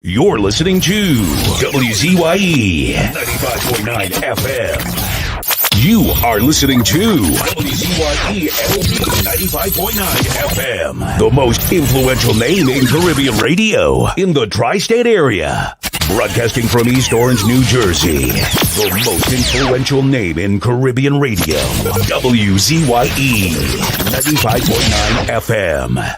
You're listening to WZYE 95.9 FM. You are listening to WZYE 95.9 FM, the most influential name in Caribbean radio in the tri-state area. Broadcasting from East Orange, New Jersey, the most influential name in Caribbean radio. WZYE 95.9 FM.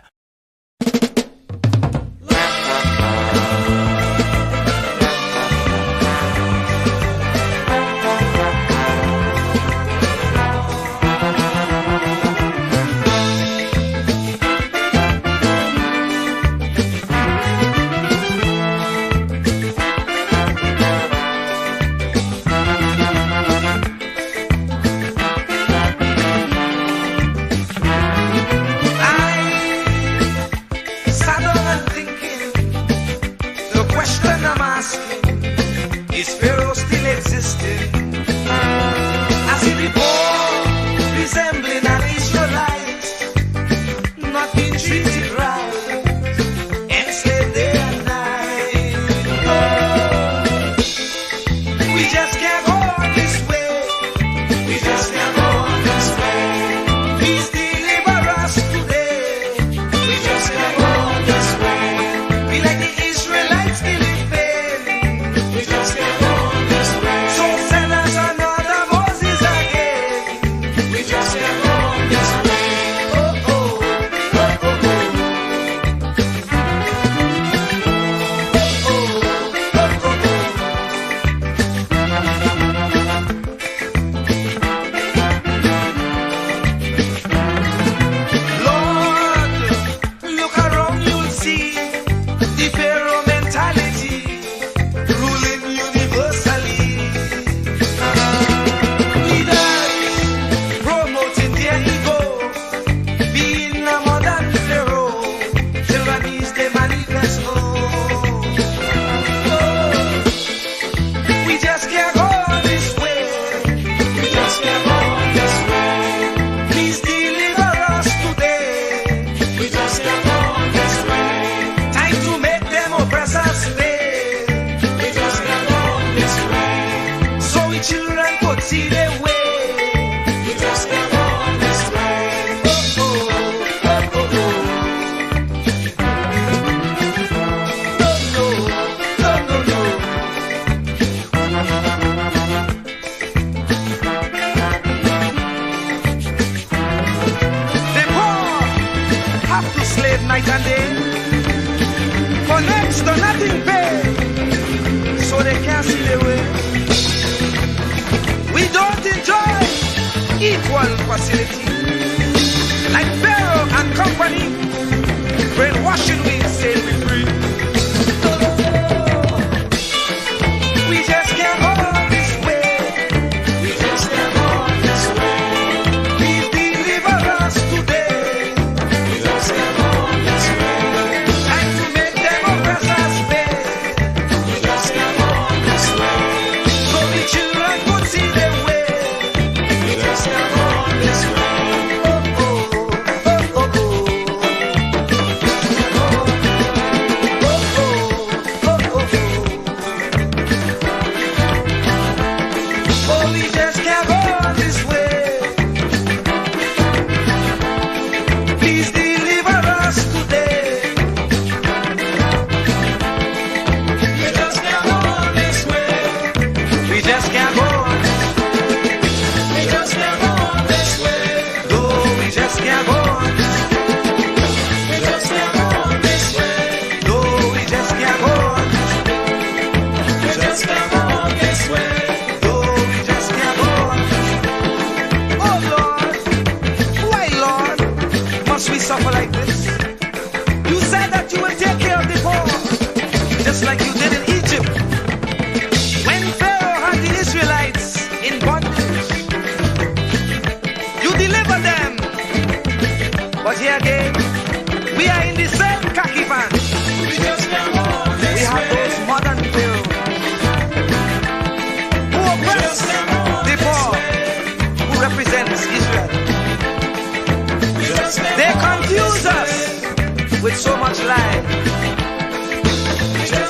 They confuse us with so much life.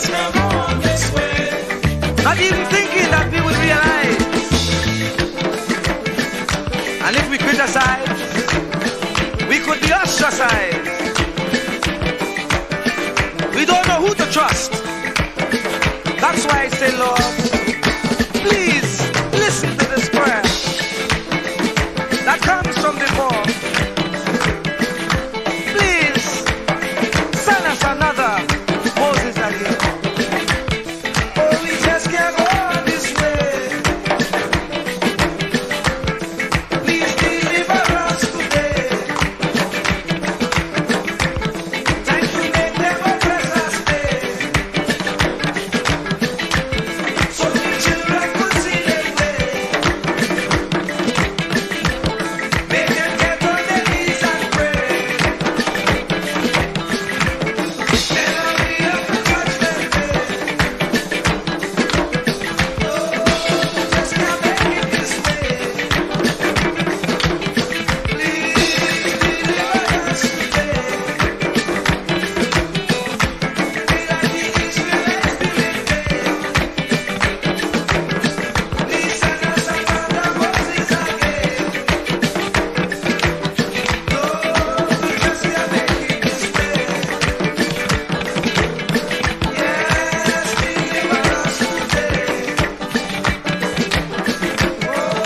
just can't go on this way. Not even thinking that we will realize. And if we criticize, we could be ostracized. We don't know who to trust. That's why I say, Lord, please listen to this prayer that comes from before. Please send us another Moses again. Oh, we just can't go on this way. Please deliver us today. Thank you, make them oppress us stay. So the children could see their way. Make them get on their knees and pray. Then I'll be up to judgment day. Oh, just can't make it this way. Please deliver us today. Be like the Israelites delivered. Please send us another Moses again. Lord, we just can't make it this way. Yes, deliver us today. Oh,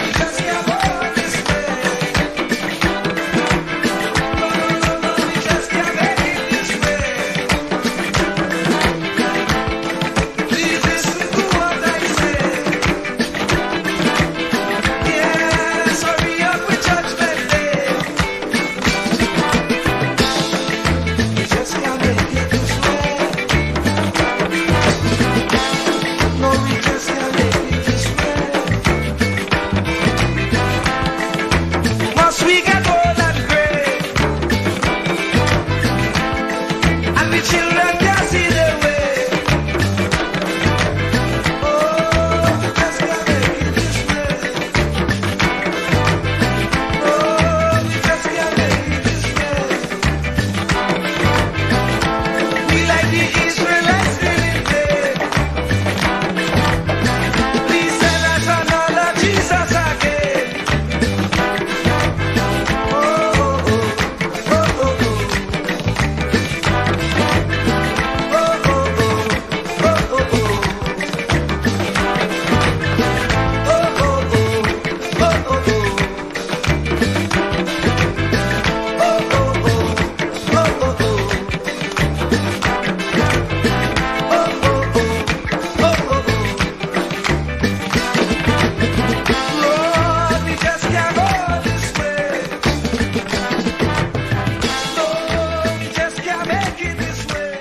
we just can't go on this way. No, we just can't make it this way. Please listen to what I say. Yes, hurry up with judgment day. We just can't make it this way. No, we just can't make it this way. Must we get old and gray? And the children can't see their way. Oh, we just can't make it this way. Oh, we just can't make it this way. We like the Israelites delivered. Please send us another Jesus again. Oh, oh, oh, oh, oh, oh. Oh, oh, oh, oh, oh, oh. Oh, oh, oh, oh, oh, Lord, we just can't go this way. Lord, we just can't make it this way.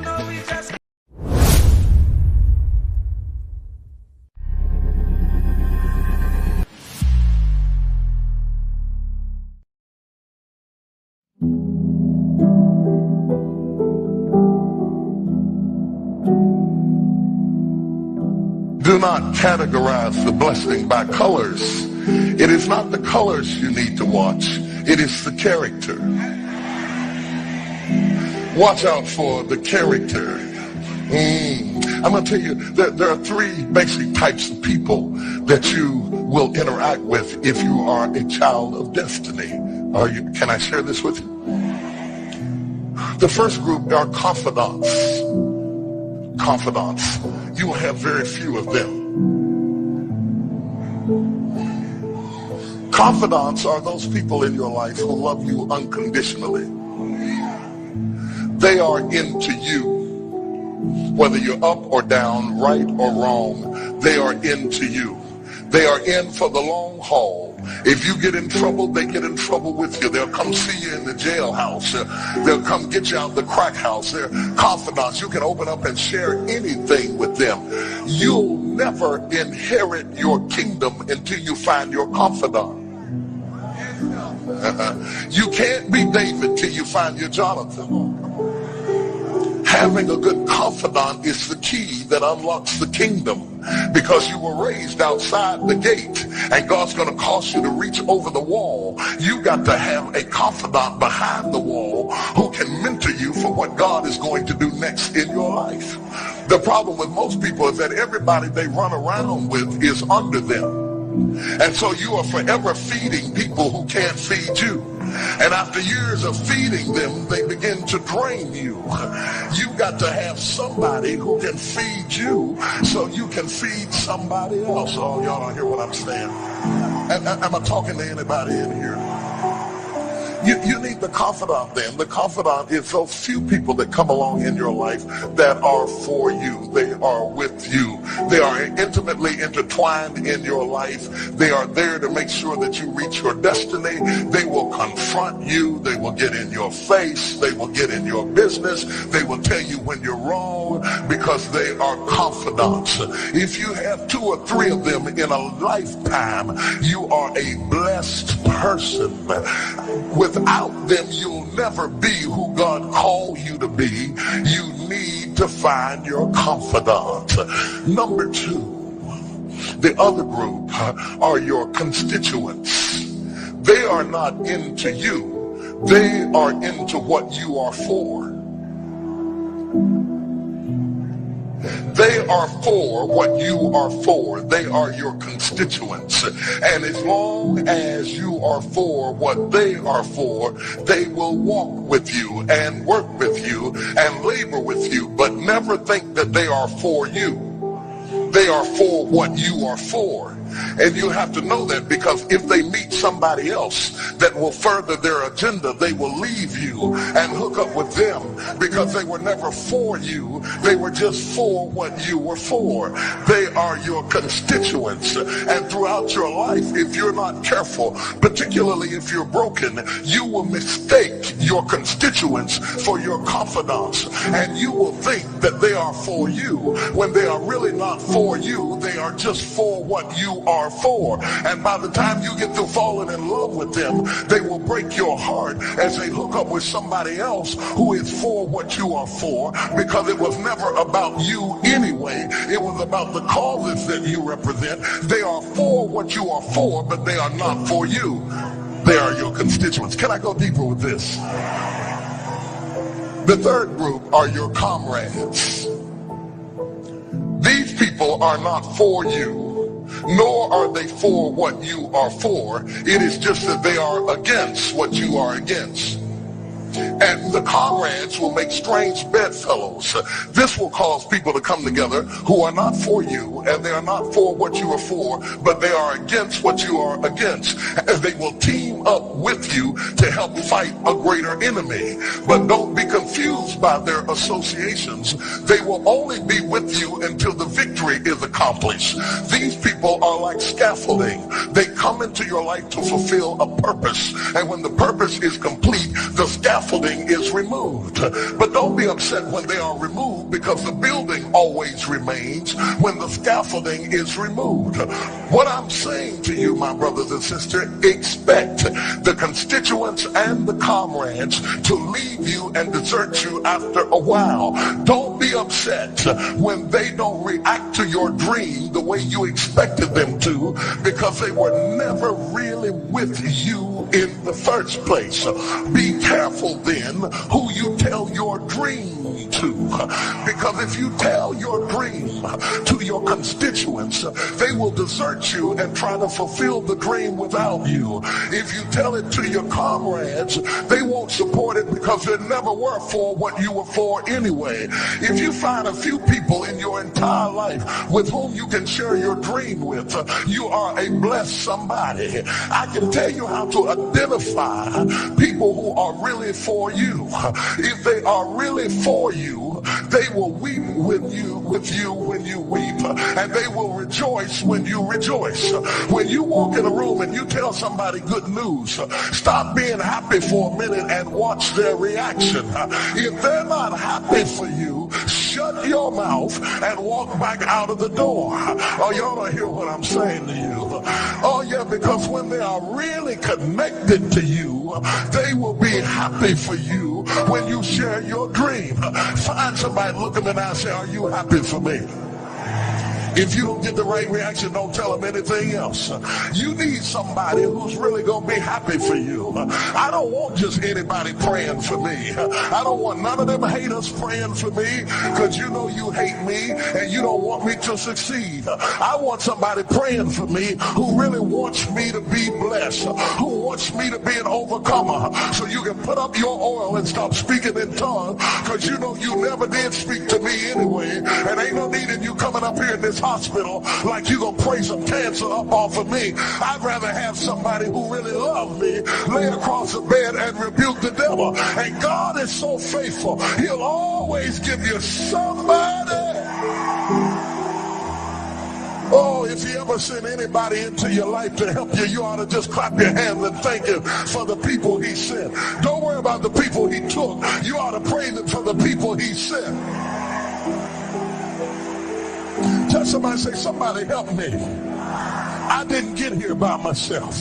No, we just can't. Do not categorize the blessing by colors. It is not the colors you need to watch. It is the character. Watch out for the character. I'm going to tell you that there are three basic types of people that you will interact with if you are a child of destiny. Can I share this with you? The first group are confidants. Confidants. You will have very few of them. Confidants are those people in your life who love you unconditionally. They are into you. Whether you're up or down, right or wrong, they are into you. They are in for the long haul. If you get in trouble, they get in trouble with you. They'll come see you in the jailhouse. They'll come get you out of the crack house. They're confidants. You can open up and share anything with them. You'll never inherit your kingdom until you find your confidant. You can't be David till you find your Jonathan. Having a good confidant is the key that unlocks the kingdom, because you were raised outside the gate and God's going to cause you to reach over the wall. You got to have a confidant behind the wall who can mentor you what God is going to do next in your life. The problem with most people is that everybody they run around with is under them. And so you are forever feeding people who can't feed you. And after years of feeding them, they begin to drain you. You got to have somebody who can feed you so you can feed somebody else. Oh, y'all don't hear what I'm saying. Am I talking to anybody in here? You need the confidant then. The confidant is those few people that come along in your life that are for you. They are with you. They are intimately intertwined in your life. They are there to make sure that you reach your destiny. They will confront you. They will get in your face. They will get in your business. They will tell you when you're wrong because they are confidants. If you have 2 or 3 of them in a lifetime, you are a blessed person. Without them, you'll never be who God called you to be. You need to find your confidant. Number 2, the other group are your constituents. They are not into you. They are into what you are for. They are for what you are for. They are your constituents. And as long as you are for what they are for, they will walk with you and work with you and labor with you, but never think that they are for you. They are for what you are for. And you have to know that, because if they meet somebody else that will further their agenda, they will leave you and hook up with them, because they were never for you. They were just for what you were for. They are your constituents. And throughout your life, if you're not careful, particularly if you're broken, you will mistake your constituents for your confidants. And you will think that they are for you when they are really not for you. They are just for what you are for. And by the time you get to falling in love with them, they will break your heart as they hook up with somebody else who is for what you are for, because it was never about you anyway. It was about the causes that you represent. They are for what you are for, but they are not for you. They are your constituents. Can I go deeper with this? The third group are your comrades. These people are not for you, nor are they for what you are for. It is just that they are against what you are against. And the comrades will make strange bedfellows. This will cause people to come together who are not for you, and they are not for what you are for, but they are against what you are against. And they will team up with you to help fight a greater enemy. But don't be confused by their associations. They will only be with you until the victory is accomplished. These people are like scaffolding. They come into your life to fulfill a purpose. And when the purpose is complete, the scaffolding is removed. But don't be upset when they are removed, because the building always remains when the scaffolding is removed. What I'm saying to you, my brothers and sisters, expect the constituents and the comrades to leave you and desert you after a while. Don't be upset when they don't react to your dream the way you expected them to, because they were never really with you in the first place. Be careful then who you tell your dream to, because if you tell your dream to your constituents, they will desert you and try to fulfill the dream without you. If you tell it to your comrades, they won't support it, because they never were for what you were for anyway. If you find a few people in your entire life with whom you can share your dream with, you are a blessed somebody. I can tell you how to identify people who are really for you. If they are really for you, they will weep with you when you weep, and they will rejoice when you rejoice. When you walk in a room and you tell somebody good news, stop being happy for a minute and watch their reaction. If they're not happy for you, shut your mouth and walk back out of the door. Oh, y'all don't hear what I'm saying to you. Oh yeah, because when they are really connected to you, they will be happy for you when you share your dream. Find somebody, look them in the eye and say, are you happy for me? If you don't get the right reaction, don't tell them anything else. You need somebody who's really going to be happy for you. I don't want just anybody praying for me. I don't want none of them haters praying for me, because you know you hate me and you don't want me to succeed. I want somebody praying for me who really wants me to be blessed, who wants me to be an overcomer, so you can put up your oil and stop speaking in tongues, because you know you never did speak to me anyway, and ain't no need in you coming up here in this hospital like you gonna pray some cancer up off of me. I'd rather have somebody who really loves me lay across the bed and rebuke the devil. And God is so faithful, he'll always give you somebody. Oh, if he ever sent anybody into your life to help you, you ought to just clap your hands and thank him for the people he sent. Don't worry about the people he took. You ought to praise him for the people he sent. Tell somebody, say, somebody help me. I didn't get here by myself.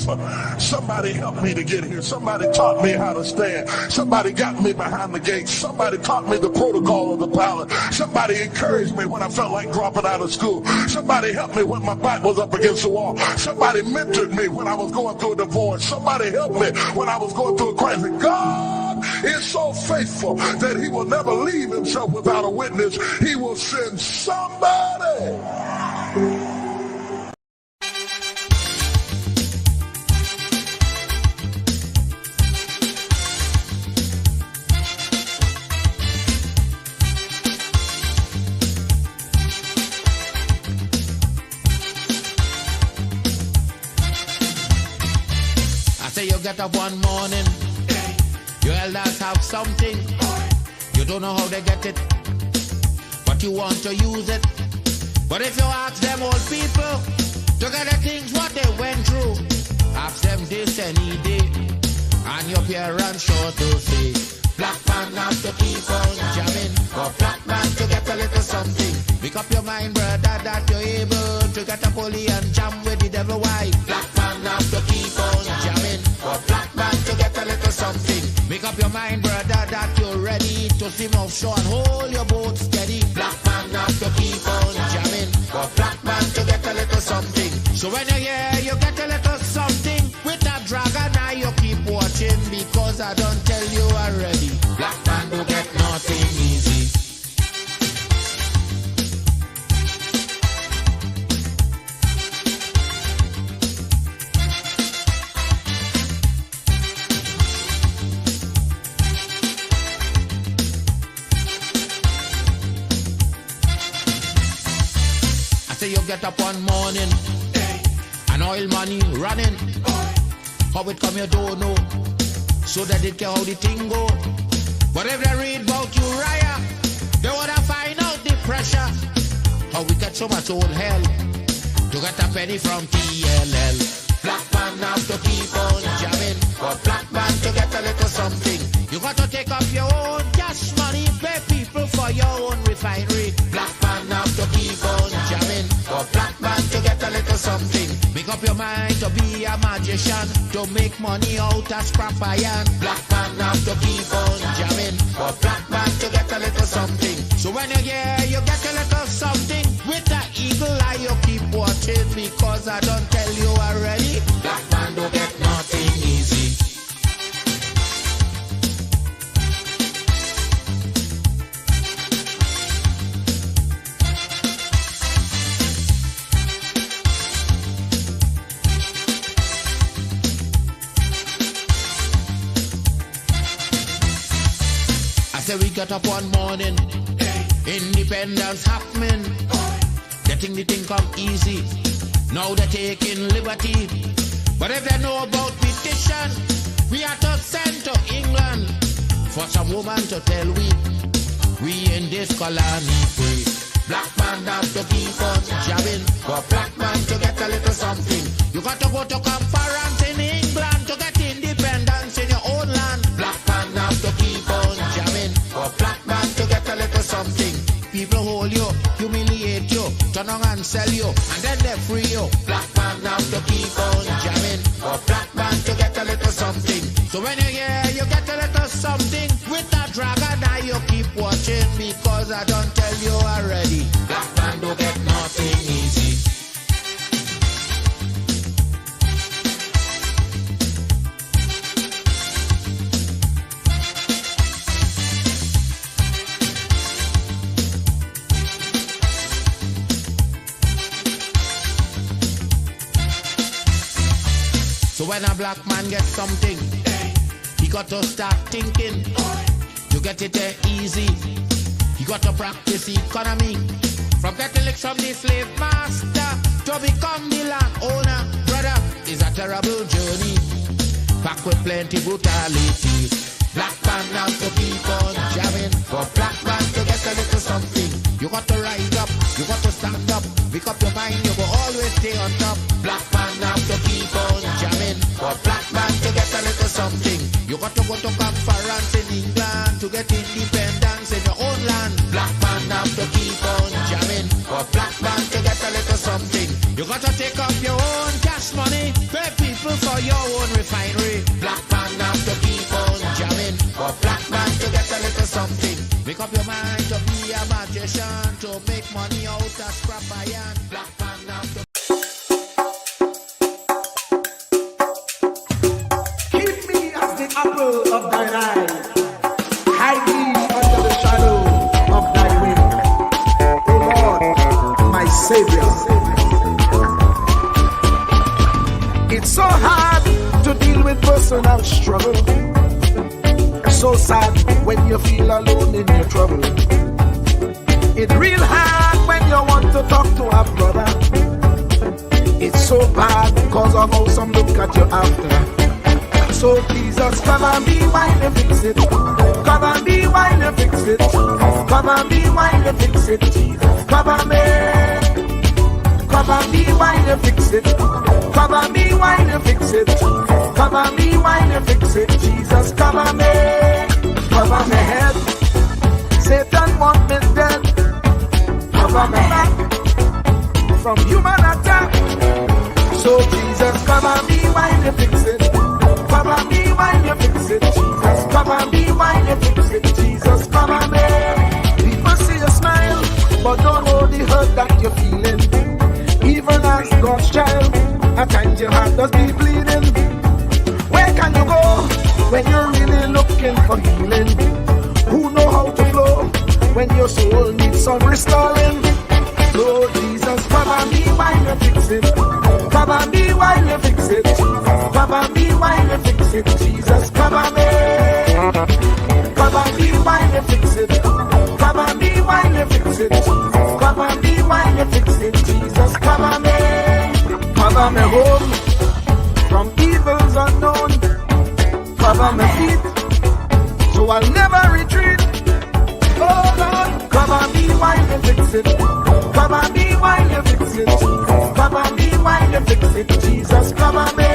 Somebody helped me to get here. Somebody taught me how to stand. Somebody got me behind the gate. Somebody taught me the protocol of the pilot. Somebody encouraged me when I felt like dropping out of school. Somebody helped me when my back was up against the wall. Somebody mentored me when I was going through a divorce. Somebody helped me when I was going through a crisis. God is so faithful that he will never leave himself without a witness. He will send somebody. You get up one morning, your elders have something, you don't know how they get it, but you want to use it. But if you ask them old people to get the things what they went through, ask them this any day, and your parents sure to say, black man have to keep on jamming, for black man to get a little something. Make up your mind, brother, that you're able to get a pulley and jam with the devil. Why? Black man have to keep on jamming, for black man to get a little something. Make up your mind, brother, that you're ready to swim offshore and hold your boat steady. Black man have to keep on jamming, for black man to get a little something. So when you hear you get a little something with that dragon, now you keep watching, because I don't tell you already. Black man do get nothing easy. Say you get up one morning, and oil money running. How it come you don't know, so that it care how the thing go. But if they read about Uriah, they wanna find out the pressure. How we get so much old hell to get a penny from TLL. Black man have to keep on jamming, for black man to get a little something. You got to take up your own cash money, pay people for your own refinery. Black man have to keep on jamming, for black man to get a little something. Make up your mind to be a magician, to make money out of scrap iron. Black man have to keep on jamming, for black man to get a little something. So when you hear you get a little something, with that eagle eye you keep watching, because I don't tell you already. Black man don't get nothing easy. Say we got up one morning, independence happening, getting the thing come easy, now they're taking liberty. But if they know about petition, we are to send to England, for some woman to tell we in this colony free. Black man have to keep on jamming, for black man to get a little something. You got to go to conference in England to get independence in your own land. Black man have to keep on jamming, for black man to get a little something. People hold you, humiliate you, turn on and sell you, and then they free you. Black man have to keep on jamming, for black man to get a little something. So when you hear you get a little something with that dragon, now you keep watching, because I don't tell you already. Black man don't get nothing. when a black man gets something, he got to start thinking. To get it there easy, he got to practice economy. From getting licked from the slave master to become the land owner, brother, is a terrible journey. Back with plenty brutality. Black man have to keep on jamming. For black man to get a little something, you got to rise up, you got to stand up. Pick up your mind, you will always stay on top. Black man have to keep on jamming. For black man to get a little something, you got to go to conference in England to get independence in your own land. Black man have to keep on jamming. For black man to get a little something, you got to take up your own cash money, pay people for your own refinery. Black man have to keep on jamming. For black man to get a little something, make up your mind to be a magician, to make money out of scrap iron. Black man have to keep me as the apple of thine eye, hide me under the shadow of thy wing, O Lord, my Savior. It's so hard to deal with personal struggle. So sad when you feel alone in your trouble. It's real hard when you want to talk to a brother. It's so bad because of how some look at you after. So Jesus, cover me while you fix it. Cover me while you fix it. Cover me while you fix it. Jesus, cover me. Cover me while you fix it. Cover me while you fix it. Cover me while you fix it. Jesus, cover me. Cover my head. Satan want me dead. Cover my back from human attack. So Jesus, cover me while you fix it. Cover me while you fix it. Jesus, cover me while you fix it. Jesus, cover me. People see you smile, but don't know the hurt that you're feeling. Even as God's child, at times your heart does be bleeding. Where can you go when you're really looking for healing? Who know how to flow when your soul needs some restoring? So Jesus, cover me while you fix it. Cover me while you fix it. Cover me while you fix it. Jesus, cover me. Cover me while you fix it. Cover me while you fix it. Cover me while you fix it. Jesus, cover me. Cover me home from evils unknown. Cover my feet so I'll never retreat. Oh Lord, cover me while you fix it. Cover me while you fix it. Cover me while you fix it. Jesus, cover me.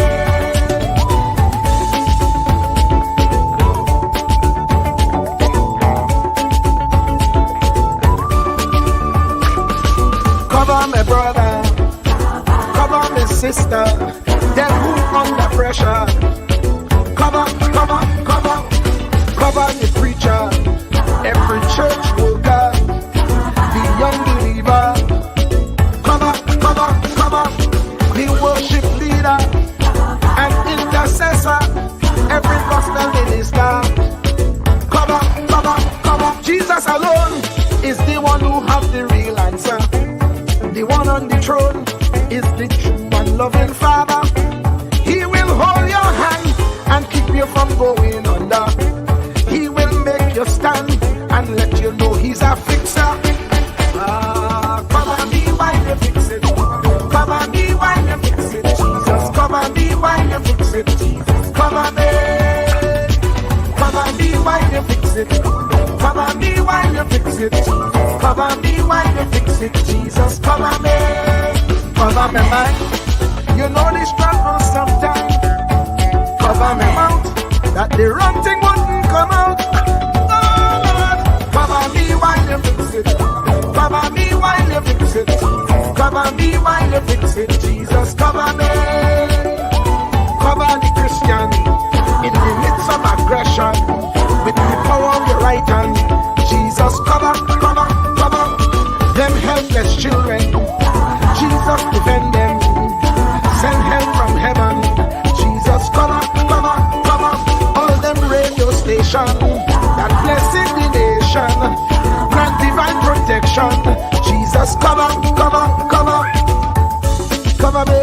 Cover my brother, cover my sister, them who under pressure. Cover the preacher, every church worker, the young believer. Cover the worship leader and intercessor, every gospel minister. Cover. Jesus alone is the one who has the real answer. The one on the throne is the true and loving Father. He will hold your hand and keep you from going under. He will make you stand and let you know he's a fixer. Cover me while you fix it. Cover me while you fix it. Jesus, cover me while you fix it. Jesus, cover me. Cover me while you fix it. Cover me while you fix it. Cover me while you fix it. Jesus, cover me. Cover me mind. You know the struggle sometimes. Cover me mouth, that the wrong thing wouldn't come out. Oh Lord, cover me while you fix it. Cover me while you fix it. Cover me while you fix it. Jesus, cover me. Cover the Christian in the midst of aggression with the power of your right hand. Jesus, cover them helpless children. Jesus, defend them. Send help from heaven. Jesus, cover all them radio stations that blessing the nation. Grant divine protection. Jesus, cover me. Cover me.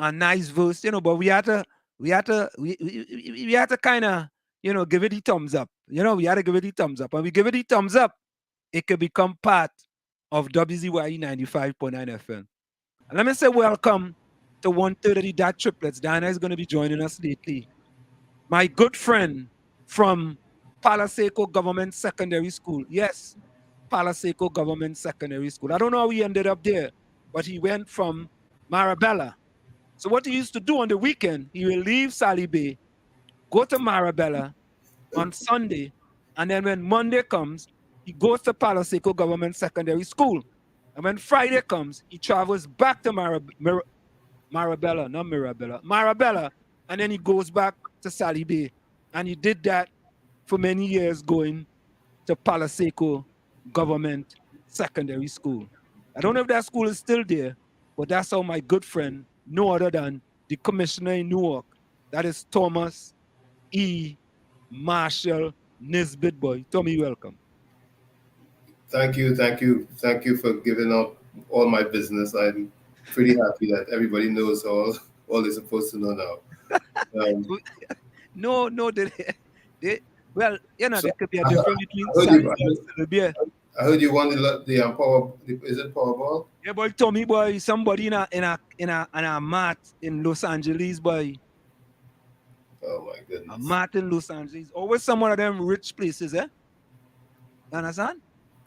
a nice verse, but we had to kind of, give it the thumbs up. We had to give it the thumbs up. When we give it the thumbs up, it could become part of WZYE 95.9 FM. And let me say welcome to 1/3 of the DAT Triplets. Diana is going to be joining us lately. My good friend from Palaseco Government Secondary School. Yes, Palaseco Government Secondary School. I don't know how he ended up there, but he went from Marabella. So what he used to do on the weekend, he will leave Sally Bay, go to Marabella on Sunday, and then when Monday comes, he goes to Palaseco Government Secondary School. And when Friday comes, he travels back to Marabella, not Mirabella, Marabella, and then he goes back to Sally Bay. And he did that for many years, going to Palaseco Government Secondary School. I don't know if that school is still there, but that's how my good friend, no other than the commissioner in Newark, that is Thomas E. Marshall Nisbet boy. Tommy, welcome. Thank you for giving out all my business. I'm pretty happy that everybody knows all they're supposed to know now. No, well, So there could be a difference between Sally and Sylvia. I heard you won the power. Is it Powerball? Yeah, boy, Tommy boy, somebody in a mat in Los Angeles, boy. Oh my goodness. A mat in Los Angeles. Always some one of them rich places, eh? You understand?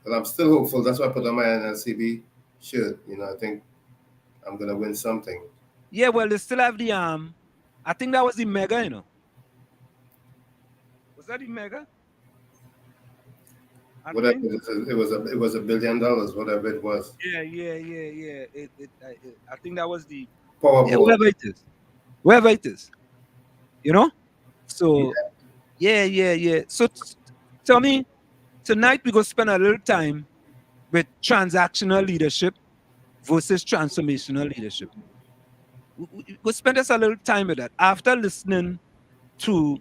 Well, I'm still hopeful. That's why I put on my NLCB shirt. I think I'm gonna win something. Yeah, well, they still have the I think that was the mega, Was that the mega? Whatever it was $1 billion, whatever it was. Yeah. I think that was the Powerball. Yeah, wherever it is. So yeah. So tell me, tonight we're gonna spend a little time with transactional leadership versus transformational leadership. We'll spend us a little time with that. After listening to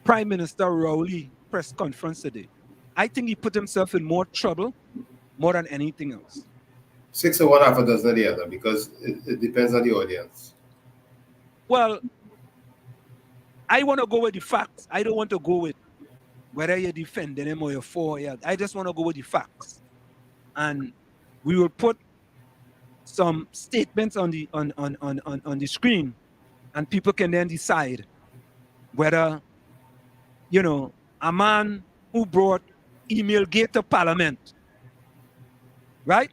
Prime Minister Rowley press conference today, I think he put himself in more trouble more than anything else. 6 of one, half a dozen of the other, because it depends on the audience. Well, I want to go with the facts. I don't want to go with whether you're defending him or you're for him. I just want to go with the facts. And we will put some statements on the screen, and people can then decide whether, a man who brought email gate to Parliament, right?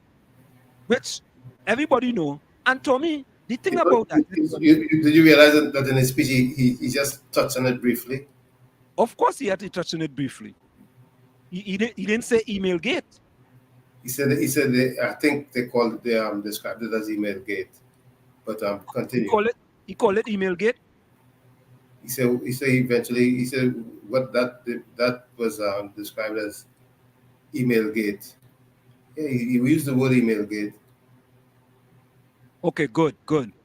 Which everybody know. And Tommy, the thing about that, did you realize that in his speech he just touched on it briefly? Of course, he had to touch on it briefly. He didn't say email gate. He said I think they described it as email gate, but continue. He called it email gate. He said eventually what that was described as email gate. Yeah, he used the word email gate. Okay, good.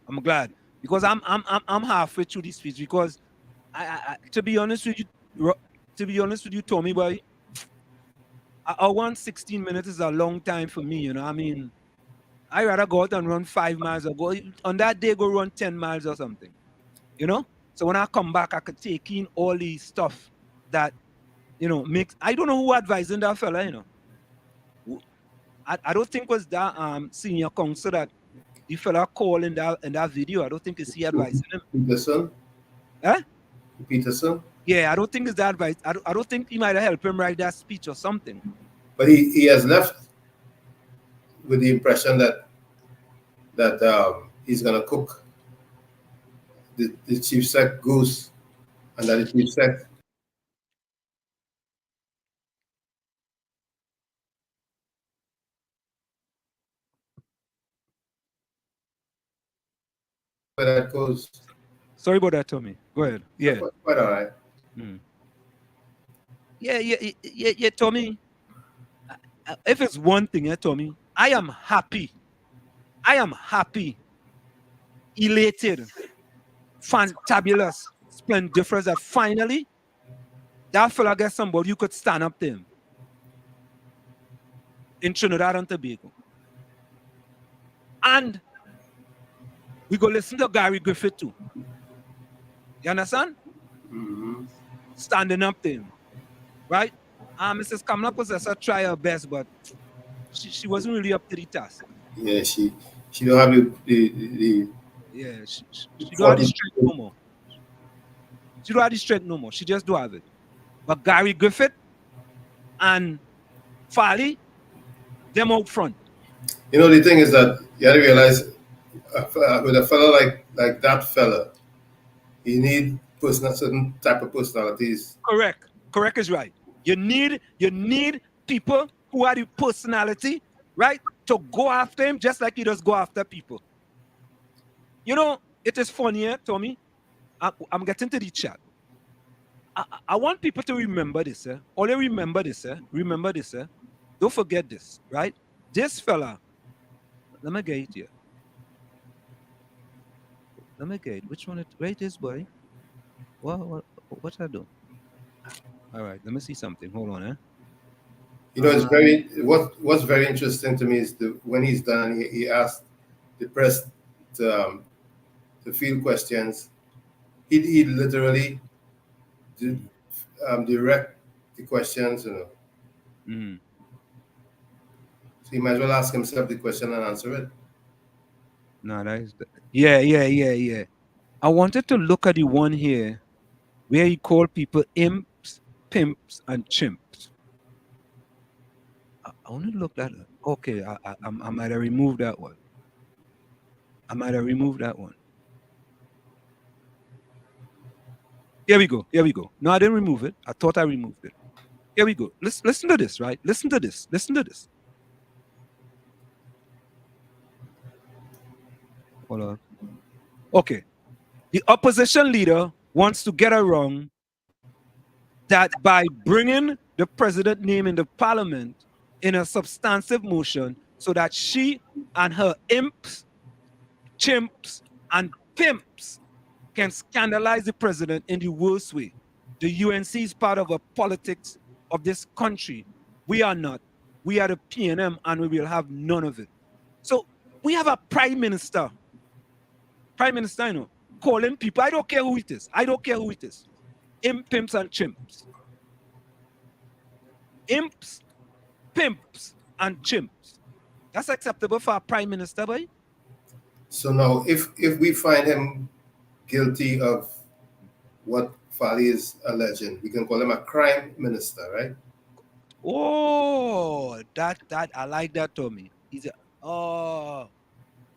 I'm glad, because I'm halfway through this speech, because I to be honest with you, Tommy boy, I want 16 minutes is a long time for me. I mean, I rather go out and run 5 miles or go on that day go run 10 miles or something. So when I come back, I could take in all the stuff that makes. I don't know who advising that fella. I don't think it was that senior counsel that the fella called in that video. I don't think it's he advising him. Peterson? Huh? Peterson? Yeah, I don't think it's that advice. I don't think he might have helped him write that speech or something. But he has left with the impression that he's gonna cook the chief sec goose, and that the chief sec where that goes. Sorry about that, Tommy. Go ahead. Yeah. Quite all right. Yeah, Tommy. If it's one thing, Tommy, I am happy, elated, fantabulous, splendiferous that finally that fella gets somebody who could stand up to him in Trinidad and Tobago. And we go listen to Gary Griffith too. You understand? Standing up to him, right? Mrs. Kamala Possessor try her best, but she wasn't really up to the task. Yeah, she don't have the Yeah, she don't have the strength no more. She don't have the strength no more. She just don't have it. But Gary Griffith and Farley, them out front. You know, the thing is that you have to realize with a fella like that fella, you need certain type of personalities. Correct is right. You need people who have the personality, right, to go after him just like he does go after people. You know, it is funny, Tommy. I'm getting to the chat. I want people to remember this, Only remember this, Remember this, Don't forget this, right? This fella, let me get it here. Let me get it. Which one? Where it is, boy? What I do? All right, let me see something. Hold on, You know, what's very interesting to me is when he's done, he asked the press to field questions. He literally direct the questions, you know. So he might as well ask himself the question and answer it. No, that is yeah. I wanted to look at the one here where he called people imps, pimps, and chimps. I want to look that up. Okay, I might have removed that one. Here we go. No, I didn't remove it. I thought I removed it. Here we go. Listen to this, right? Listen to this. Hold on. Okay. The opposition leader wants to get around that by bringing the president name in the parliament in a substantive motion so that she and her imps, chimps, and pimps can scandalize the president in the worst way. The UNC is part of a politics of this country. We are not. We are the PNM and we will have none of it. So we have a prime minister, you know, calling people. I don't care who it is. Imp, pimps, and chimps. Imps, pimps, and chimps. That's acceptable for a prime minister, boy? So now, if we find him guilty of what Farley is alleging, we can call him a crime minister, right? Oh, that I like that, Tommy.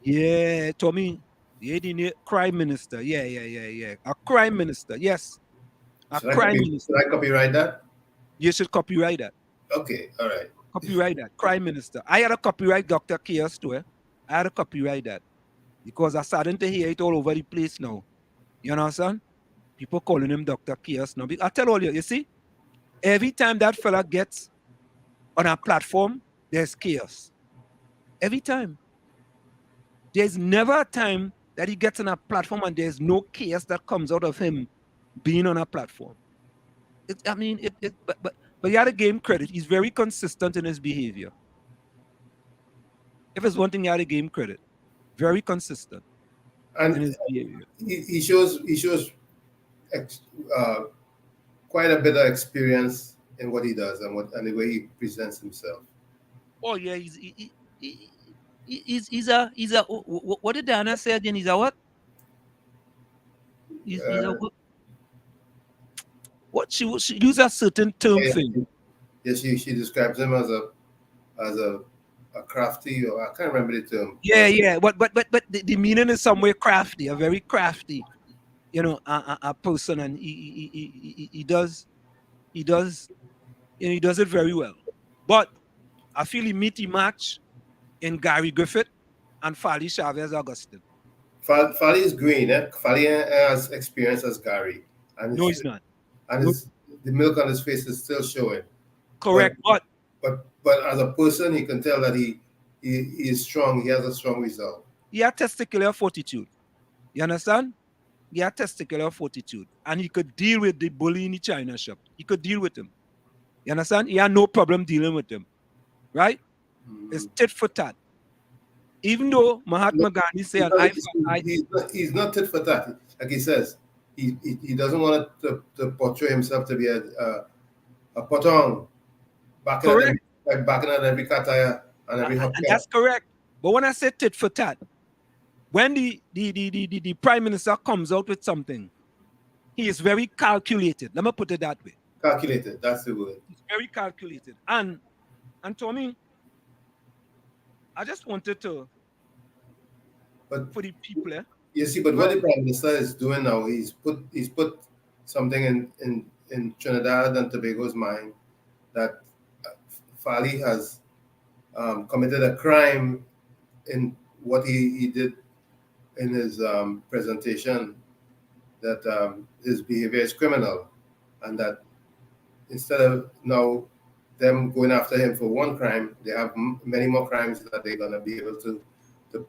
Yeah, Tommy. The crime minister. Yeah. A crime minister. Yes. Should I copyright that? You should copyright that. Okay, all right. Copyright that. Crime minister. I had a copyright Dr. Chaos too. I had to copyright that. Because I'm starting to hear it all over the place now. You understand? People calling him Dr. Chaos now. I tell all you see, every time that fella gets on a platform, there's chaos. Every time. There's never a time that he gets on a platform and there's no chaos that comes out of him being on a platform. But you got to give him credit. He's very consistent in his behavior. If it's one thing, you got to give him credit. Very consistent and in his behavior. He shows quite a bit of experience in what he does and the way he presents himself. Oh yeah, he's a what did Diana say again? He's a what? He's a what? She used a certain term thing. Yeah, she describes him as a crafty, or I can't remember the term. Yeah. But the meaning is somewhere crafty, a very crafty, a person, and he does it very well. But I feel he meet the match in Gary Griffith and Farley Chavez Augustine. Farley is green, Farley has experience as Gary. And no, he's not. And the milk on his face is still showing. Correct, but as a person, he can tell that he is strong. He has a strong resolve. He has testicular fortitude. You understand? He has testicular fortitude, and he could deal with the bully in the China shop. He could deal with him. You understand? He had no problem dealing with him, right? It's tit for tat. Even though Mahatma Gandhi said an eye for an eye, He's not tit for tat. Like he says, he doesn't want to portray himself to be a potong, correct, backing at every kataya and every and hubcap. that's correct. But when I say tit for tat, when the prime minister comes out with something, he is very calculated. Let me put it that way. Calculated, that's the word. He's very calculated. And Tommy, I just wanted to, But for the people, you see, but what the prime minister is doing now, he's put something in Trinidad and Tobago's mind that Fali has committed a crime in what he did in his presentation, that his behavior is criminal, and that instead of now them going after him for one crime, they have many more crimes that they're going to be able to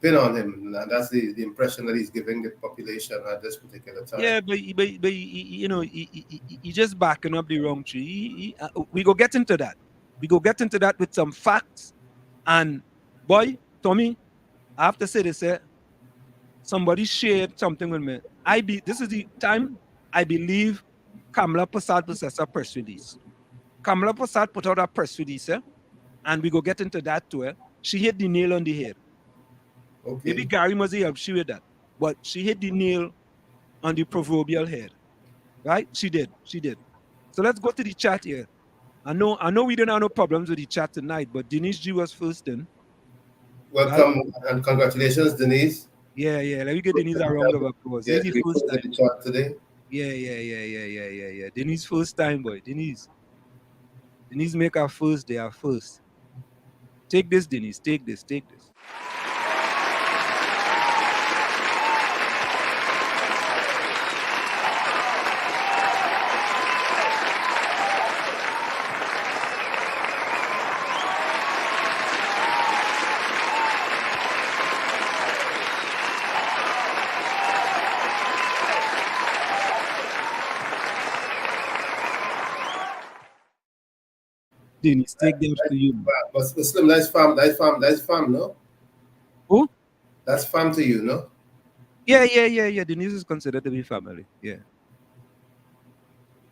pin on him. And that's the impression that he's giving the population at this particular time. Yeah, but you know, he just backing up the wrong tree. We go get into that. We go get into that with some facts. And boy, Tommy, I have to say this. Somebody shared something with me. This is the time I believe Kamala Prasad possessed a press release. Kamala Prasad put out a press release, and we go get into that too. She hit the nail on the head. Okay. Maybe Gary must help she with that, but she hit the nail on the proverbial head, right? She did. So let's go to the chat here. I know we don't have no problems with the chat tonight, but Denise G was first in. Welcome and congratulations, Denise. Yeah. Let me get Denise a round of applause. Yeah, This is the first time. the chat today. Yeah. Denise first time, boy. Denise make our first day our first. Take this, Denise. Take this. Denise, take them to you. But Muslim, that's farm, no? Who? That's farm to you, no? Yeah. Denise is considered to be family. Yeah.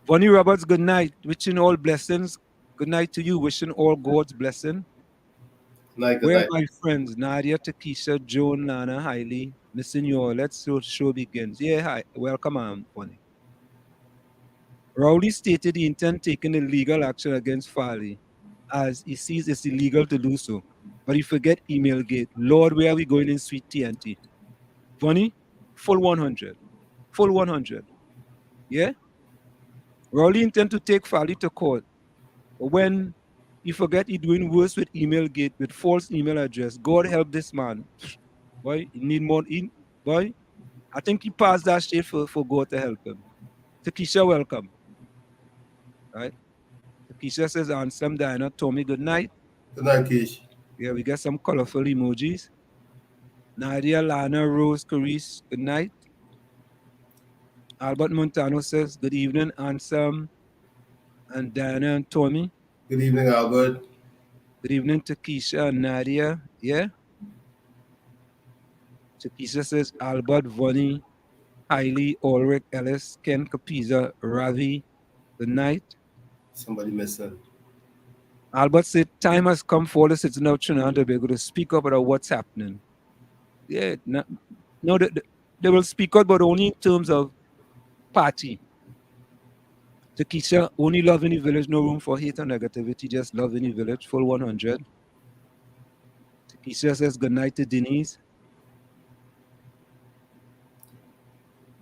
Bonnie Roberts, good night. Wishing all blessings. Good night to you. Wishing all God's blessing. Good Where night. are my friends? Nadia, Takesha, Joan, Nana, Hailey. Missing you all. Let's show begins. Yeah, hi. Welcome on, Bonnie. Rowley stated he intends taking a legal action against Farley as he sees it's illegal to do so. But he forget email gate. Lord, where are we going in sweet TNT? Bonnie, full 100. Full 100. Yeah? Rowley intend to take Farley to court. But when he forget he doing worse with email gate, with false email address, God help this man. Boy, he need more. Boy, I think he passed that shit for God to help him. Takesha, welcome. Right? Takesha says, Ansem, Diana, Tommy, good night. Good night, Kish. Yeah, we got some colorful emojis. Nadia, Lana, Rose, Carice, good night. Albert Montano says, good evening, Ansem, and Diana and Tommy. Good evening, Albert. Good evening, Takesha and Nadia. Yeah? Takesha says, Albert, Vonnie, Hailey, Ulrich, Ellis, Ken, Capiza, Ravi, good night. Somebody missing. Albert said, time has come for the citizen of Trinidad and Tobago to speak up about what's happening. Yeah, no, they will speak out, but only in terms of party. Takesha, only love in the village, no room for hate or negativity, just love in the village, full 100. Takesha says, good night to Denise.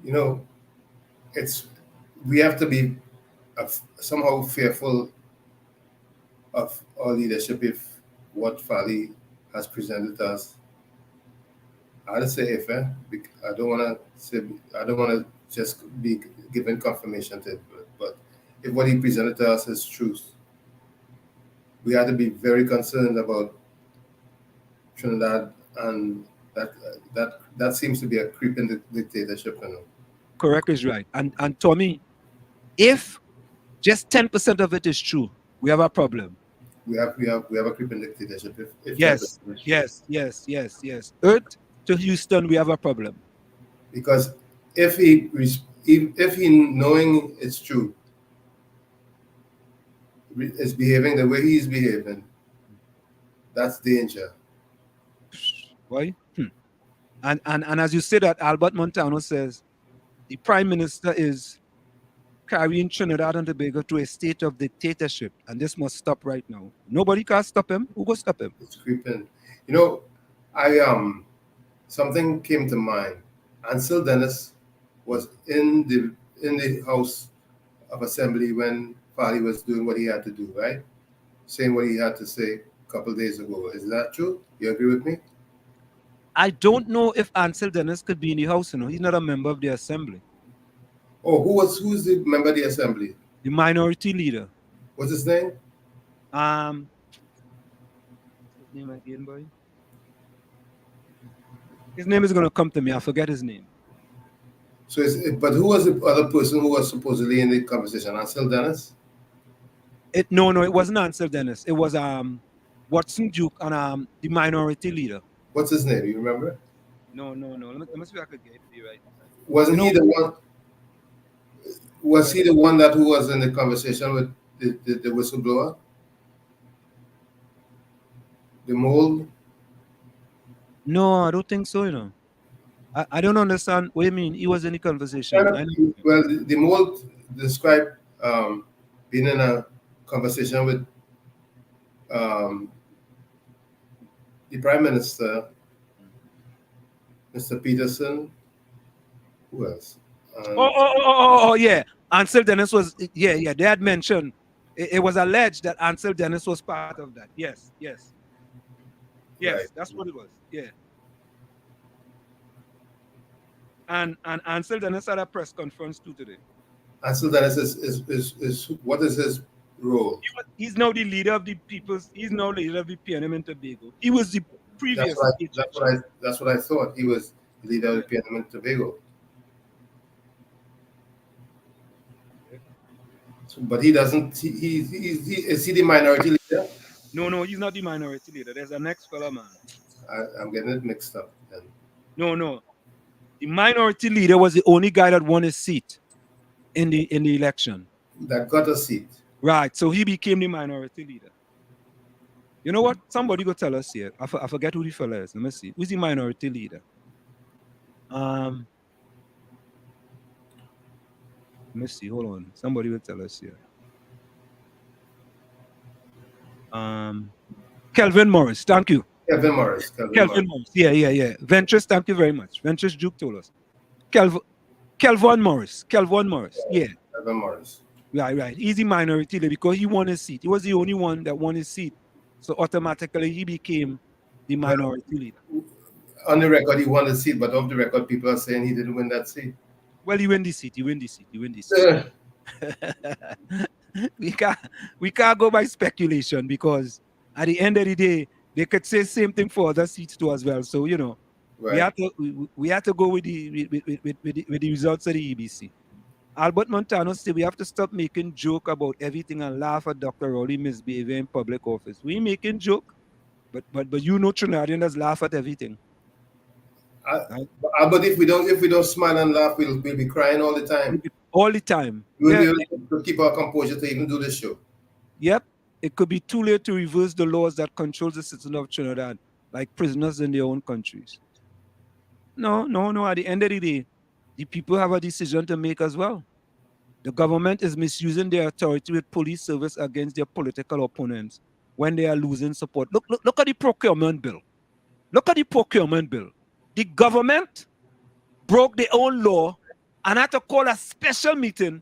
You know, we have to be somehow fearful of our leadership if what Fali has presented us. I would say if I don't want to just be given confirmation to it, but if what he presented to us is truth, we have to be very concerned about Trinidad, and that seems to be a creeping dictatorship. You know? Correct is right. And Tommy, if just 10% of it is true, we have a problem. we have a creeping dictatorship. If that Yes, is true. yes. Earth to Houston, we have a problem. Because if he knowing it's true is behaving the way he's behaving, that's danger. Why? And as you say that, Albert Montano says the prime minister is carrying Trinidad and Tobago to a state of dictatorship, and this must stop right now. Nobody can stop him. Who go stop him? It's creeping. You know, I something came to mind. Ansel Dennis was in the House of Assembly when Fali was doing what he had to do, right? Saying what he had to say a couple of days ago. Is that true? You agree with me? I don't know if Ansel Dennis could be in the House. You know, he's not a member of the Assembly. Oh, who's the member of the Assembly? The minority leader. What's his name? What's his name again, boy? His name is gonna come to me. I forget his name. So, but who was the other person who was supposedly in the conversation? Ansel Dennis? No, it wasn't Ansel Dennis. It was Watson Duke and the minority leader. What's his name? You remember? No. Let me see if I could get it right. Wasn't he the one? Was he the one that who was in the conversation with the whistleblower? The mold? No, I don't think so. You know, I don't understand what you mean. He was in the conversation. Well, the mold described being in a conversation with the Prime Minister, Mr. Peterson. Who else? Yeah. Ansel Dennis was, yeah. They had mentioned, it was alleged that Ansel Dennis was part of that. Yes. Right. That's what it was. Yeah. And Ansel Dennis had a press conference too today. Ansel Dennis is what is his role? He's now the leader of the people's. He's now the leader of the PNM and Tobago. He was the previous. That's what I thought. He was the leader of the PNM and Tobago. So, but he doesn't. Is he the minority leader? No, he's not the minority leader. There's a next fella, man. I'm getting it mixed up. Then. No. The minority leader was the only guy that won his seat in the election. That got a seat. Right. So he became the minority leader. You know what? Somebody go tell us here. I forget who the fella is. Let me see. Who's the minority leader? Let me see. Hold on. Somebody will tell us here. Kelvin Morris. Thank you. Kelvin Morris. Yeah. Ventures, thank you very much. Ventures Duke told us. Kelvin Morris. Yeah. Kelvin Morris. Right. He's the minority leader because he won his seat. He was the only one that won his seat. So automatically he became the minority leader. On the record, he won the seat, but off the record, people are saying he didn't win that seat. Well, he win the seat. We can't go by speculation because at the end of the day, they could say same thing for other seats too as well. So right. we have to go with the results of the EBC. Albert Montano said we have to stop making joke about everything and laugh at Dr. Rowley misbehavior in public office. We making joke, but Trinidadians laugh at everything. But if we don't smile and laugh, we'll be crying all the time. All the time. We'll be able to keep our composure to even do this show. Yep. It could be too late to reverse the laws that control the citizens of Trinidad, like prisoners in their own countries. No. At the end of the day, the people have a decision to make as well. The government is misusing their authority with police service against their political opponents when they are losing support. Look at the procurement bill. The government broke their own law and had to call a special meeting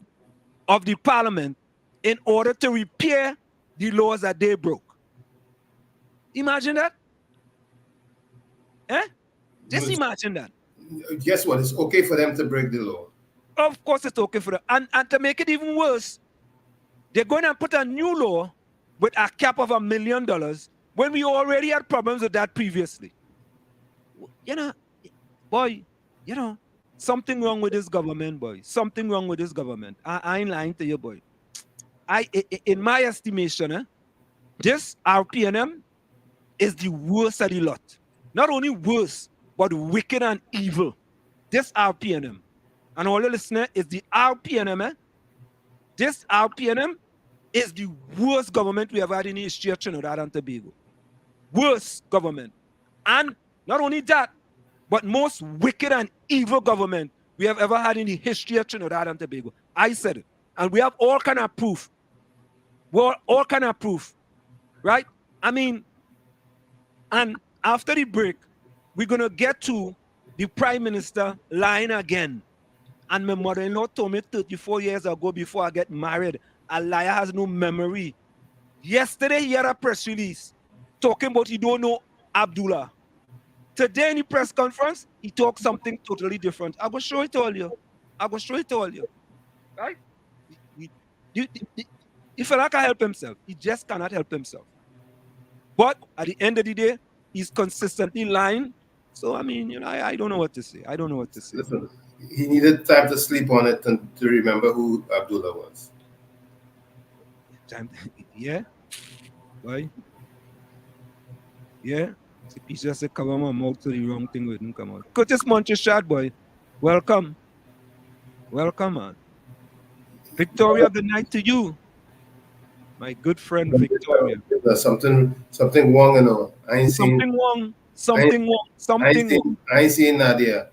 of the parliament in order to repair the laws that they broke. Imagine that. Just imagine that. Guess what? It's okay for them to break the law. Of course it's okay for them. And to make it even worse, they're going to put a new law with a cap of $1 million when we already had problems with that previously. Something wrong with this government, boy. Something wrong with this government. I ain't lying to you, boy. In my estimation, This RPNM is the worst of the lot. Not only worse, but wicked and evil. This RPNM. And all the listener is the RPNM. This RPNM is the worst government we have had in the history of Trinidad and Tobago. Worst government. And not only that, but most wicked and evil government we have ever had in the history of Trinidad and Tobago. I said it. And we have all kind of proof. All kind of proof. Right? I mean, and after the break, we're going to get to the Prime Minister lying again. And my mother-in-law told me 34 years ago before I get married, a liar has no memory. Yesterday, he had a press release talking about he don't know Abdullah. Today in the press conference, he talks something totally different. I will show it to all you. Right? The fella can help himself. He just cannot help himself. But at the end of the day, he's consistently lying. So, I mean, I don't know what to say. Listen, he needed time to sleep on it and to remember who Abdullah was. Yeah. Why? Yeah. He just said, cover my mouth so the wrong thing wouldn't come out. Curtis Monteshad, boy. Welcome, man. Victoria, good night to you. My good friend Victoria. There's something wrong, you know. I ain't seen Nadia.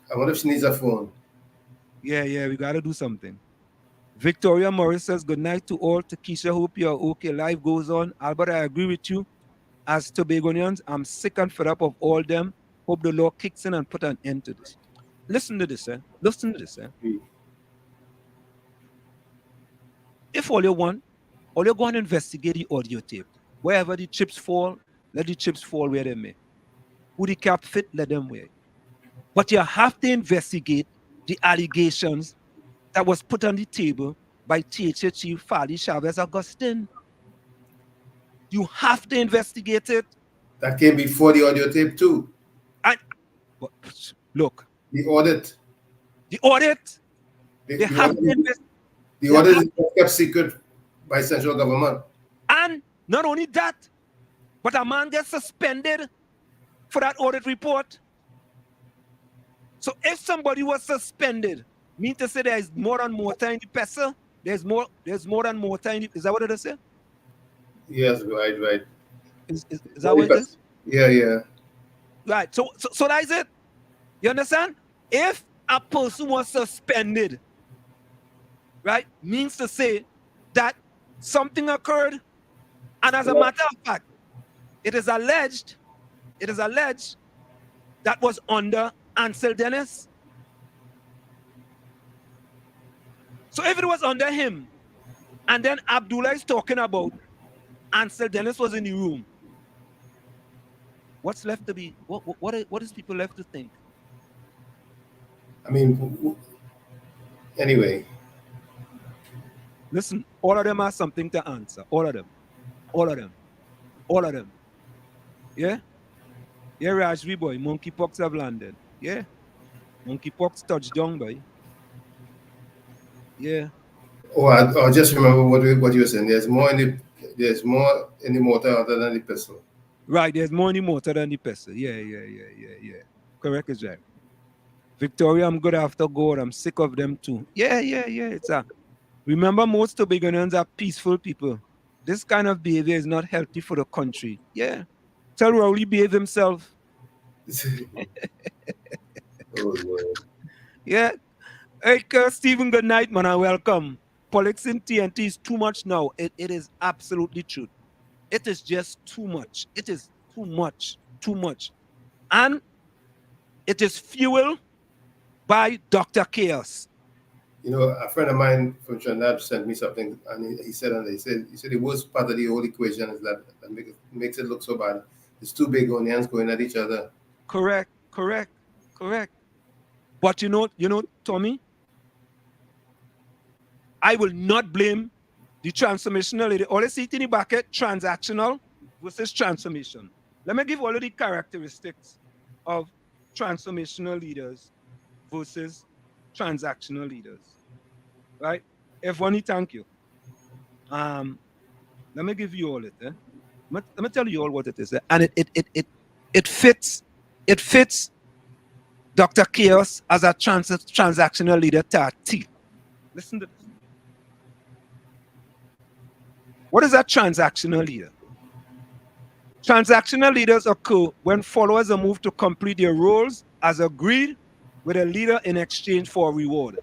I wonder if she needs a phone. Yeah, we gotta do something. Victoria Morris says, good night to all. To Keisha, hope you're okay. Life goes on. Albert, I agree with you. As Tobagonians, I'm sick and fed up of all them. Hope the law kicks in and put an end to this. Listen to this. If all you want, go and investigate the audio tape. Wherever the chips fall, let the chips fall where they may. Who the cap fit, let them wear. But you have to investigate the allegations that was put on the table by THA Chief Fali Chavez Augustine. You have to investigate it. That came before the audio tape too. Look. The audit. They have to investigate. The audit is kept secret by central government. And not only that, but a man gets suspended for that audit report. So if somebody was suspended, mean to say there is more than mortar in the pestle? There's more than mortar in the, is that what it is? Yes, right. Is that what it is? Yeah. Right. So that is it. You understand? If a person was suspended, right, means to say that something occurred, and as a matter of fact, it is alleged that was under Ansel Dennis. So if it was under him, and then Abdullah is talking about Ansel Dennis was in the room, what's left to be? What is people left to think? I mean, anyway. Listen, all of them have something to answer. All of them. Yeah? Yeah, Rajvi boy, monkeypox have landed. Yeah? Monkeypox touched down, boy. Yeah. Oh, I just remember what you were saying. There's more in the mortar other than the pestle. Right, there's more in the mortar than the pestle. Yeah. Correct, is right. Victoria, I'm good after God. I'm sick of them too. Yeah. It's a. Remember, most Tobagonians are peaceful people. This kind of behavior is not healthy for the country. Yeah. Tell Rowley behave himself. Oh, Lord. Yeah. Hey, Stephen, good night, man, and welcome. Politics in TNT is too much now. It is absolutely true. It is just too much. It is too much. And it is fueled by Dr. Chaos. You know, a friend of mine from Trinidad sent me something, and he said the worst part of the whole equation is that makes it look so bad. It's two big onions going at each other. Correct. But you know, Tommy, I will not blame the transformational. They always see it in the bucket, transactional versus transformation. Let me give all of the characteristics of transformational leaders versus transactional leaders. Right? F1, thank you. Let me give you all it. Let me tell you all what it is. And it fits Dr. Chaos as a transactional leader to a T. Listen to this. What is a transactional leader? Transactional leaders occur when followers are moved to complete their roles as agreed with a leader in exchange for a reward.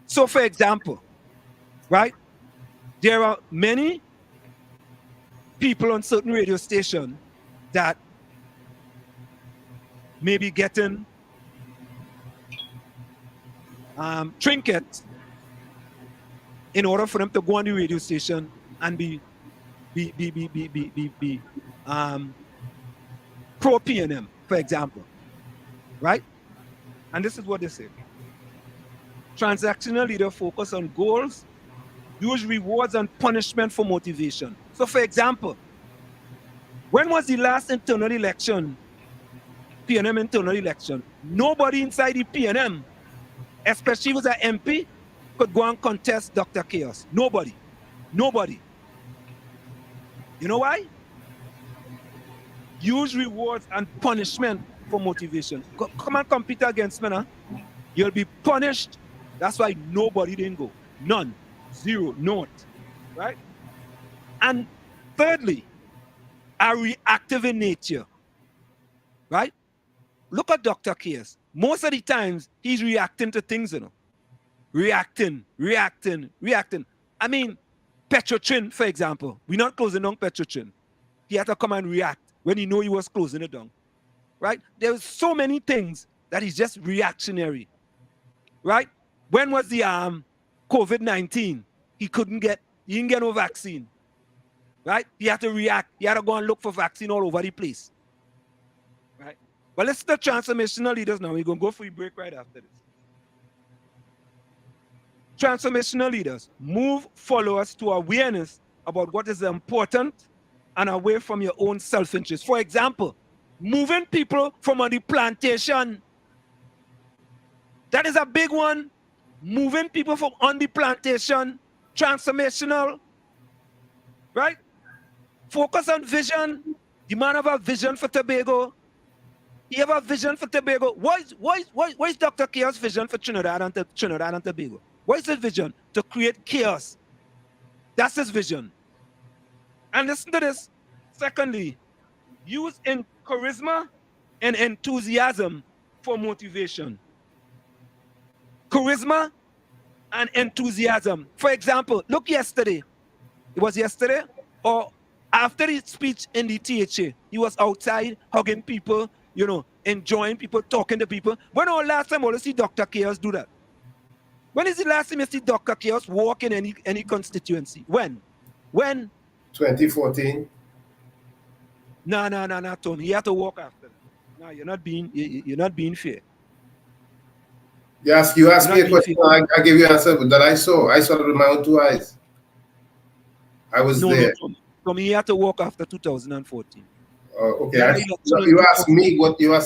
So, for example, right, there are many people on certain radio stations that may be getting trinkets in order for them to go on the radio station and be pro PNM, for example, right? And this is what they say. Transactional leader focus on goals, use rewards and punishment for motivation. So, for example, when was the last internal election, PNM internal election? Nobody inside the PNM, especially with an MP, could go and contest Dr. Chaos. Nobody. You know why? Use rewards and punishment for motivation. Come and compete against me now. You'll be punished. That's why nobody didn't go. None. Zero. Not. Right? And thirdly, are reactive in nature. Right? Look at Dr. Chaos. Most of the times, he's reacting to things, you know. Reacting. I mean, Petrotrin, for example. We're not closing down Petrotrin. He had to come and react when he knew he was closing it down. Right? There's so many things that is just reactionary. Right? When was the COVID-19? He didn't get no vaccine. Right? He had to react. He had to go and look for vaccine all over the place. Right? But let's the transformational leaders now. We're going to go for a break right after this. Transformational leaders move followers to awareness about what is important and away from your own self-interest. For example, moving people from on the plantation. That is a big one. Moving people from on the plantation. Transformational. Right? Focus on vision. The man have a vision for Tobago. He have a vision for Tobago. What is Dr. Chaos' vision for Trinidad and Tobago? What is his vision? To create chaos. That's his vision. And listen to this. Secondly, use in charisma and enthusiasm for motivation. Charisma and enthusiasm. For example, look yesterday. It was yesterday or after his speech in the THA. He was outside hugging people, you know, enjoying people, talking to people. When was the last time you see Dr. Chaos do that? When is the last time you see Dr. Chaos walk in any constituency? When? 2014. No, Tony. He had to walk after that. No, you're not being fair. You ask me a question, I give you an answer that I saw. I saw it with my own two eyes. I was there. No, Tommy, he had to walk after 2014. Okay. You asked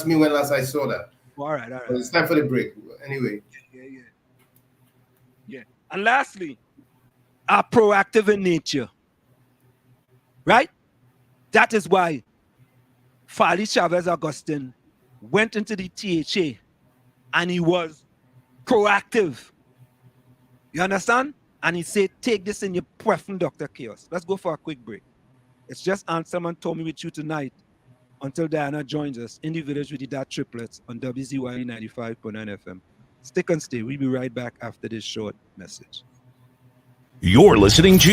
me when last I saw that. All right. Well, it's time for the break. Anyway. Yeah. And lastly, are proactive in nature. Right? That is why Fali Chavez Augustine went into the THA and he was proactive. You understand? And he said, take this in your preference, Dr. Chaos. Let's go for a quick break. It's just Ansem and Tommy with you tonight until Diana joins us in the village with the DAT Triplets on WZYE 95.9 FM. Stick and stay. We'll be right back after this short message. You're listening to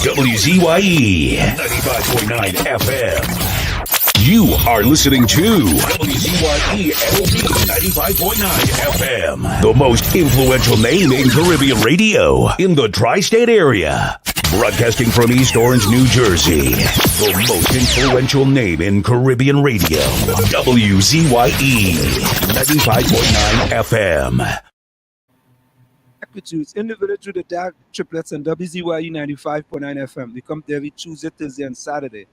WZYE 95.9 FM. You are listening to WZYE 95.9 FM, the most influential name in Caribbean radio in the tri-state area. Broadcasting from East Orange, New Jersey, the most influential name in Caribbean radio, WZYE 95.9 FM. It's in the village with the DAT Triplets and WZYE 95.9 FM. We come there every Tuesday, Thursday, and Saturday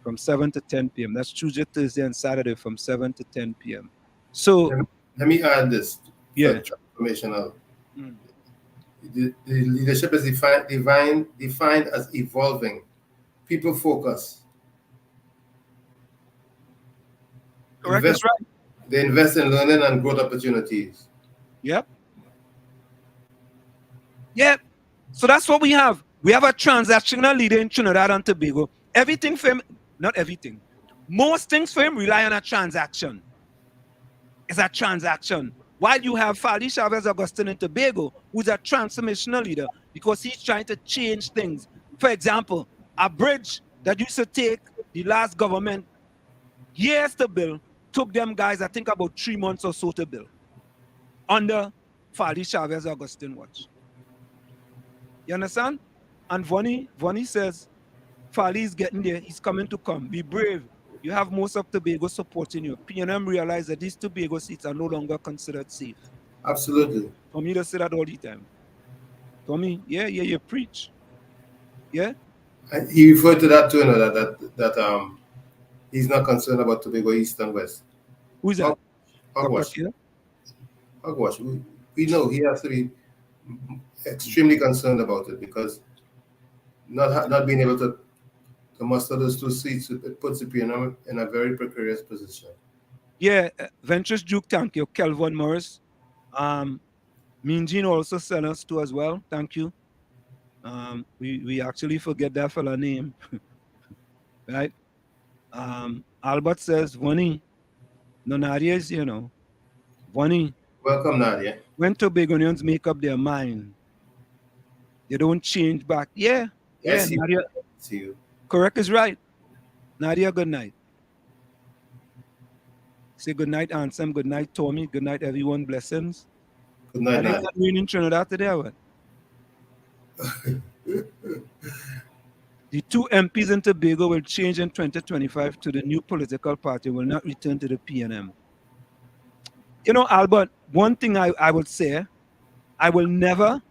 from 7 to 10 p.m. That's Tuesday, Thursday, and Saturday from 7 to 10 p.m. So let me add this. Yeah. Transformational. The leadership is defined as evolving, people focus, Correct, that's right. They invest in learning and growth opportunities. Yep. Yep. So that's what we have. We have a transactional leader in Trinidad and Tobago. Everything for him, not everything. Most things for him rely on a transaction. It's a transaction. While you have Fali Chavez Augustine in Tobago, who's a transformational leader because he's trying to change things. For example, a bridge that used to take the last government years to build took them guys, I think, about 3 months or so to build under Fali Chavez Augustine watch. You understand? And Vonnie says, Fali is getting there. He's coming to come. Be brave. You have most of Tobago supporting you. PNM realize that these Tobago seats are no longer considered safe. Absolutely. Tommy does say that all the time. Tommy, yeah, you preach. Yeah? And he referred to that too, that he's not concerned about Tobago East and West. Who's that? Hogwash. Hogwash. We know he has to be extremely concerned about it because not being able to muster those 2 seats, it puts the PNM in a very precarious position. Yeah, Ventures Duke, thank you. Kelvin Morris. Mean Gene also sent us to as well. Thank you. We actually forget that fella name. Right? Albert says, Vonnie. No, Nadia is, Vonnie. Welcome, Nadia. When Tobagonians make up their mind, they don't change back. Yeah, Yes, Nadia. See you. Correct is right. Nadia, good night. Say good night, Ansem. Good night, Tommy. Good night, everyone. Blessings. Good night, Nadia. Not in Trinidad today, or what? The 2 MPs in Tobago will change in 2025 to the new political party, will not return to the PNM. Albert, one thing I would say, I will never,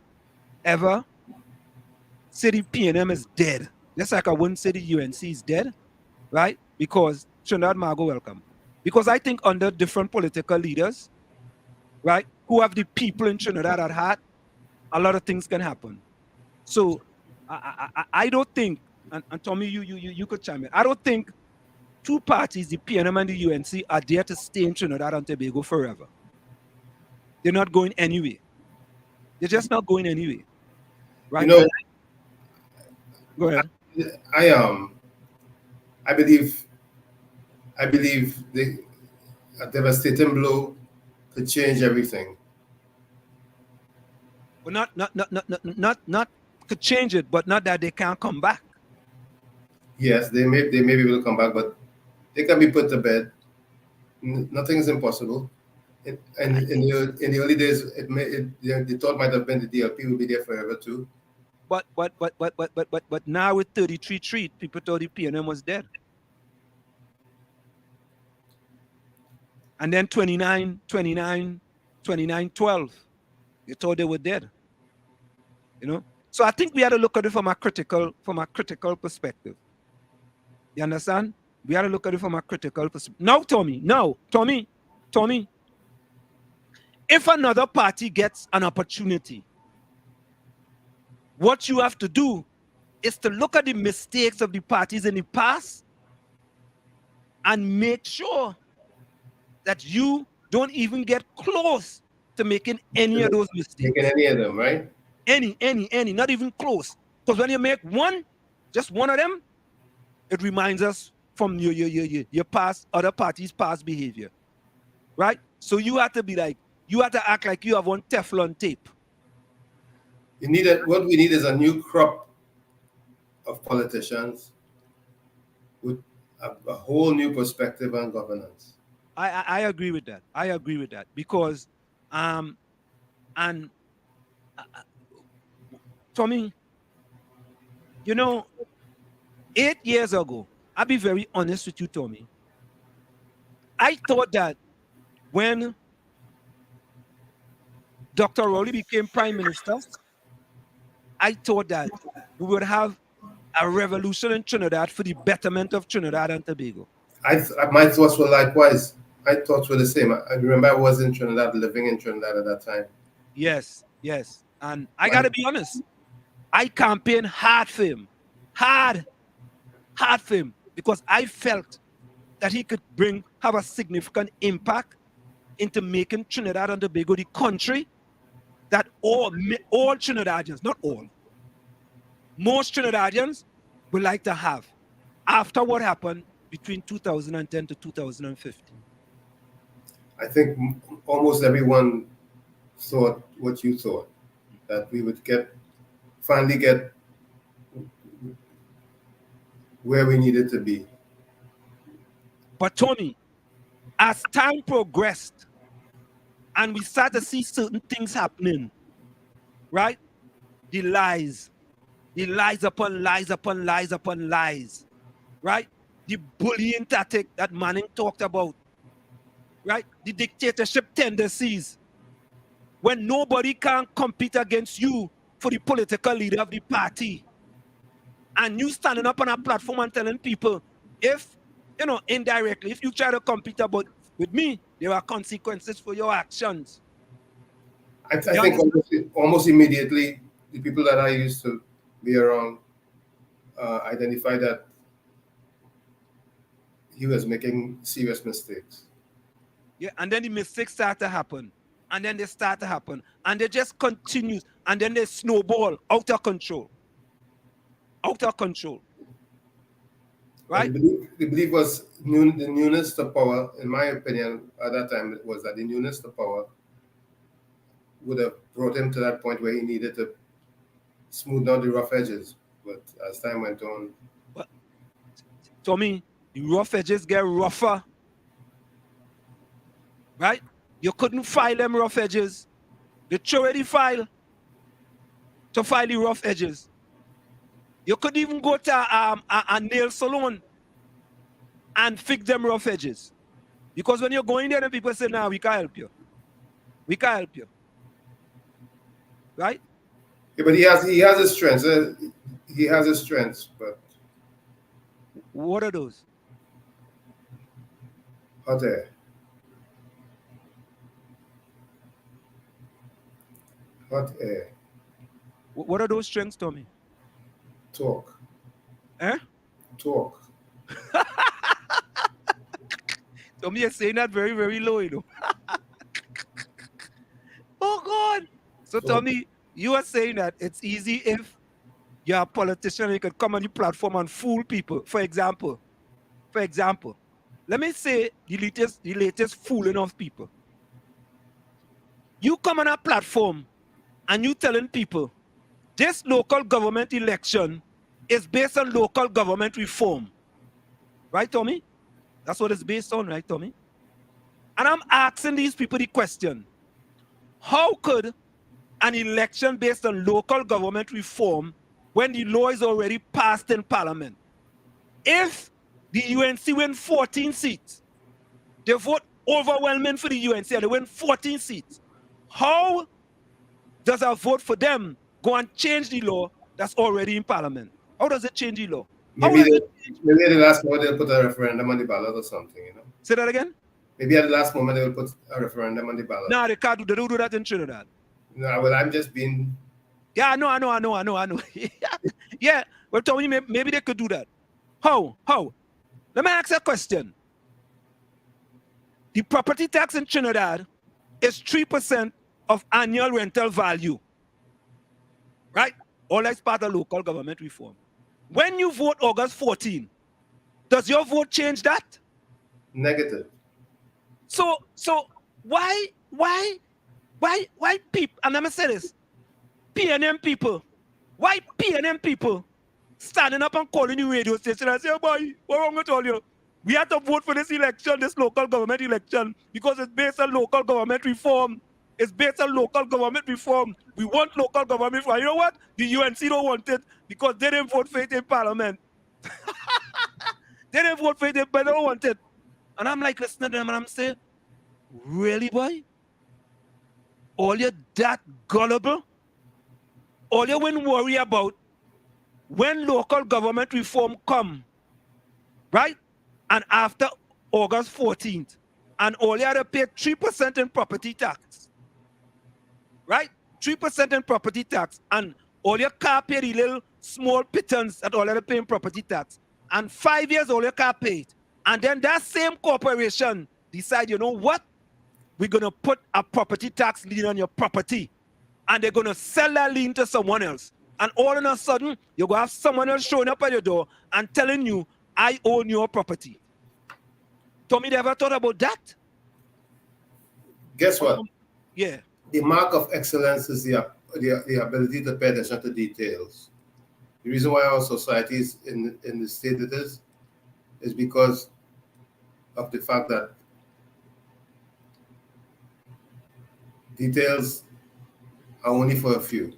ever say the PNM is dead. Just like I wouldn't say the UNC is dead, right? Because Trinidad Margo welcome. Because I think under different political leaders, right, who have the people in Trinidad at heart, a lot of things can happen. So I don't think, and Tommy, you could chime in. I don't think 2 parties, the PNM and the UNC, are there to stay in Trinidad and Tobago forever. They're not going anywhere. They're just not going anywhere. Right? Go ahead. I believe a devastating blow could change everything. Well, not could change it, but not that they can't come back. Yes, they may be able to come back, but they can be put to bed. Nothing is impossible. And in the early days, the thought might have been the DLP will be there forever too. But now with 33-3, people thought the PNM was dead. And then 29-12, they thought they were dead. So I think we had to look at it from a critical perspective. You understand? We had to look at it from a critical perspective. Now, Tommy, if another party gets an opportunity, what you have to do is to look at the mistakes of the parties in the past and make sure that you don't even get close to making any of those mistakes. Making any of them, right? Any, not even close. Because when you make just one of them, it reminds us from your past, other parties' past behavior. Right? So you have to act like you have on Teflon tape. What we need is a new crop of politicians with a whole new perspective on governance. I agree with that. Because Tommy, 8 years ago, I'll be very honest with you, Tommy. I thought that when Dr. Rowley became Prime Minister, I thought that we would have a revolution in Trinidad for the betterment of Trinidad and Tobago. My thoughts were likewise. My thoughts were the same. I remember I was in Trinidad, living in Trinidad at that time. Yes. And I got to be honest. I campaigned hard for him. Hard for him. Because I felt that he could have a significant impact into making Trinidad and Tobago the country that all Trinidadians, not all, most Trinidadians would like to have after what happened between 2010 to 2015? I think almost everyone thought what you thought, that we would finally get where we needed to be. But Tony, as time progressed and we start to see certain things happening, right? The lies upon lies upon lies upon lies, right? The bullying tactic that Manning talked about, right? The dictatorship tendencies, when nobody can compete against you for the political leader of the party, and you standing up on a platform and telling people, if, indirectly, if you try to compete with me, there are consequences for your actions. I think almost immediately, the people that I used to be around identified that he was making serious mistakes. Yeah, and then the mistakes start to happen. And then they start to happen. And they just continue. And then they snowball out of control. Out of control. Right? The belief was the newness to power, in my opinion, at that time, was that the newness to power would have brought him to that point where he needed to smooth out the rough edges. But as time went on... But, Tommy, the rough edges get rougher. Right? You couldn't file them rough edges. They threw the file to file the rough edges. You could even go to a nail salon and fix them rough edges. Because when you're going there, and people say, "No, we can't help you. We can't help you." Right? Yeah, but he has his strengths. He has his strengths, but... What are those? Hot air. Hot air. What are those strengths, Tommy? Talk. Eh? Talk. Tommy is saying that very, very low, Oh, God. So, Tommy, you are saying that it's easy if you're a politician and you could come on the platform and fool people. For example, let me say the latest fooling of people. You come on a platform and you telling people this local government election is based on local government reform. Right, Tommy? That's what it's based on, right, Tommy? And I'm asking these people the question, how could an election based on local government reform when the law is already passed in Parliament? If the UNC win 14 seats, they vote overwhelming for the UNC and they win 14 seats. How does a vote for them go and change the law that's already in Parliament? How does it change the law? Maybe at the last moment they'll put a referendum on the ballot or something, Say that again? Maybe at the last moment they'll put a referendum on the ballot. No, they can't do. They don't do that in Trinidad. No, well, I'm just being... Yeah, I know. Yeah, well, Tony, maybe they could do that. How? Let me ask you a question. The property tax in Trinidad is 3% of annual rental value. Right? All that's part of local government reform. When you vote August 14, does your vote change that? Negative. So why people, and I'm gonna say this, PNM people, why PNM people standing up and calling the radio station and say, "Oh boy, what wrong with all you? We have to vote for this election, this local government election, because it's based on local government reform. It's based on local government reform. We want local government reform." You know what? The UNC don't want it because they didn't vote for it in Parliament. They didn't vote for it, but they don't want it. And I'm like listening to them and I'm saying, really, boy? All you're that gullible? All you wouldn't worry about when local government reform come, right? And after August 14th, and all you had to pay 3% in property tax, right? 3% in property tax, and all your car pay the little small pittance that all you had to pay in property tax. And 5 years all your car paid. And then that same corporation decide, you know what? We're going to put a property tax lien on your property. And they're going to sell that lien to someone else. And all of a sudden, you're going to have someone else showing up at your door and telling you, I own your property. Tommy, they ever thought about that? Guess what? Yeah. The mark of excellence is the ability to pay attention to details. The reason why our society is in the state it is because of the fact that details are only for a few.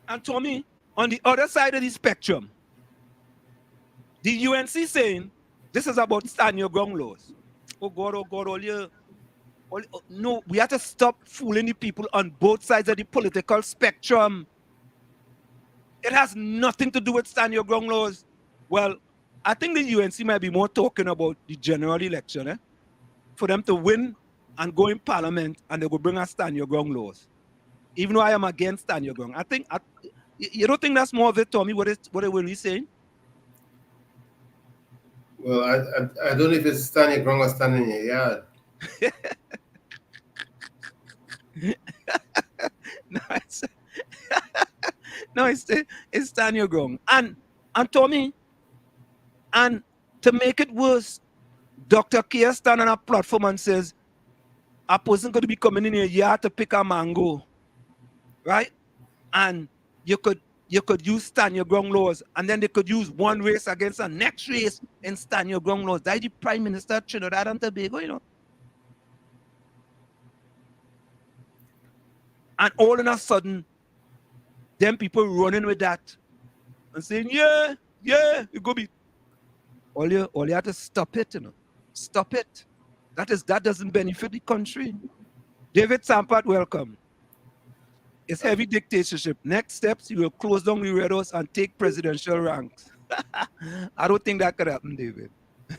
And Tommy, on the other side of the spectrum, the UNC saying this is about stand your ground laws. Oh God, no, we have to stop fooling the people on both sides of the political spectrum. It has nothing to do with stand your ground laws. Well, I think the UNC might be more talking about the general election, for them to win and go in parliament, and they will bring us stand your ground laws. Even though I am against stand your ground. You don't think that's more of it, Tommy, what they were really saying? Well, I don't know if it's stand your ground or stand in your yard. It's stand your ground. And Tommy, and to make it worse, Dr. K stand on a platform and says, a person could be coming in your yard to pick a mango, right? And you could use stand your ground laws, and then they could use one race against the next race and stand your ground laws. That's the Prime Minister of Trinidad and Tobago, you know. And all of a sudden, them people running with that and saying, yeah, you go be. All you have to stop it, you know. Stop it. That doesn't benefit the country. David Sampert, welcome. It's heavy dictatorship. Next steps, you will close down the Red House and take presidential ranks. I don't think that could happen, David.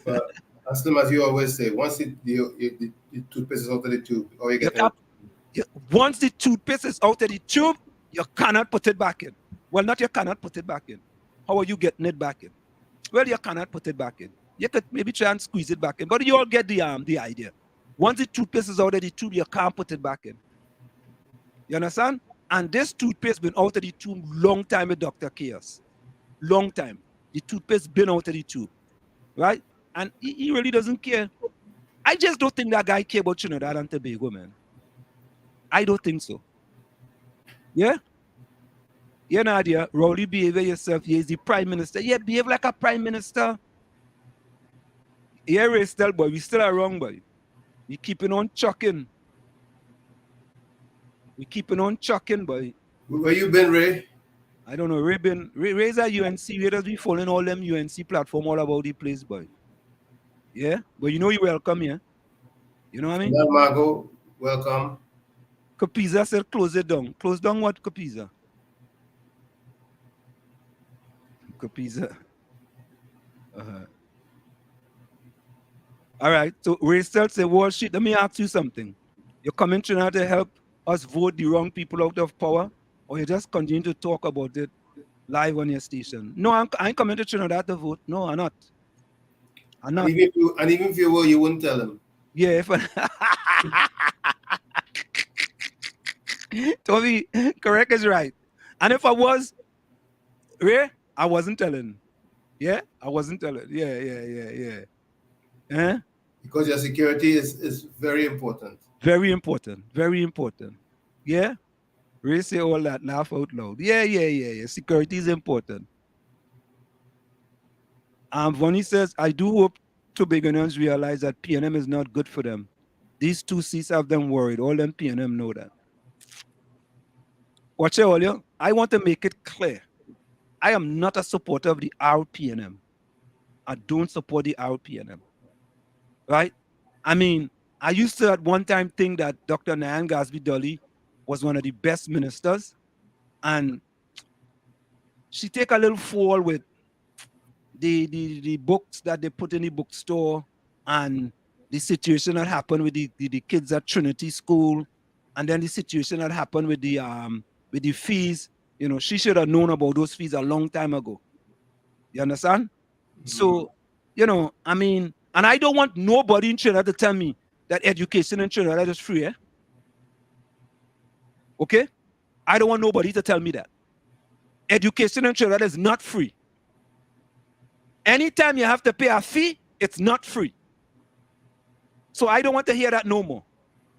But as you always say, once the toothpaste is out of the tube, or you get once the toothpaste is out of the tube, you cannot put it back in. Well, not you cannot put it back in. How are you getting it back in? Well, you cannot put it back in. You could maybe try and squeeze it back in, but you all get the idea. Once the toothpaste is out of the tube, you can't put it back in. You understand? And this toothpaste been out of the tube long time with Dr. Chaos. Long time. The toothpaste been out of the tube. Right? And he really doesn't care. I just don't think that guy care about Trinidad and Tobago, man. I don't think so. Yeah? Yeah, Nadia, Rowley, behave yourself. He is the Prime Minister. Yeah, behave like a Prime Minister. Yeah, Ray, still, boy. We still are wrong, boy. We keeping on chucking. We keeping on chucking, boy. Where you been, Ray? I don't know. Ray's at UNC. Ray does be following all them UNC platform all about the place, boy. Yeah? But you know you're welcome here. You know what I mean? Yeah, Margo, welcome. Capiza said close it down. Close down what, Capiza? Capiza. All right. So Ray still say, Wall Street, let me ask you something. You're coming to now to help us vote the wrong people out of power, or you just continue to talk about it live on your station? No, I ain't coming to Trinidad to vote. No, I'm not. I'm not. And even if you were, you wouldn't tell him. Yeah. Toby, correct is right. And if I was, Ray, I wasn't telling. Yeah, I wasn't telling. Yeah. Eh? Because your security is very important. Very important. Very important. Yeah? Ray say all that, laugh out loud. Yeah. Security is important. Vonnie says, I do hope Tobagonians realize that PNM is not good for them. These two seats have them worried. All them PNM know that. Watch it, Olio. I want to make it clear. I am not a supporter of the RPNM. I don't support the RPNM. Right? I mean, I used to at one time think that Dr. Nyan Gasby Dolly was one of the best ministers, and she take a little fall with the books that they put in the bookstore and the situation that happened with the kids at Trinity School, and then the situation that happened with the fees. You know, she should have known about those fees a long time ago. You understand? So, I mean, and I don't want nobody in Trinidad to tell me that education in Trinidad is free. Okay? I don't want nobody to tell me that. Education in Trinidad is not free. Anytime you have to pay a fee, it's not free. So I don't want to hear that no more.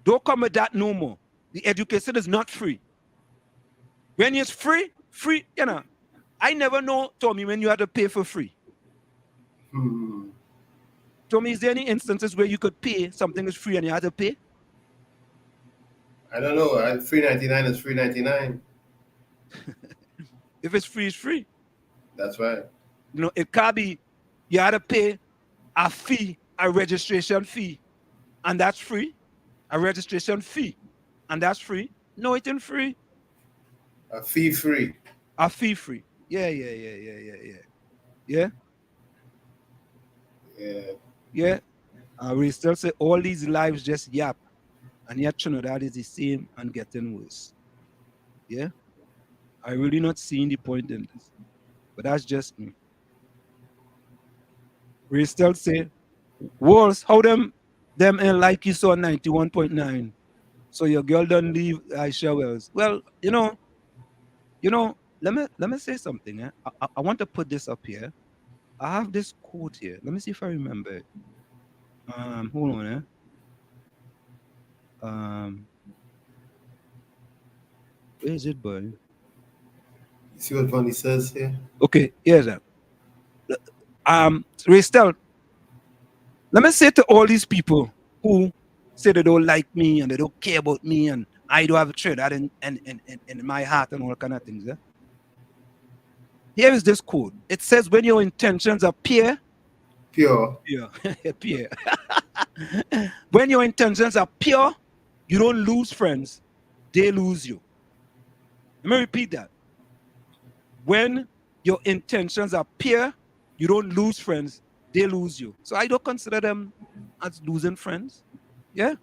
Don't come with that no more. The education is not free. When it's free, I never know, Tommy, when you had to pay for free. Tommy, is there any instances where you could pay something is free and you had to pay? I don't know. Free 99 is free 99. If it's free, it's free. That's right. It can't be you had to pay a fee, a registration fee, and that's free. A registration fee, and that's free. No, it ain't free. A fee free. A fee free. Yeah. Yeah. We still say all these lives just yap, and yet Trinidad is the same and getting worse. Yeah. I really not seeing the point in this, but that's just me. We still say, Walls, how them ain't like you saw 91.9. So your girl don't leave Aisha Wells. Well, let me say something. I want to put this up here. I have this quote here. Let me see if I remember it. Hold on. Where is it, boy? You see what Vonnie says here? Okay, here's that. Restel, let me say to all these people who say they don't like me and they don't care about me and I don't have a trade that in my heart and all kind of things. Here is this quote. It says, when your intentions are pure. When your intentions are pure, you don't lose friends, they lose you. Let me repeat that. When your intentions are pure, you don't lose friends, they lose you. So I don't consider them as losing friends. Yeah?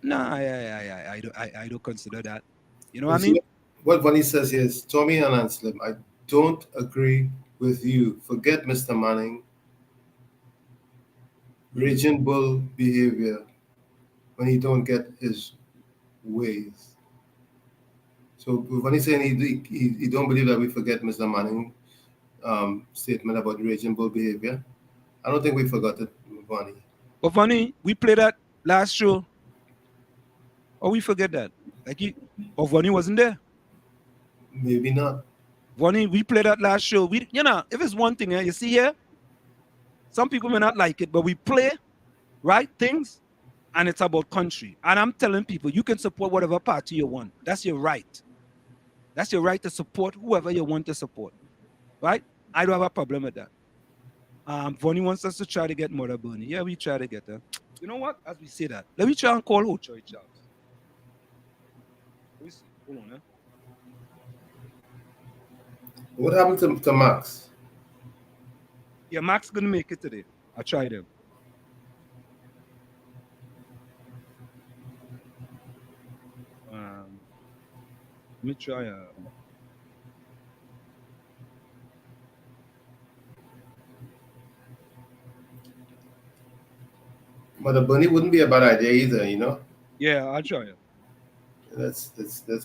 No, I don't consider that. You know what I mean? What Vonnie says here is, Tommy and Anslim, I don't agree with you. Forget Mr. Manning. Raging bull behavior when he don't get his ways. So Vonnie saying he don't believe that we forget Mr. Manning statement about raging bull behavior. I don't think we forgot it, Vonnie. But Vonnie, we played that last show. Or we forget that. Or Vonnie wasn't there. Maybe not. Vonnie, we played that last show. If it's one thing, you see here, some people may not like it, but we play right things, and it's about country. And I'm telling people, you can support whatever party you want. That's your right. That's your right to support whoever you want to support. Right? I don't have a problem with that. Vonnie wants us to try to get Mother Bernie. Yeah, we try to get her. You know what? As we say that, let me try and call Ochoy Charles. Let me see. Hold on, What happened to Max? Yeah, Max gonna make it today. I tried him. Let me try. Mother Bernie wouldn't be a bad idea either, Yeah, I'll try it. Let's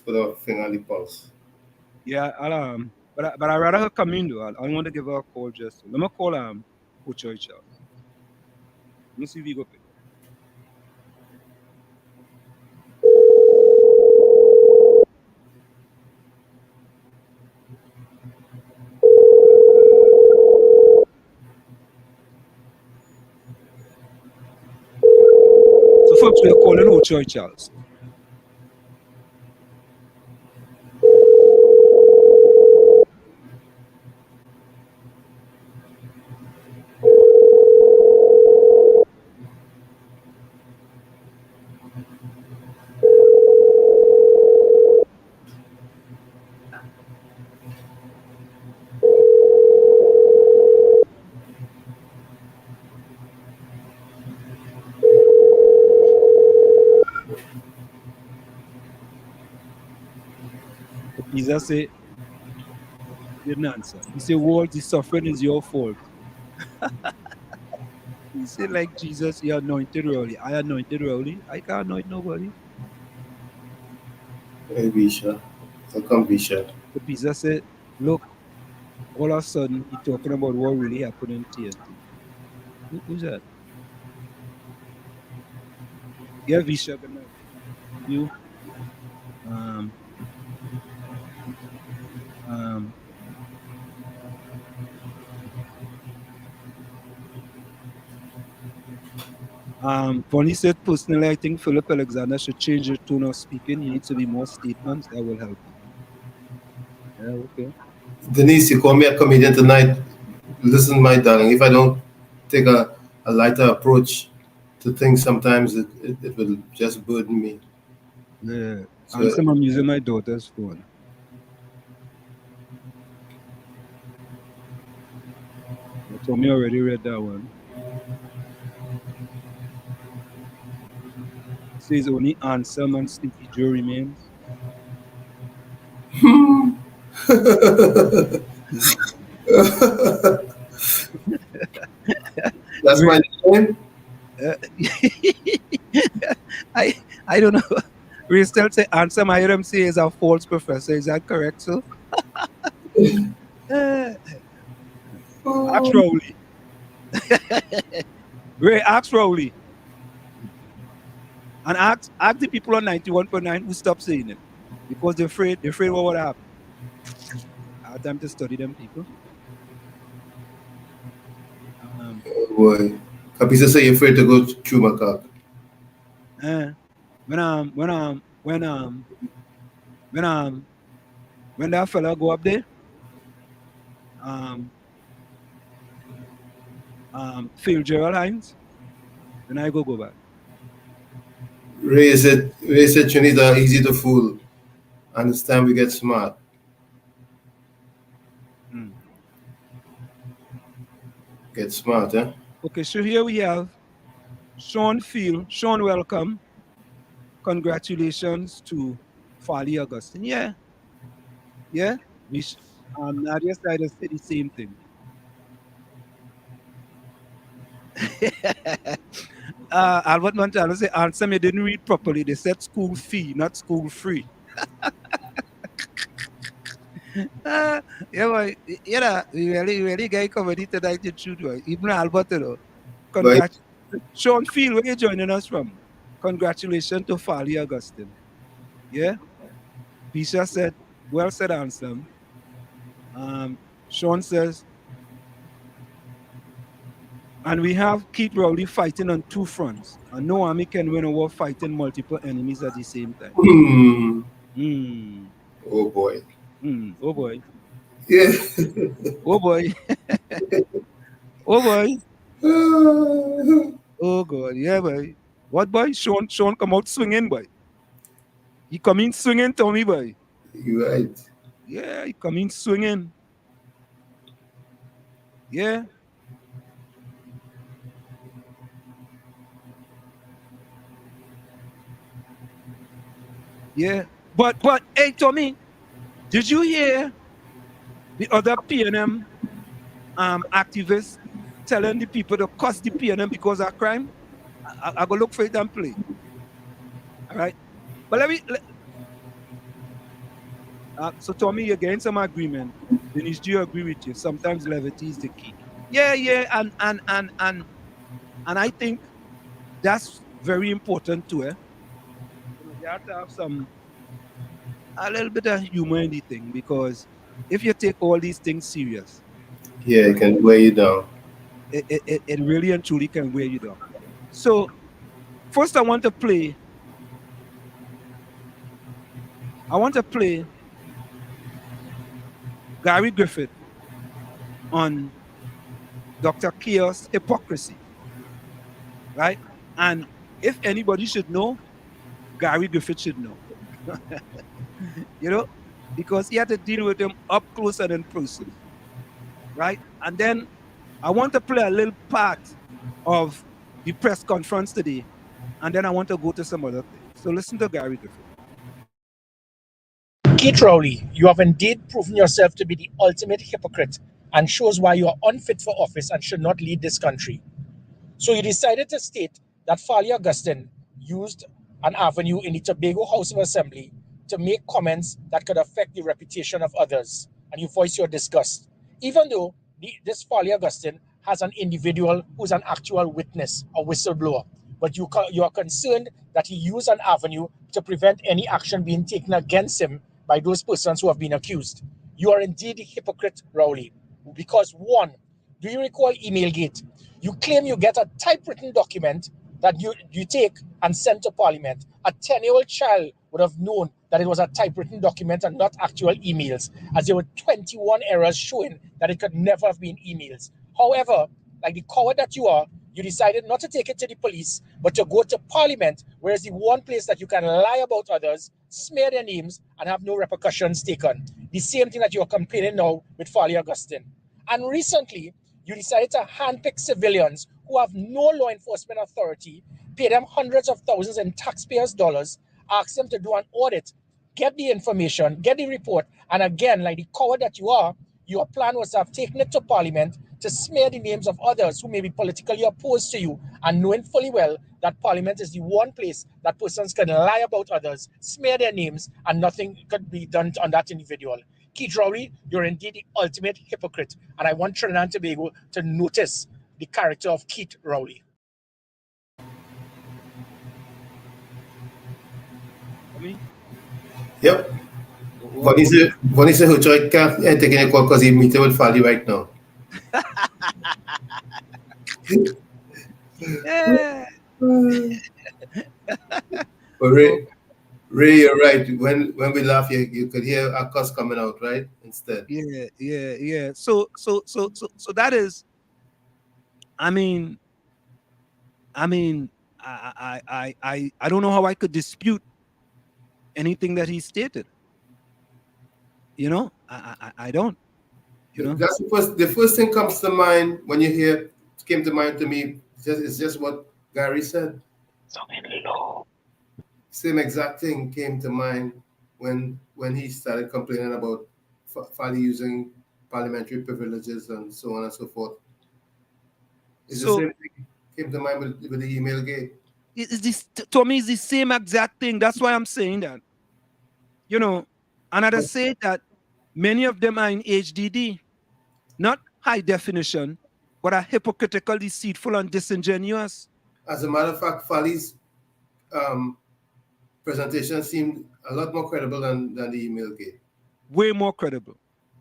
put our finger on the pulse. Yeah, but I rather her come in though. I want to give her a call just. Let me call Ochoy Charles. Let me see if he go pick. So folks, we are calling Ochoy Charles. He just say, he didn't answer. He said, Walt, the suffering is your fault. He said, like Jesus, he anointed Rowley. I anointed Rowley. I can't anoint nobody. Hey, Bisha. How come Bisha? The pizza said, look, all of a sudden, he talking about what really happened in TNT. Who's that? Yeah, Visha, good night. You? Um, um, Bonnie said, personally, I think Philip Alexander should change the tone of speaking. He needs to be more statements. That will help him. Yeah, okay. Denise, you call me a comedian tonight. Listen, my darling, if I don't take a lighter approach to things, sometimes it will just burden me. Yeah. So, And some I'm using my daughter's phone. Tommy already read that one. Says only Ansem and Sleepy Joe remains. that's my name? Uh, I don't know. We still say Ansem, I hear him say is a false professor. Is that correct, sir? Ask Rowley. Ray, ask Rowley. And ask the people on 91.9 who stopped saying it. Because they're afraid what would happen. I had time to study them people. Oh boy. Kapisa say you're afraid to go through my cock. When that fella go up there, Phil Gerald Hines, then I go back. Ray said Chinese are easy to fool. Understand we get smart. Get smart, eh? Okay, so here we have Sean Field. Sean, welcome. Congratulations to Farley Augustine. Yeah. Yeah. Nadia side has said the same thing. Albert Montano said, answer me, didn't read properly. They said school fee, not school free. Yeah, boy, you know, we really get comedy tonight, the truth, boy. Even Albert, you know. Congratulations. Sean Field, where you joining us from? Congratulations to Farley Augustine. Yeah? Bisha said, well said, Ansem. Sean says, and we have Keith Rowley fighting on two fronts. And no army can win a war fighting multiple enemies at the same time. Oh boy. Oh boy. Yeah. Oh boy. Oh boy. Oh God. Yeah, boy. What boy? Sean come out swinging, boy. He come in swinging, Tommy, boy. You're right. Yeah, he come in swinging. Yeah. Yeah. But hey, Tommy, did you hear the other PNM activists telling the people to cuss the PNM because of crime? I go look for it and play. All right. But so Tommy, you're getting some agreement. Denise, do you agree with you? Sometimes levity is the key. Yeah, and I think that's very important too. You have to have a little bit of humor in the thing, because if you take all these things serious, yeah, it can weigh you down. It really and truly can weigh you down. So first I want to play Gary Griffith on Dr. Chaos Hypocrisy. Right? And if anybody should know, Gary Griffith should know. You know, because he had to deal with him up close and in person. Right? And then I want to play a little part of the press conference today, and then I want to go to some other things. So listen to Gary Griffith. Keith Rowley, you have indeed proven yourself to be the ultimate hypocrite and shows why you are unfit for office and should not lead this country. So you decided to state that Fali Augustine used an avenue in the Tobago House of Assembly to make comments that could affect the reputation of others, and you voice your disgust, even though this Fali Augustine has an individual who's an actual witness, a whistleblower. But you are concerned that he used an avenue to prevent any action being taken against him by those persons who have been accused. You are indeed a hypocrite, Rowley, because one, do you recall Emailgate? You claim you get a typewritten document that you take and send to Parliament. A 10-year-old child would have known that it was a typewritten document and not actual emails, as there were 21 errors showing that it could never have been emails. However, like the coward that you are, you decided not to take it to the police, but to go to Parliament, where is the one place that you can lie about others, smear their names, and have no repercussions taken. The same thing that you're complaining now with Fali Augustine. And recently, you decided to handpick civilians who have no law enforcement authority, pay them hundreds of thousands in taxpayers' dollars, ask them to do an audit, get the information, get the report, and again, like the coward that you are, your plan was to have taken it to Parliament to smear the names of others who may be politically opposed to you, and knowing fully well that Parliament is the one place that persons can lie about others, smear their names, and nothing could be done on that individual. Keith Rowley, you're indeed the ultimate hypocrite, and I want Trinidad and Tobago to notice the character of Keith Rowley. Yep. Vanessa who tried taking a call because he meeting with Fali right now. But Ray, you're right. When we laugh, you could hear our cuss coming out, right? Instead. Yeah. So that is. I don't know how I could dispute anything that he stated. You know, I don't. You know, that's the first thing comes to mind when you hear. Came to mind to me. It's just what Gary said. Same exact thing came to mind when he started complaining about Fali using parliamentary privileges and so on and so forth. It's the same thing came to mind with the email gate. To me, it's the same exact thing. That's why I'm saying that. You know, and I say that many of them are in HDD, not high definition, but are hypocritical, deceitful, and disingenuous. As a matter of fact, Fali's presentation seemed a lot more credible than the email gate. Way more credible.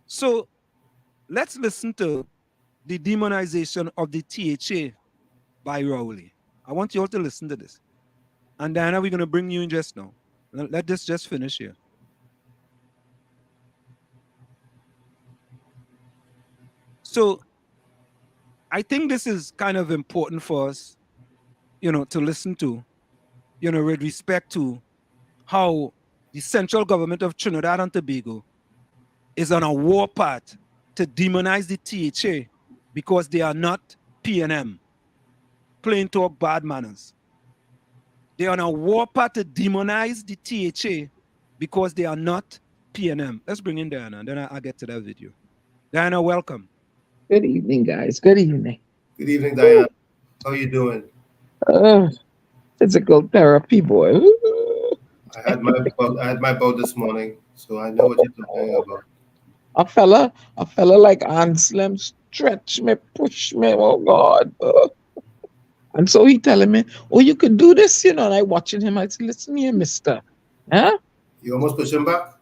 So let's listen to the demonization of the THA by Rowley. I want you all to listen to this. And Diana, we're going to bring you in just now. Let this just finish here. So I think this is kind of important for us, you know, to listen to, you know, with respect to how the central government of Trinidad and Tobago is on a war path to demonize the THA because they are not PNM, plain talk bad manners. They are on a war path to demonize the THA because they are not PNM. Let's bring in Diana, and then I'll get to that video. Diana, welcome. Good evening, guys. Good evening. Good evening, Diana. How are you doing? Physical therapy, boy. I had my bout this morning, so I know what you're talking about. A fella like Anselm stretch me, push me, oh God. And so he telling me, oh, you could do this, you know, and I watching him, I said, listen here, mister. Huh? You almost push him back?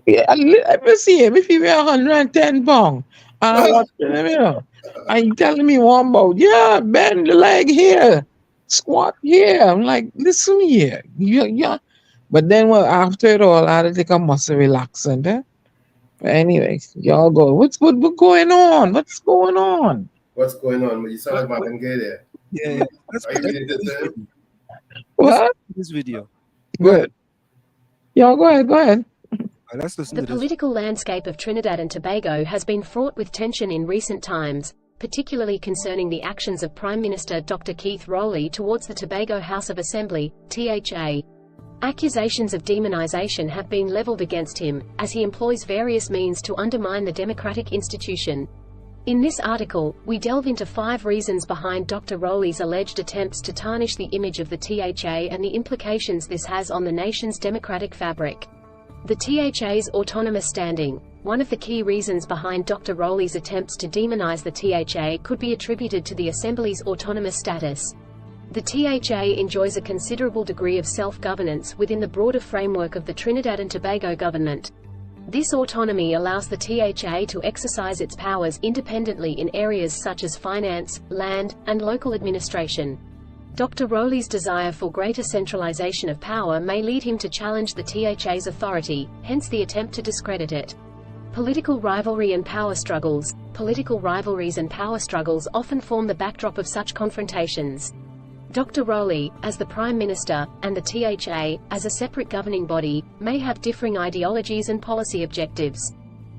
Yeah, let me see him if he weigh 110 pounds. And I'm watching him, you know. And he telling me one about, yeah, bend the leg here, squat here. I'm like, listen here. Yeah. But then after it all, I had to take a muscle relaxant. But anyway, y'all go. What's going on? What's going on? What's going on? You sound like Marvin Gaye there. Yeah. What? This video. Good. Y'all go ahead. The political landscape of Trinidad and Tobago has been fraught with tension in recent times, particularly concerning the actions of Prime Minister Dr. Keith Rowley towards the Tobago House of Assembly, THA. Accusations of demonization have been leveled against him, as he employs various means to undermine the democratic institution. In this article, we delve into 5 reasons behind Dr. Rowley's alleged attempts to tarnish the image of the THA and the implications this has on the nation's democratic fabric. The THA's autonomous standing. One of the key reasons behind Dr. Rowley's attempts to demonize the THA could be attributed to the Assembly's autonomous status. The THA enjoys a considerable degree of self-governance within the broader framework of the Trinidad and Tobago government. This autonomy allows the THA to exercise its powers independently in areas such as finance, land, and local administration. Dr. Rowley's desire for greater centralization of power may lead him to challenge the THA's authority, hence the attempt to discredit it. Political rivalry and power struggles. Political rivalries and power struggles often form the backdrop of such confrontations. Dr. Rowley, as the Prime Minister, and the THA, as a separate governing body, may have differing ideologies and policy objectives.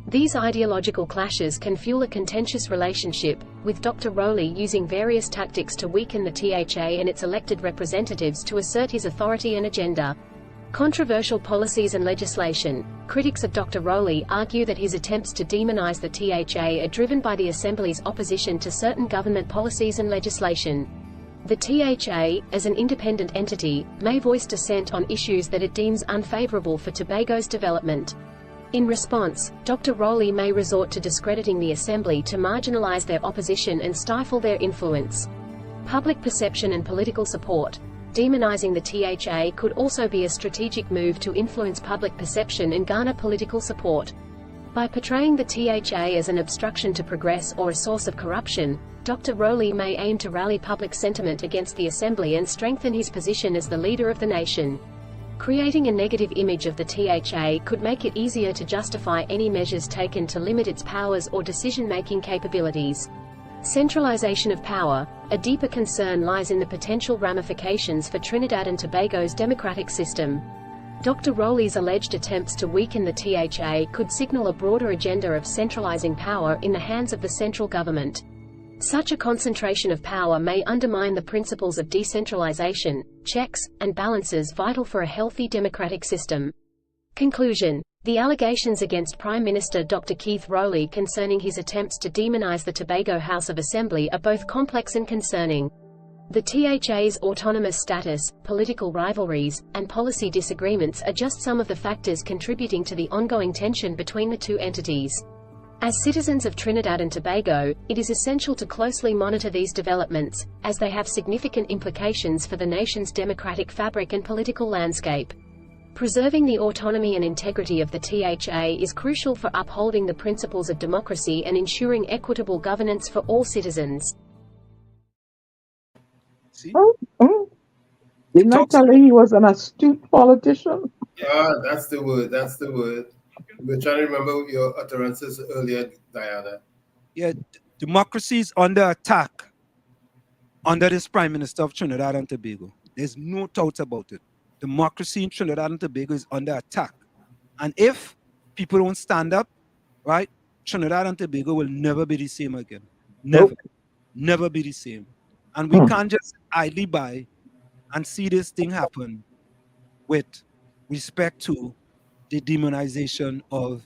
These ideological clashes can fuel a contentious relationship, with Dr. Rowley using various tactics to weaken the THA and its elected representatives to assert his authority and agenda. Controversial policies and legislation. Critics of Dr. Rowley argue that his attempts to demonize the THA are driven by the Assembly's opposition to certain government policies and legislation. The THA, as an independent entity, may voice dissent on issues that it deems unfavorable for Tobago's development. In response, Dr. Rowley may resort to discrediting the Assembly to marginalize their opposition and stifle their influence. Public perception and political support. Demonizing the THA could also be a strategic move to influence public perception and garner political support. By portraying the THA as an obstruction to progress or a source of corruption, Dr. Rowley may aim to rally public sentiment against the Assembly and strengthen his position as the leader of the nation. Creating a negative image of the THA could make it easier to justify any measures taken to limit its powers or decision-making capabilities. Centralization of power. A deeper concern lies in the potential ramifications for Trinidad and Tobago's democratic system. Dr. Rowley's alleged attempts to weaken the THA could signal a broader agenda of centralizing power in the hands of the central government. Such a concentration of power may undermine the principles of decentralization, checks, and balances vital for a healthy democratic system. Conclusion. The allegations against Prime Minister Dr. Keith Rowley concerning his attempts to demonize the Tobago House of Assembly are both complex and concerning. The THA's autonomous status, political rivalries, and policy disagreements are just some of the factors contributing to the ongoing tension between the two entities. As citizens of Trinidad and Tobago, it is essential to closely monitor these developments, as they have significant implications for the nation's democratic fabric and political landscape. Preserving the autonomy and integrity of the THA is crucial for upholding the principles of democracy and ensuring equitable governance for all citizens. Didn't I tell you he was an astute politician? Yeah, that's the word. That's the word. We're trying to remember your utterances earlier, Diana. Yeah, democracy is under attack under this Prime Minister of Trinidad and Tobago. There's no doubt about it. Democracy in Trinidad and Tobago is under attack. And if people don't stand up, right, Trinidad and Tobago will never be the same again. Never. Nope. Never be the same. And we can't just idly by and see this thing happen with respect to the demonization of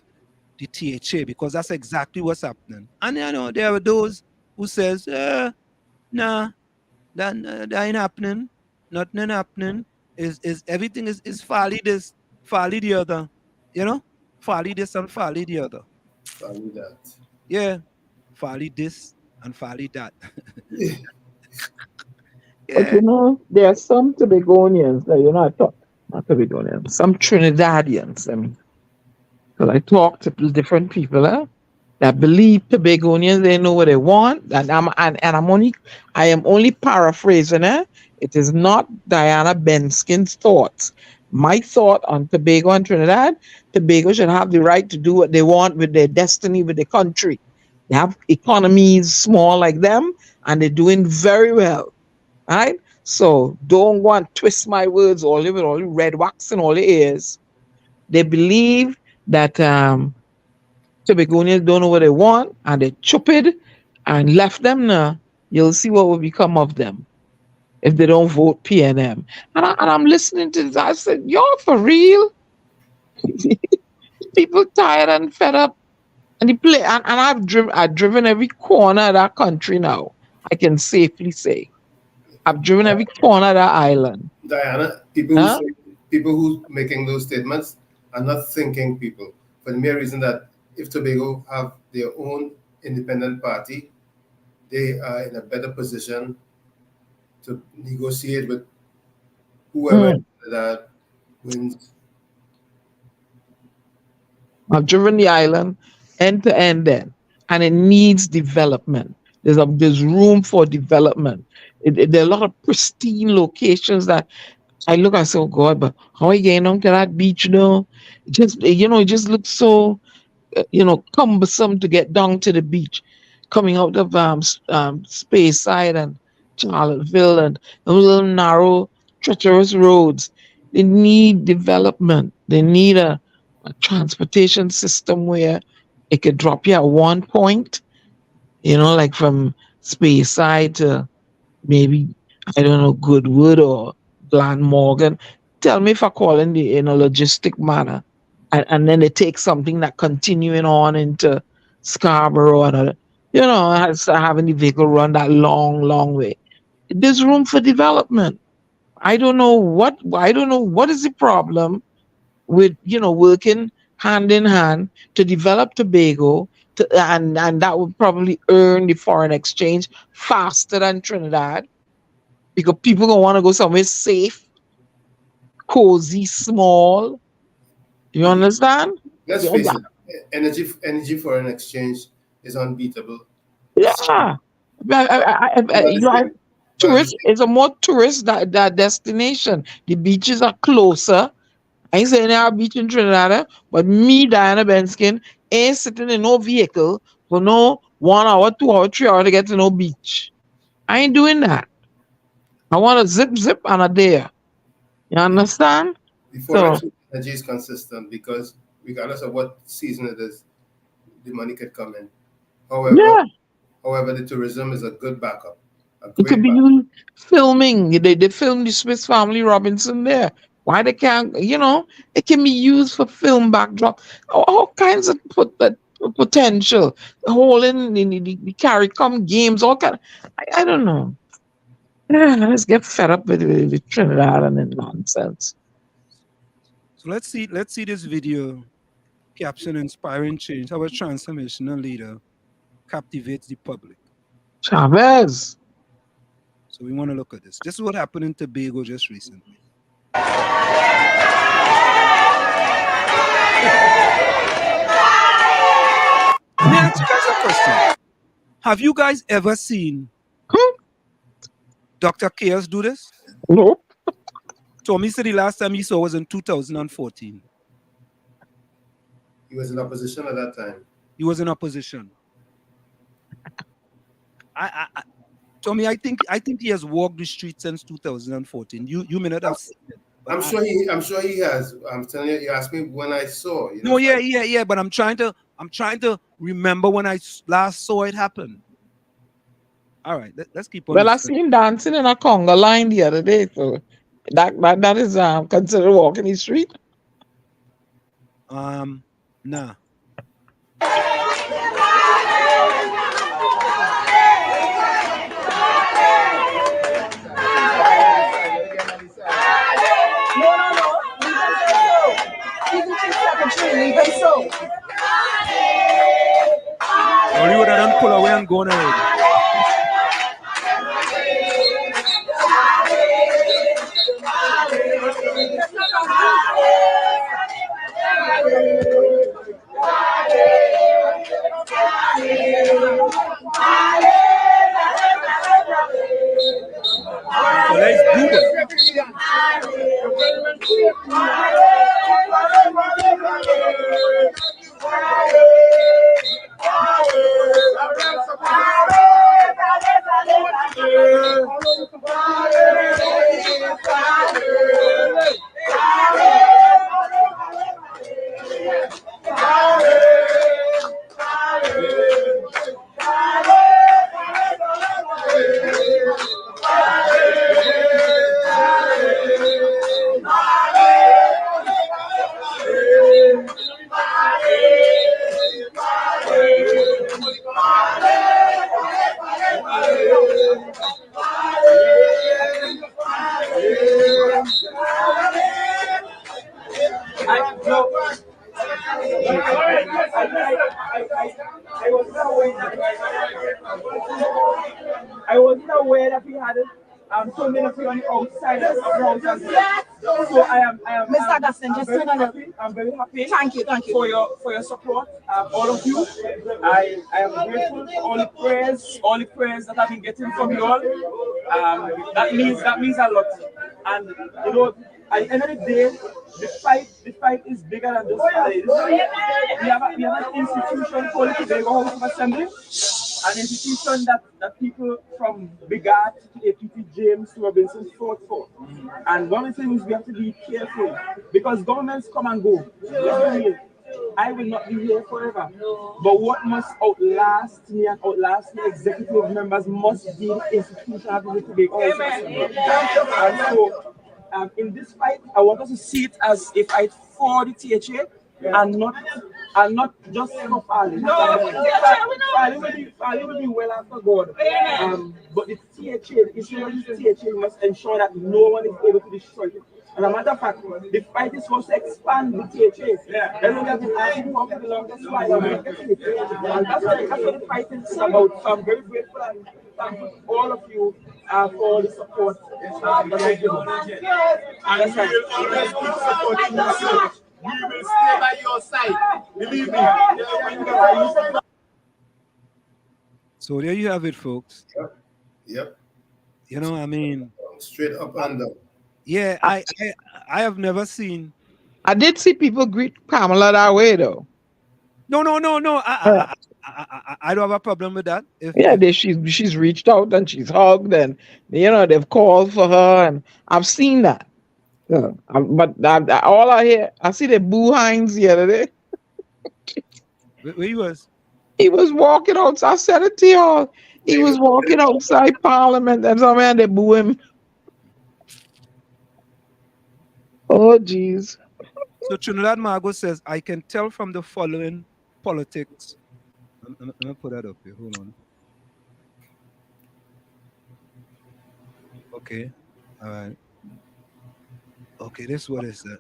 the THA, because that's exactly what's happening. And you know, there are those who says, nah, that ain't happening. Nothing ain't happening. Is everything is folly this, folly the other. You know? Folly this and folly the other. Folly that. Yeah. Folly this and folly that. Yeah. But you know, there are some Tobagonians that not Tobagonians, some Trinidadians. I mean, because I talk to different people that believe Tobagonians, they know what they want, and I am only paraphrasing. It is not Diana Benskin's thoughts. My thought on Tobago and Trinidad: Tobago should have the right to do what they want with their destiny, with the country. They have economies small like them, and they're doing very well. Right? So don't go and twist my words all with all the red wax in all the ears. They believe that Tobagonians don't know what they want, and they're stupid and left them now. You'll see what will become of them if they don't vote PNM. And I'm listening to this. I said, y'all for real? People tired and fed up And I've driven every corner of that country now. I can safely say. I've driven every corner of that island. Diana, Huh? people who making those statements are not thinking people, for the mere reason that if Tobago have their own independent party, they are in a better position to negotiate with whoever Mm. that wins. I've driven the island end to end then, and it needs development. There's room for development. There are a lot of pristine locations that I look and say, oh God, but how are you getting onto that beach now? It just looks so cumbersome to get down to the beach, coming out of Speyside and Charlottesville and those little narrow, treacherous roads. They need development. They need a transportation system where it could drop you at one point, like from Speyside to maybe, I don't know, Goodwood or Glenmorgan. Tell me if I call in a logistic manner. And then they take something that continuing on into Scarborough and has having the vehicle run that long, long way. There's room for development. I don't know what is the problem with working hand in hand to develop Tobago and that would probably earn the foreign exchange faster than Trinidad because people gonna want to go somewhere safe, cozy, small. You understand? Let's Yeah, face it, energy foreign exchange is unbeatable. yeah. But You are but tourist. It's a more tourist that destination. The beaches are closer. I ain't saying there are beach in Trinidad, but me, Diana Benskin, ain't sitting in no vehicle for no 1 hour, 2 hour, 3 hour to get to no beach. I ain't doing that. I want to zip and a there. You understand? the So forex energy is consistent because regardless of what season it is, the money could come in. However, yeah, however, the tourism is a good backup, a it could great be backup. used filming. They filmed the Swiss Family Robinson there. Why they can't? It can be used for film backdrop. All kinds of potential. The whole in the CARICOM games. All kind. I don't know. Let's get fed up with Trinidad and the nonsense. So let's see this video caption inspiring change. How a transformational leader captivates the public. Chavez. So we want to look at this. This is what happened in Tobago just recently. Let me ask you guys a question. Have you guys ever seen Dr. Chaos do this? Nope. Tommy said the last time he saw was in 2014. He was in opposition at that time. He was in opposition. Tommy, I think he has walked the streets since 2014. You may not have seen it. I'm sure he has. I'm telling you. You asked me when I saw. No, yeah. But I'm trying to remember when I last saw it happen. All right, let's keep on. Well, I seen him dancing in a conga line the other day, so that is considered walking the street. Nah. Only would have done pull away and gone already. So let's do it. filming a few on the outside of the grounds as well. So I am Mr. Augustine, just turn on it. I'm very happy. Thank you. For your support, all of you. I am grateful for all the prayers that I've been getting from you all. That means a lot. And you know, at the end of the day, the fight is bigger than just we have an institution called the Tobago House of Assembly, an institution that people from Bigat to APT James to Robinson fought for. And one of the things we have to be careful because governments come and go. Let's be real. I will not be here forever. But what must outlast me and outlast the executive members must be the institution of the Tobago House of Assembly. And so, in this fight, I want us to see it as a fight for the THA and not just for Farley. Farley will be well after God. But the THA, the issue of the THA must ensure that no one is able to destroy it. As a matter of fact, the fight is supposed to expand the THA. Everyone has been asking for the longest while. And that's what the fight is about. So I'm very grateful and thankful to all of you for the support. And we will always keep supporting you. We will stay by your side. Believe me. So there you have it, folks. Yep. You know, I mean, straight up and down. Yeah, I have never seen. I did see people greet Kamala that way, though. No. I don't have a problem with that. She's reached out and she's hugged and they've called for her and I've seen that. But all I hear, I see the Boo Hines the other day. Where he was? He was walking outside. I said it to y'all. He was walking outside Parliament and some man they boo him. Oh, geez. So Trinidad Margot says, I can tell from the following politics. I'm going to put that up here. Hold on. Okay. All right. Okay, this is what it said.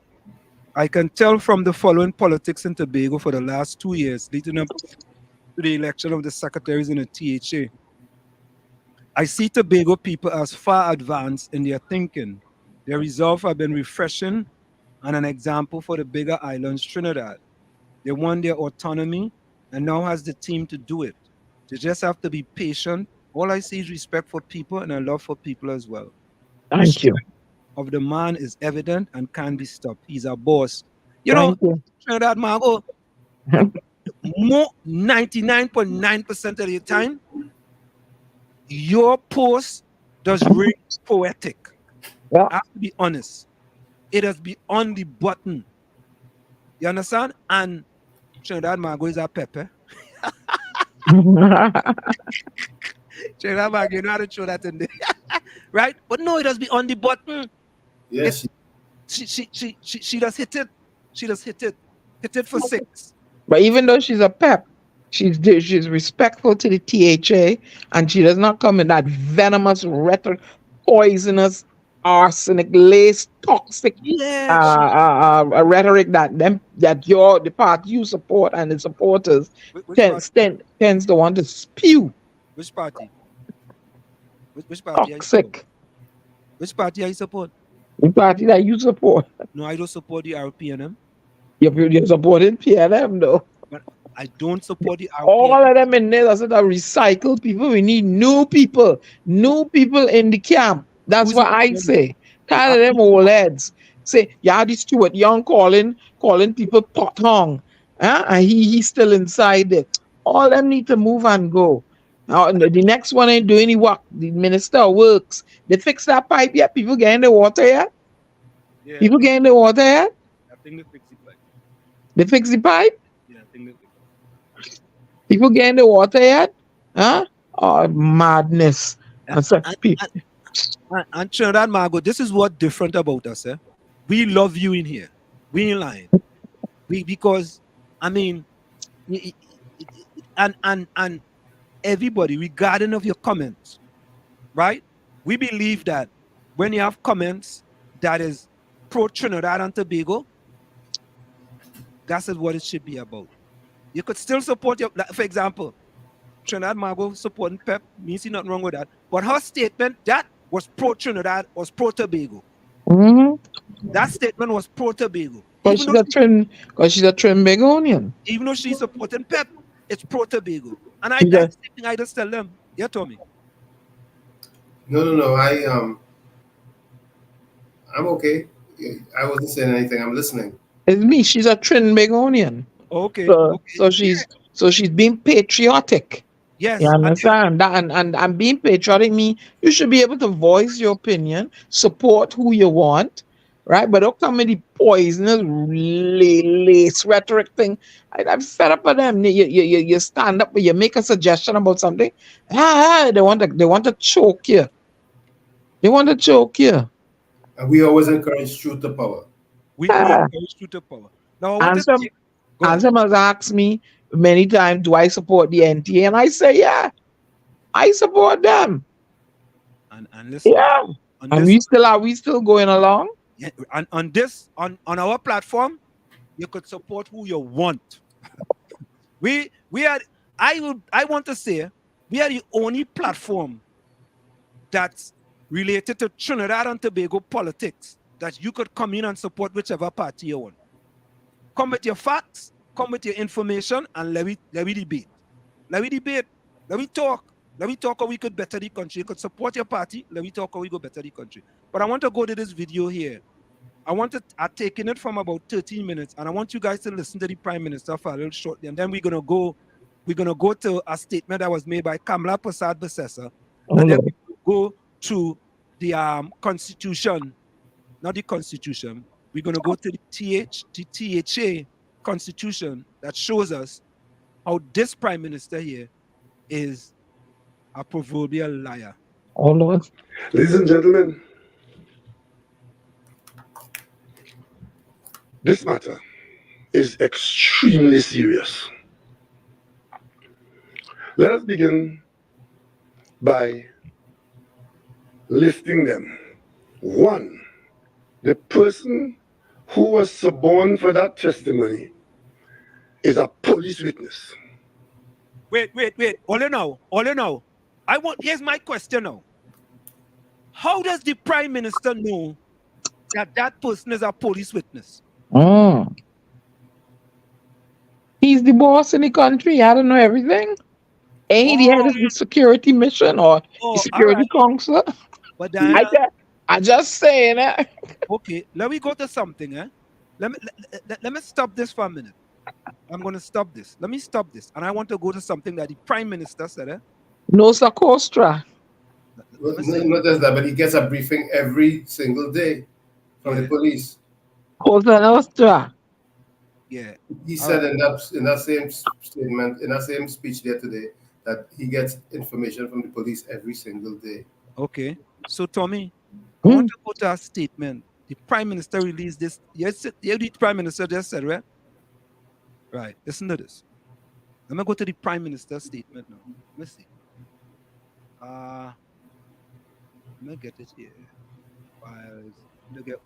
I can tell from the following politics in Tobago for the last 2 years, leading up to the election of the secretaries in the THA. I see Tobago people as far advanced in their thinking. Their resolve have been refreshing and an example for the bigger islands, Trinidad. They want their autonomy and now has the team to do it. They just have to be patient. All I see is respect for people and a love for people as well. Thank you. Of the man is evident and can't be stopped. He's a boss. Trinidad Margot, more 99.9% of the time, your post does ring poetic. Yeah. I have to be honest. It has been on the button. You understand? And Trinidad Margot is a pepper. Trinidad Margot, you know how to show that in there. Right? But no, it has been on the button. Yes. She does hit it. She does hit it. Hit it for 6. But even though she's a pep, she's respectful to the THA and she does not come in that venomous, rhetoric, poisonous, arsenic, laced, toxic rhetoric that the party you support and the supporters tends to want to spew. Which party? Which party? Toxic. Which party I support? The party that you support. No, I don't support the RPNM. You're supporting PNM though. But I don't support the RPNM. All of them in there, that's what I recycle people. We need new people in the camp. That's what I say. Kind of them old heads. Say, yeah, this Stuart Young calling people pot hung. And he's still inside there. All them need to move and go. Now, the next one ain't doing any work. The minister works. They fix that pipe yet? People getting the water yet? Yeah. People getting the water yet? I think they fix the pipe. They fix the pipe? Yeah, I think they fix it. People getting the water yet? Huh? Oh, madness. And Trinidad Margot, this is what different about us. We love you in here. We ain't lying. Because, I mean, and everybody, regarding of your comments, right? We believe that when you have comments that is pro Trinidad and Tobago, that's what it should be about. You could still support for example, Trinidad Margot supporting Pep, means nothing wrong with that. But her statement, that was pro-Trinidad, was pro-Tobago. That statement was pro-Tobago. Because she's a Trimbagonian. Even though she's supporting Pep, it's pro-Tobago. And that's the same thing I just tell them. Yeah, Tommy. No. I'm okay. I wasn't saying anything. I'm listening. It's me. She's a Trimbagonian. Okay. So she's being patriotic. Yes. You understand that? And being patriotic means you should be able to voice your opinion, support who you want, right? But don't come with the poisonous lace rhetoric thing. I've set up for them. You stand up, you make a suggestion about something. They want to choke you. They want to choke you. And we always encourage truth to power. We encourage truth to power. Now, someone has asked me many times, do I support the NTA? And I say, yeah, I support them. And listen, yeah. And we still going along. Yeah, and on our platform, you could support who you want. I want to say we are the only platform that's related to Trinidad and Tobago politics that you could come in and support whichever party you want. Come with your facts, come with your information, and let we debate. Let we debate. Let we talk. Let me talk how we could better the country. You could support your party. Let me talk how we go better the country. But I want to go to this video here. I'm taking it from about 13 minutes, and I want you guys to listen to the Prime Minister for a little shortly, and then we're gonna go to a statement that was made by Kamala Persad-Bissessar, and then we go to the Constitution, not the Constitution. We're gonna go to the THA Constitution that shows us how this Prime Minister here is a proverbial liar. Oh Lord. Ladies and gentlemen, this matter is extremely serious. Let us begin by listing them. One, the person who was suborned for that testimony is a police witness. Wait. All you know. Here's my question now. How does the Prime Minister know that person is a police witness? He's the boss in the country. I don't know everything. Ain't he head of the security mission or the security council? But I just saying it. Okay, let me go to something. Let me stop this for a minute. I'm going to stop this. Let me stop this. And I want to go to something that the Prime Minister said. No Sakostra. Not just that, but he gets a briefing every single day from the police. Cosa Nostra. Yeah. He said in that same statement, in that same speech there today, that he gets information from the police every single day. Okay. So, Tommy, I want to go to a statement. The Prime Minister released this. Yes, the Prime Minister just said, right? Right. Listen to this. Let me go to the Prime Minister's statement now. Let me see. Let me get it here. Files. Let me get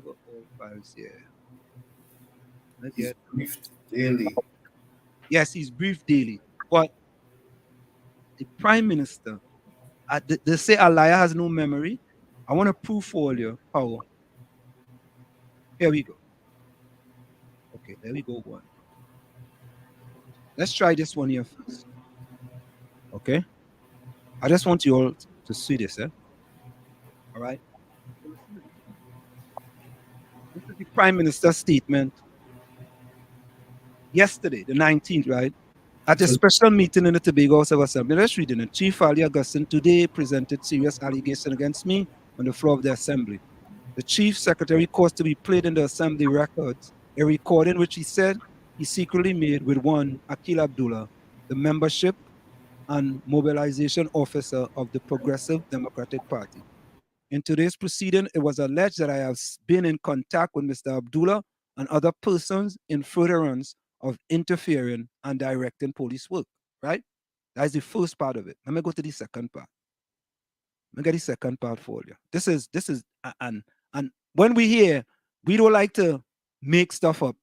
all files here. He's briefed daily. Yes, he's briefed daily. But the Prime Minister, they say a liar has no memory. I want to prove for you how. Here we go. Okay, there we go. One. Let's try this one here first. Okay. I just want you all to see this, All right. This is the Prime Minister's statement yesterday, the 19th, right? At a special meeting in the Tobago House of Assembly. Let's read it. Chief Ali Augustine today presented serious allegations against me on the floor of the Assembly. The Chief Secretary caused to be played in the Assembly records a recording which he said he secretly made with one Akil Abdullah, the membership and mobilization officer of the Progressive Democratic Party. In today's proceeding, it was alleged that I have been in contact with Mr. Abdullah and other persons in furtherance of interfering and directing police work, right? That's the first part of it. Let me go to the second part. Let me get the second part for you. This is, and when we hear, we don't like to make stuff up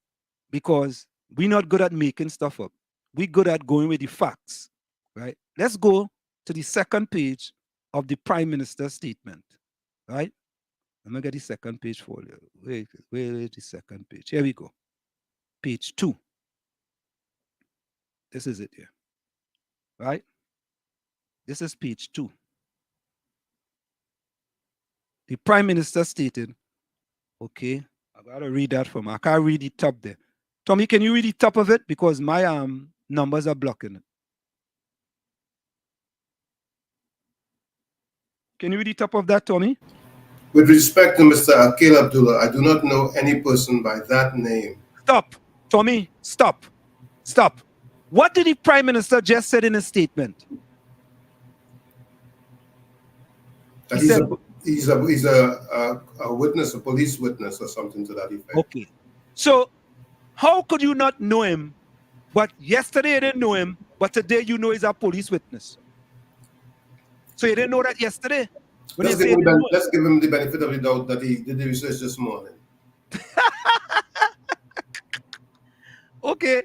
because we're not good at making stuff up. We're good at going with the facts, right? Let's go to the second page of the Prime Minister's statement, right? I'm going to get the second page for you. Wait, the second page. Here we go. Page 2. This is it here, right? This is page 2. The Prime Minister stated, okay, I got to read that from, I can't read the top there. Tommy, can you read the top of it? Because my numbers are blocking it. Can you read the top of that, Tommy? With respect to Mr. Akil Abdullah, I do not know any person by that name. Stop. Tommy, stop. Stop. What did the Prime Minister just said in his statement? That he's a witness, a police witness or something to that effect. Okay. So how could you not know him? But yesterday you didn't know him, but today you know he's a police witness. So you didn't know that yesterday? Let's give him the benefit of the doubt that he did the research this morning. Okay.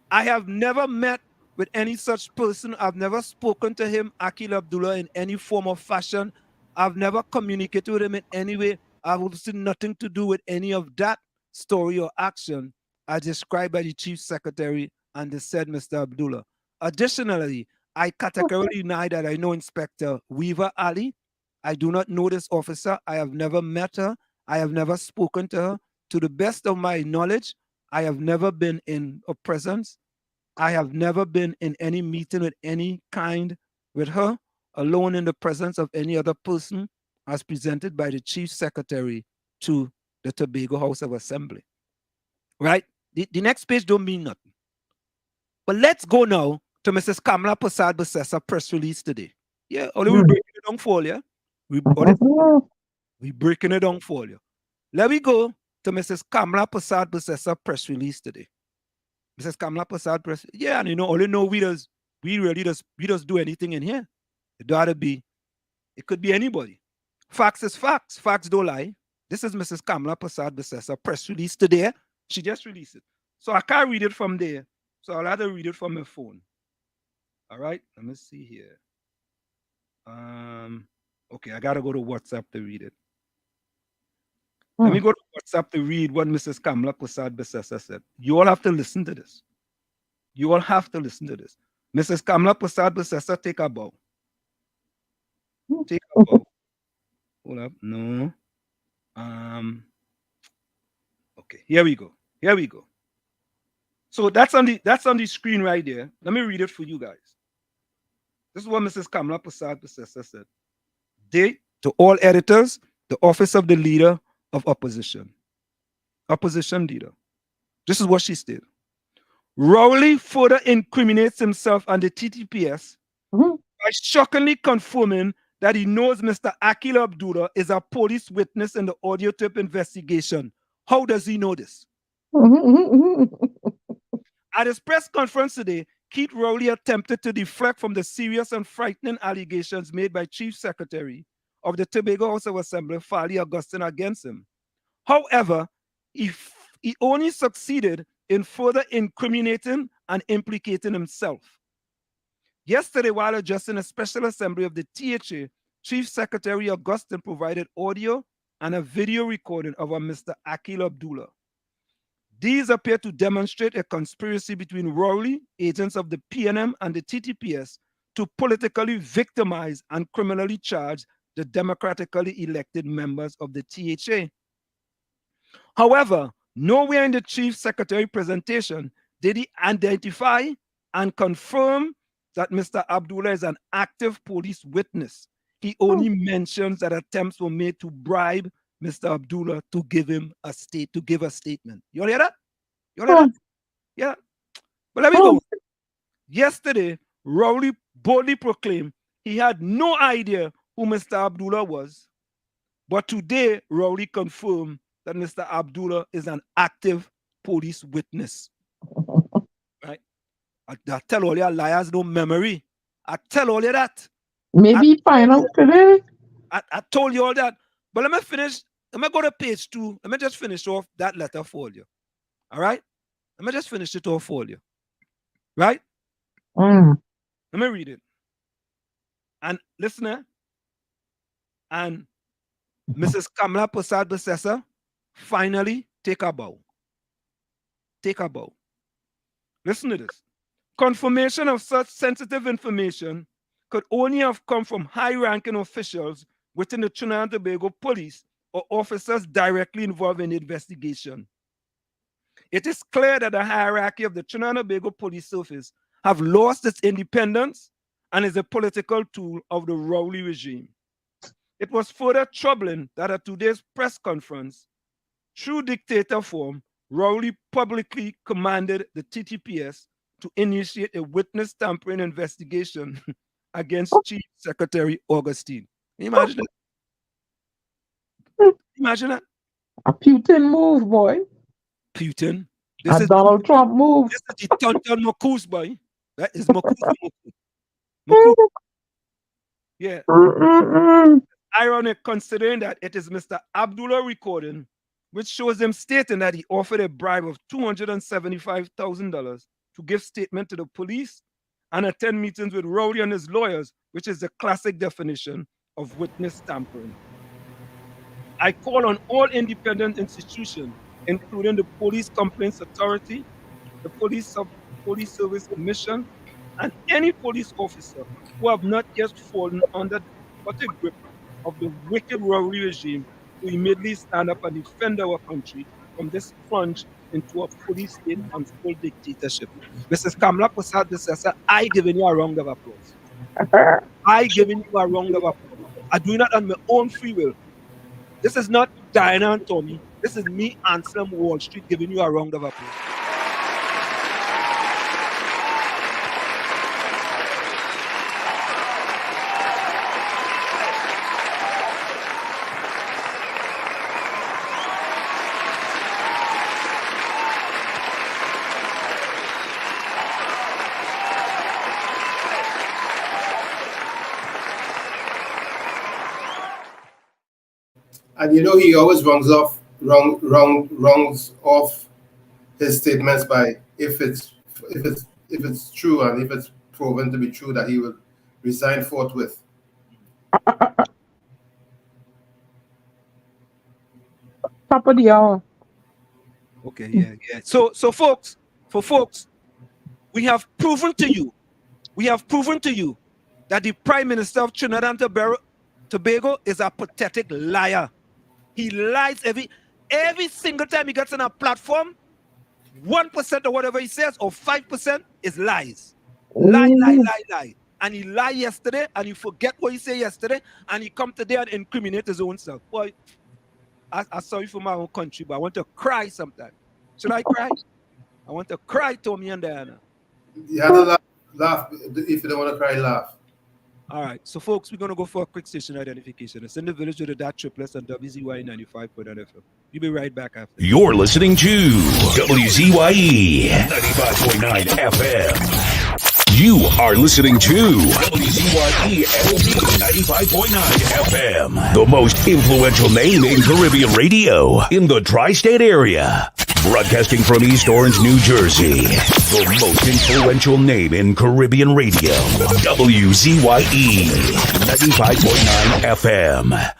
I have never met with any such person. I've never spoken to him, Akil Abdullah, in any form or fashion. I've never communicated with him in any way. I've obviously nothing to do with any of that story or action as described by the Chief Secretary and the said Mr. Abdullah. Additionally, I categorically deny that I know Inspector Weaver Ali. I do not know this officer. I have never met her. I have never spoken to her. To the best of my knowledge, I have never been in her presence. I have never been in any meeting with any kind with her, alone in the presence of any other person, as presented by the Chief Secretary to the Tobago House of Assembly. Right? The next page don't mean nothing. But let's go now to Mrs. Kamala Prasad Basessa press release today. Yeah, only we breaking it down for you. We breaking it down for you. Let me go to Mrs. Kamala Prasad Basessa press release today. Mrs. Kamala Prasad press, yeah, and you know, only know we just do anything in here. It ought to be, it could be anybody. Facts is facts. Facts don't lie. This is Mrs. Kamala Prasad Basessa press release today. She just released it. So I can't read it from there. So I'll have to read it from my phone. All right, let me see here. Okay, I gotta go to WhatsApp to read it. Let me go to WhatsApp to read what Mrs. Kamala Prasad Basessa said. You all have to listen to this. You all have to listen to this. Mrs. Kamala Prasad Basessa, take a bow. Take a bow. Hold up. No. Okay, here we go. Here we go. So that's on the screen right there. Let me read it for you guys. This is what Mrs. Kamala Prasad Basessa said. Date to all editors, the office of the leader of opposition leader. This is what she stated. Rowley further incriminates himself and the TTPS by shockingly confirming that he knows Mr. Akil Abdullah is a police witness in the audio tape investigation. How does he know this? At his press conference today, Keith Rowley attempted to deflect from the serious and frightening allegations made by Chief Secretary of the Tobago House of Assembly, Fali Augustine, against him. However, he only succeeded in further incriminating and implicating himself. Yesterday, while addressing a special assembly of the THA, Chief Secretary Augustine provided audio and a video recording of a Mr. Akil Abdullah. These appear to demonstrate a conspiracy between Rowley, agents of the PNM and the TTPS to politically victimize and criminally charge the democratically elected members of the THA. However, nowhere in the Chief Secretary presentation did he identify and confirm that Mr. Abdullah is an active police witness. He only mentions that attempts were made to bribe Mr. Abdullah to give a statement. You all hear that? You all hear that? Yeah. But let me go. Yesterday, Rowley boldly proclaimed he had no idea who Mr. Abdullah was. But today, Rowley confirmed that Mr. Abdullah is an active police witness. Right? I tell all your liars no memory. I tell all you that. Maybe find out today. I told you all that. But let me finish. Let me go to page 2. Let me just finish off that letter for you. All right? Let me just finish it off for you. Right? Let me read it. And listener, And Mrs. Kamala Prasad Basesa finally take a bow. Take a bow. Listen to this. Confirmation of such sensitive information could only have come from high-ranking officials within the Trinidad and Tobago police or officers directly involved in the investigation. It is clear that the hierarchy of the Trinidad and Tobago police service have lost its independence and is a political tool of the Rowley regime. It was further troubling that at today's press conference, through dictator form, Rowley publicly commanded the TTPS to initiate a witness tampering investigation against Chief Secretary Augustine. Can you imagine that? Imagine that. A Putin move, boy. Putin. A Donald Trump move. This is the Tonton Makus, boy. That is Makus. Yeah. Ironic considering that it is Mr. Abdullah recording, which shows him stating that he offered a bribe of $275,000 to give statement to the police and attend meetings with Rowley and his lawyers, which is the classic definition of witness tampering. I call on all independent institutions, including the Police Complaints Authority, the Police Service Commission, and any police officer who have not yet fallen under the grip of the wicked Rowley regime to immediately stand up and defend our country from this plunge into a police state and full dictatorship. Mrs. Kamala Prasad Basesa, I giving you a round of applause. I giving you a round of applause. I do that on my own free will. This is not Diana and Tommy. This is me, Anselm Wall Street, giving you a round of applause. And you know, he always rounds off his statements by if it's true and if it's proven to be true that he will resign forthwith. Top of the hour. Okay, yeah. So folks, we have proven to you that the Prime Minister of Trinidad and Tobago is a pathetic liar. He lies every single time he gets on a platform. 1% of whatever he says or 5% is lies. Lie. And he lied yesterday and he forget what he said yesterday and he come today and incriminate his own self. Boy, I'm sorry for my own country, but I want to cry sometimes. Should I cry? I want to cry, Tommy and Diana. You have to laugh. If you don't want to cry, laugh. All right, so folks, we're going to go for a quick station identification. It's in the village with the DAT Triplets on WZYE 95.9 FM. We'll be right back after. You're listening to WZYE 95.9 FM. You are listening to WZYE 95.9 FM, the most influential name in Caribbean radio in the tri-state area. Broadcasting from East Orange, New Jersey, the most influential name in Caribbean radio, WZYE 95.9 FM.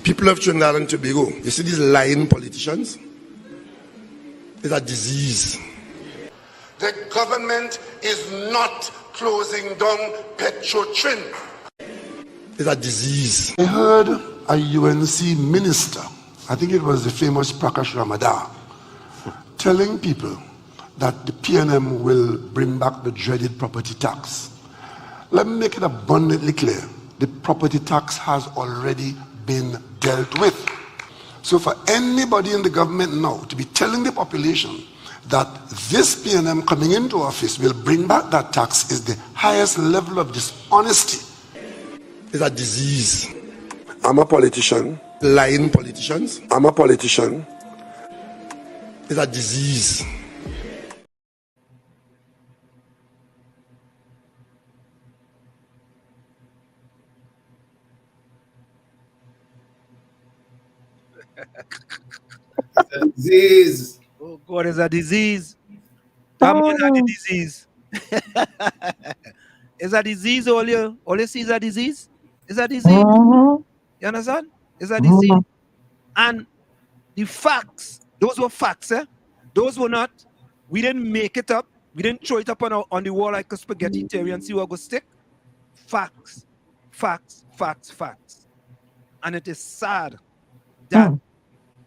People of Trinidad and Tobago, you see these lying politicians? It's a disease. The government is not closing down Petro-Trin. It's a disease. I heard a UNC minister, I think it was the famous Prakash Ramadar, telling people that the PNM will bring back the dreaded property tax. Let me make it abundantly clear. The property tax has already been dealt with. So for anybody in the government now to be telling the population that this PNM coming into office will bring back that tax is the highest level of dishonesty. It's a disease. I'm a politician. Lying politicians. I'm a politician. It's a disease. It's a disease. Oh God, it's a disease. That man had the disease. It's a disease, all you see is a disease. It's a disease. Mm-hmm. You understand? It's a disease. Mm-hmm. And the facts, those were facts, eh? Those were not, we didn't make it up. We didn't throw it up on the wall like a spaghetti terry and see what goes stick. Facts, facts, facts, facts. And it is sad that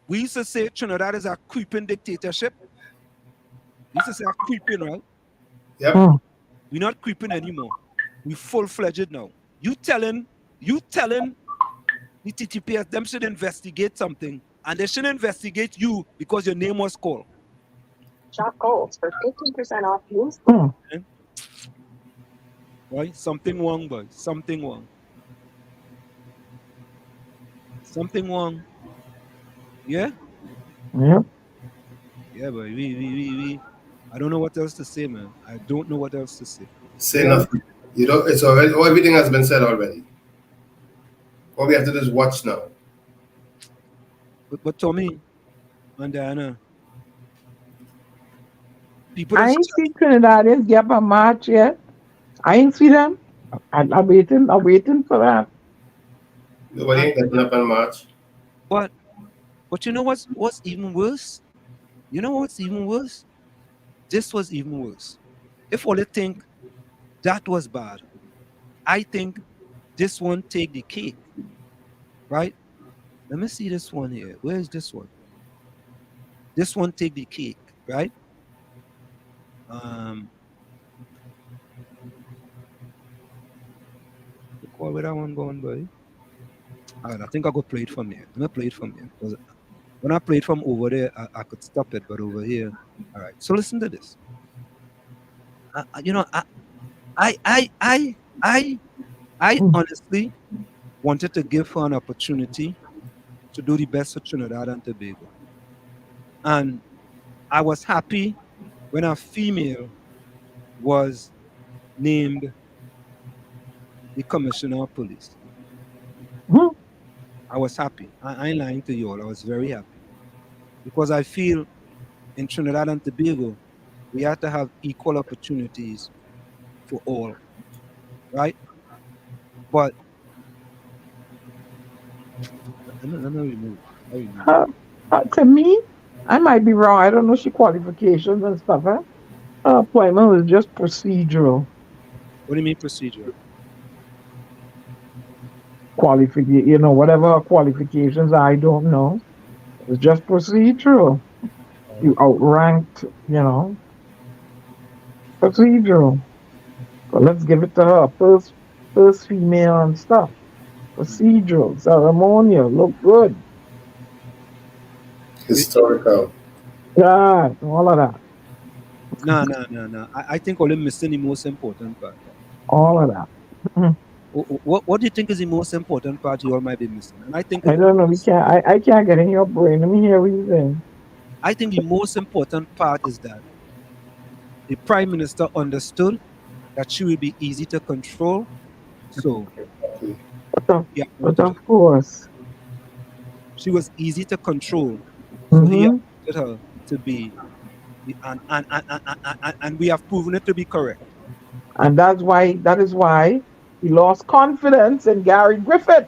we used to say Trinidad is a creeping dictatorship. We used to say a creeping, right? Yep. We're not creeping anymore. We full-fledged now. You telling the TTPS them should investigate something, and they should investigate you because your name was called. Shop Golds for 15% off used. Okay? Right? Something wrong, boy. Something wrong. Something wrong. Yeah? Yep. Yeah, boy. We. I don't know what else to say, man. I don't know what else to say. Say nothing. You know, it's already, everything has been said already. All we have to do is watch now. But Tommy and Diana, people I ain't see Trinidadians get up a march yet. I ain't see them. I'm waiting for that. Nobody ain't getting up on March. But you know what's even worse? You know what's even worse? This was even worse. If all you think that was bad, I think this one take the cake. Right? Let me see this one here. Where is this one? This one take the cake, right? Where that one going, buddy? All right, I think I go play it from here. Let me play it from here. Because when I play it from over there, I could stop it, but over here, all right. So listen to this. You know, I honestly wanted to give her an opportunity to do the best for Trinidad and Tobago, and I was happy when a female was named the commissioner of police. I was happy. I ain't lying to you all. I was very happy because I feel in Trinidad and Tobago, we have to have equal opportunities for all, right? But let me remove. To me, I might be wrong. I don't know she qualifications and stuff. Her appointment was just procedural. What do you mean procedural? Qualification, you know, whatever her qualifications, I don't know. It's just procedural. You outranked, you know, procedural. But let's give it to her. First female and stuff. Procedural, ceremonial, look good. Historical. Yeah, all of that. No. I think only missing the most important part. All of that. What do you think is the most important part you all might be missing? And I think I don't know. I can't get in your brain. Let me hear what you're saying. I think the most important part is that the Prime Minister understood that she will be easy to control. So, but of course, she was easy to control. So he wanted her to be, and we have proven it to be correct. And that is why he lost confidence in Gary Griffith.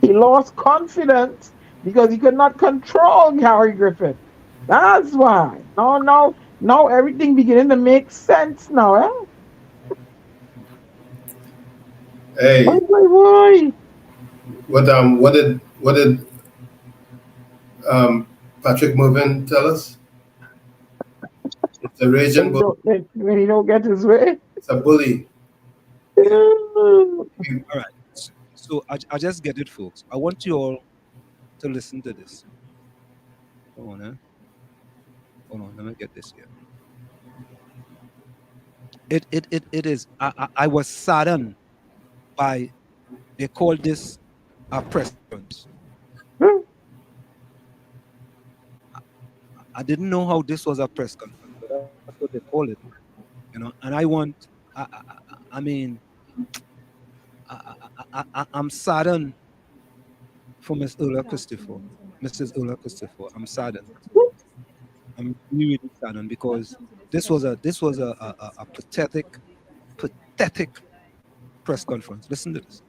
He lost confidence because he could not control Gary Griffith. That's why. No, everything beginning to make sense now, eh? Hey. Why? What did Patrick Mervyn tell us? It's a raging bull. When he don't get his way. It's a bully. All right. So I just get it, folks. I want you all to listen to this. Hold on, let me get this here. It is. I was saddened by, they call this a press conference. I didn't know how this was a press conference, but that's what they call it, you know. And I want, I mean, I'm saddened for Miss Ulla Christopher, Mrs. Ulla Christopher. I'm saddened. I'm really saddened because This was a pathetic press conference. Listen to this.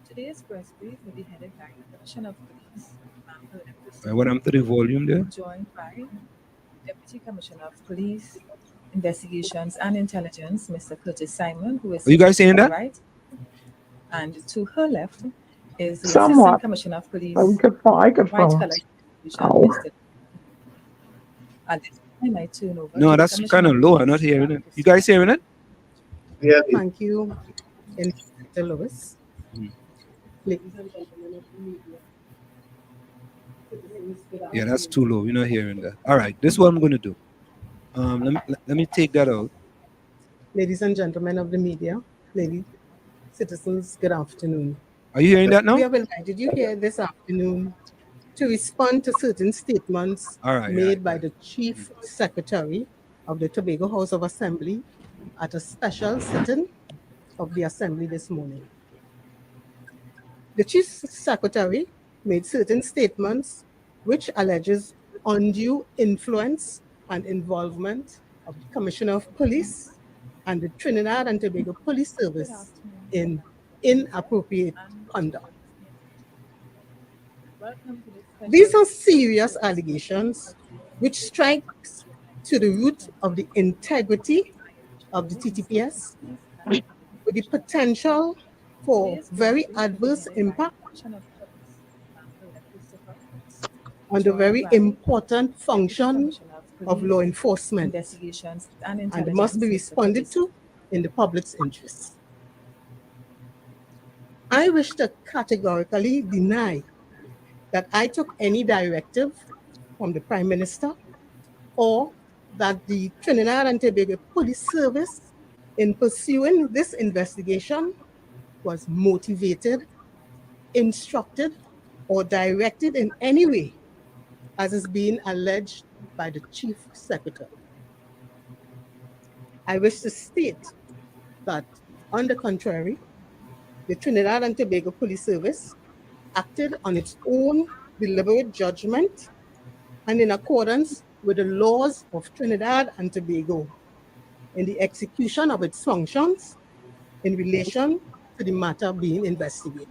Today's press brief will be headed by the Commissioner of Police, I went up to the volume there. joined by Deputy Commissioner of Police, Investigations and Intelligence, Mr. Curtis Simon, who is Are you guys saying that? right, and to her left is the Somewhat. Assistant Commissioner of Police, I could White follow. Collar Division, Ow. Mr. At this time, I turn over No, to the that's Commissioner kind of of low. I'm not Police. hearing it. You guys hearing it? Yeah. Thank you, Inspector Lewis. Ladies and gentlemen of the media, citizens, good Yeah, that's afternoon. too low. We're not hearing that. All right, this is what I'm going to do. Let me take that out. Ladies and gentlemen of the media, ladies, citizens, good afternoon. Are you hearing that now? We have invited you here this afternoon to respond to certain statements All right, made by the Chief Secretary of the Tobago House of Assembly at a special sitting of the Assembly this morning. The Chief Secretary made certain statements which alleges undue influence and involvement of the Commissioner of Police and the Trinidad and Tobago Police Service in inappropriate conduct. These are serious allegations which strikes to the root of the integrity of the TTPS with the potential for very adverse impact on the very important function of law enforcement Investigations and must be responded to in the public's interest. I wish to categorically deny that I took any directive from the Prime Minister or that the Trinidad and Tobago Police Service in pursuing this investigation was motivated, instructed, or directed in any way as is being alleged by the Chief Secretary. I wish to state that, on the contrary, the Trinidad and Tobago Police Service acted on its own deliberate judgment and in accordance with the laws of Trinidad and Tobago in the execution of its functions in relation to the matter being investigated.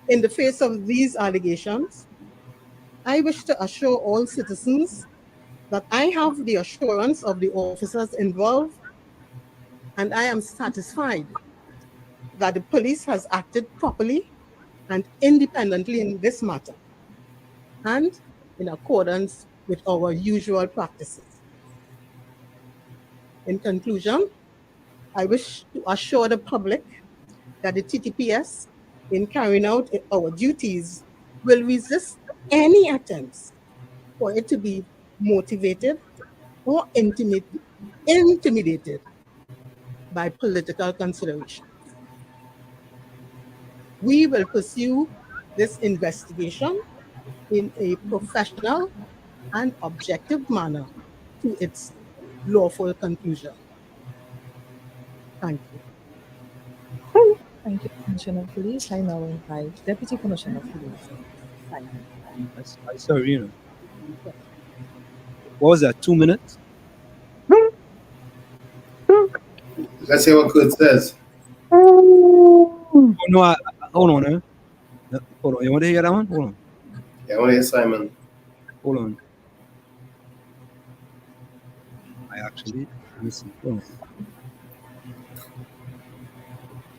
In the face of these allegations, I wish to assure all citizens that I have the assurance of the officers involved, and I am satisfied that the police has acted properly and independently in this matter, and in accordance with our usual practices. In conclusion, I wish to assure the public that the TTPS, in carrying out our duties, will resist any attempts for it to be motivated or intimidated by political considerations. We will pursue this investigation in a professional and objective manner to its lawful conclusion. Thank you. Thank you, Commissioner of Police. I now invite Deputy Commissioner of Police, Simon. I sorry, you know. What was that? 2 minutes? Let's hear what Kurt says. Oh no! Hold on, hold on. You want to hear that one? Hold on. Yeah, I want to hear Simon. Hold on. I actually listen. Hold on.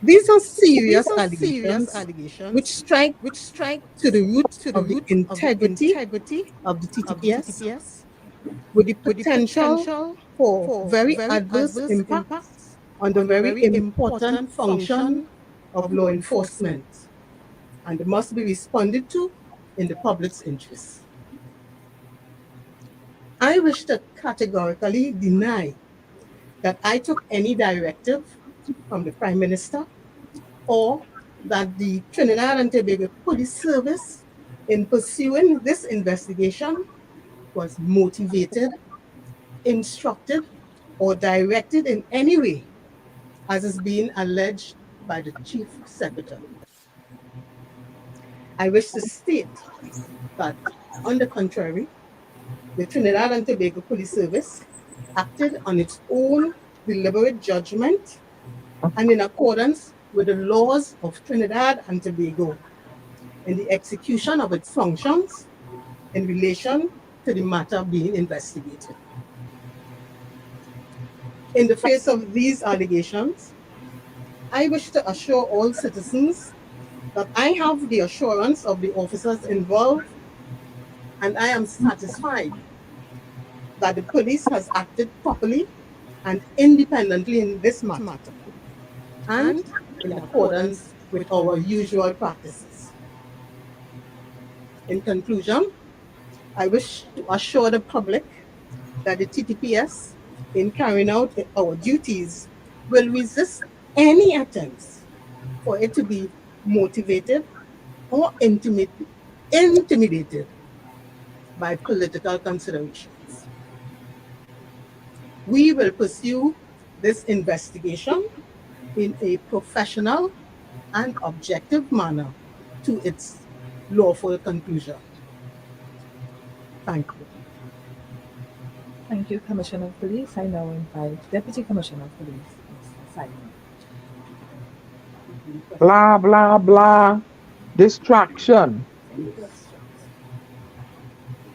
These are serious allegations which strike to the root of the integrity of the TTPS with the potential for very adverse impacts on the very important function of law enforcement, and must be responded to in the public's interest. I wish to categorically deny that I took any directive from the Prime Minister or that the Trinidad and Tobago Police Service in pursuing this investigation was motivated, instructed, or directed in any way as is being alleged by the Chief Secretary. I wish to state that, on the contrary, the Trinidad and Tobago Police Service acted on its own deliberate judgment and in accordance with the laws of Trinidad and Tobago in the execution of its functions in relation to the matter being investigated. In the face of these allegations, I wish to assure all citizens that I have the assurance of the officers involved, and I am satisfied that the police has acted properly and independently in this matter, and in accordance with our usual practices. In conclusion, I wish to assure the public that the TTPS, in carrying out our duties, will resist any attempts for it to be motivated or intimidated by political considerations. We will pursue this investigation in a professional and objective manner to its lawful conclusion. Thank you. Thank you, Commissioner of Police. I now invite Deputy Commissioner of Police, Mr. Simon. Blah, blah, blah. Distraction.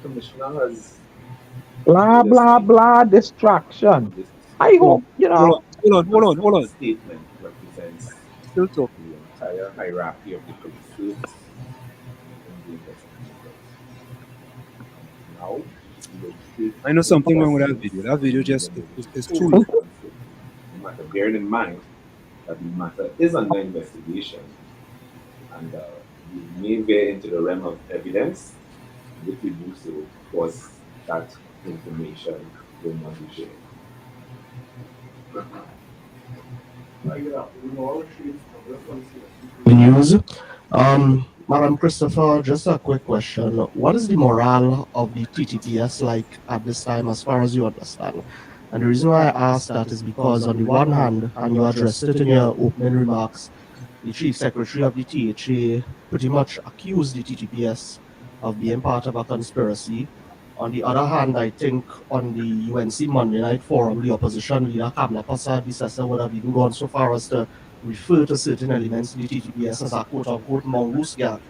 Commissioner has Blah, blah, blah. Distraction. I hope, you know. Hold on. Statement represents Still talking. the entire hierarchy of the police service in the investigation. Now, I know something wrong with that video. That video just is too long. Bearing in mind that the matter is under investigation and we may veer into the realm of evidence, and if we do so, of course, that information will not be shared. News. Madam Christopher, just a quick question. What is the morale of the TTPS like at this time, as far as you understand? And the reason why I ask that is because, on the one hand, and you addressed it in your opening remarks, the Chief Secretary of the THA pretty much accused the TTPS of being part of a conspiracy. On the other hand, I think on the UNC Monday Night Forum, the opposition leader, Kamla Persad would have even gone so far as to refer to certain elements of the TTPS as a quote-unquote mongoose gang.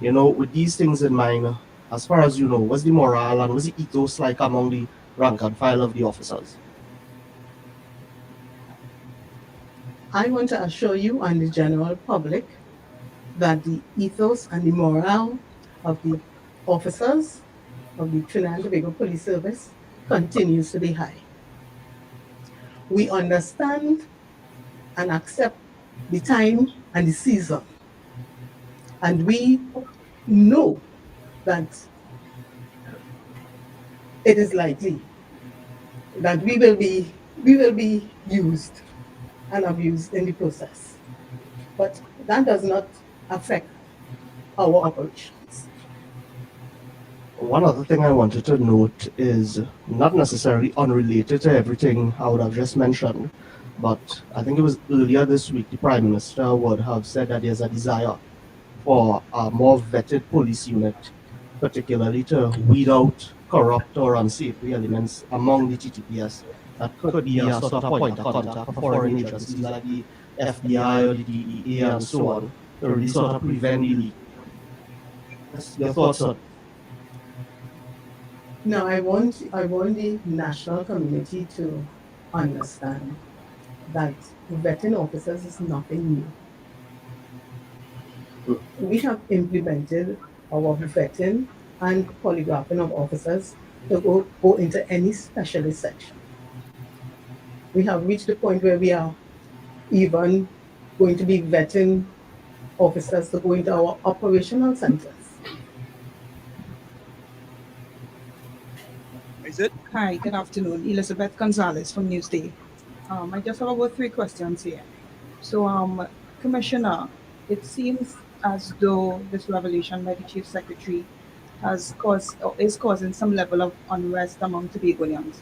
You know, with these things in mind, as far as you know, what's the morale and what's the ethos like among the rank and file of the officers? I want to assure you and the general public that the ethos and the morale of the officers of the Trinidad and Tobago Police Service continues to be high. We understand and accept the time and the season, and we know that it is likely that we will be used and abused in the process, but that does not affect our operations. One other thing I wanted to note is not necessarily unrelated to everything I would have just mentioned, but I think it was earlier this week the Prime Minister would have said that there's a desire for a more vetted police unit, particularly to weed out corrupt or unsavory elements among the TTPS that could be a sort of point of contact for foreign agencies like the FBI or the DEA and so on, to really sort of prevent the leak. Your thoughts on? Now, I want the national community to understand that vetting officers is nothing new. We have implemented our vetting and polygraphing of officers to go into any specialist section. We have reached the point where we are even going to be vetting officers to go into our operational centers. Is it? Hi, good afternoon. Elizabeth Gonzalez from Newsday. I just have about 3 questions here. So, Commissioner, it seems as though this revelation by the Chief Secretary has is causing some level of unrest among Tobagonians.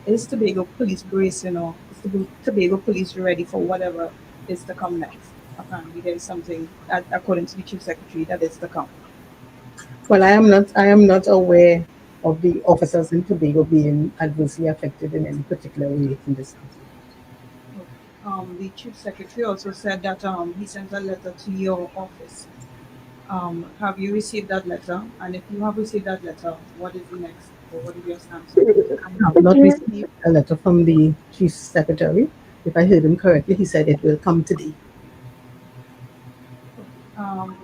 Is Tobago Police bracing, or is the Tobago Police ready for whatever is to come next? apparently there is something that, according to the chief secretary, that is to come. Well, I am not aware of the officers in Tobago being adversely affected in any particular way in this. The chief secretary also said that he sent a letter to your office. Have you received that letter? And if you have received that letter, what is the next, or what is your stance? I have not received a letter from the chief secretary. If I heard him correctly, he said it will come today. Um,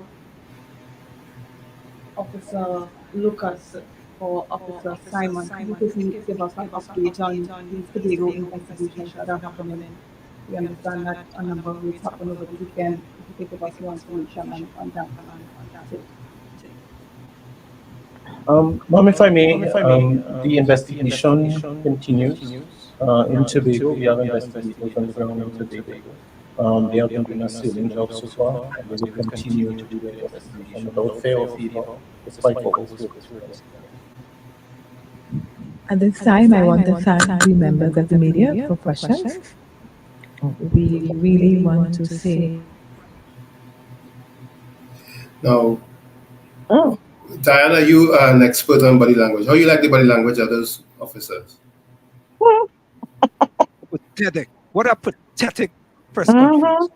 Officer Lucas or Officer Simon, could you please give us an update on these Tobago investigations that are happening? We understand that a number of raids happened over the weekend. If you could give us more information on that. Ma'am, if I may, the investigation continues in Tobago. We have investigators on the ground in Tobago. They have been doing a sterling job so far, and they will continue to do their investigation without fear or favor, despite what was requested. At this time, I want to thank the members of the media for questions. We really want to say. Now, Diana, you are an expert on body language. How you like the body language of those officers? Pathetic. What a pathetic press conference.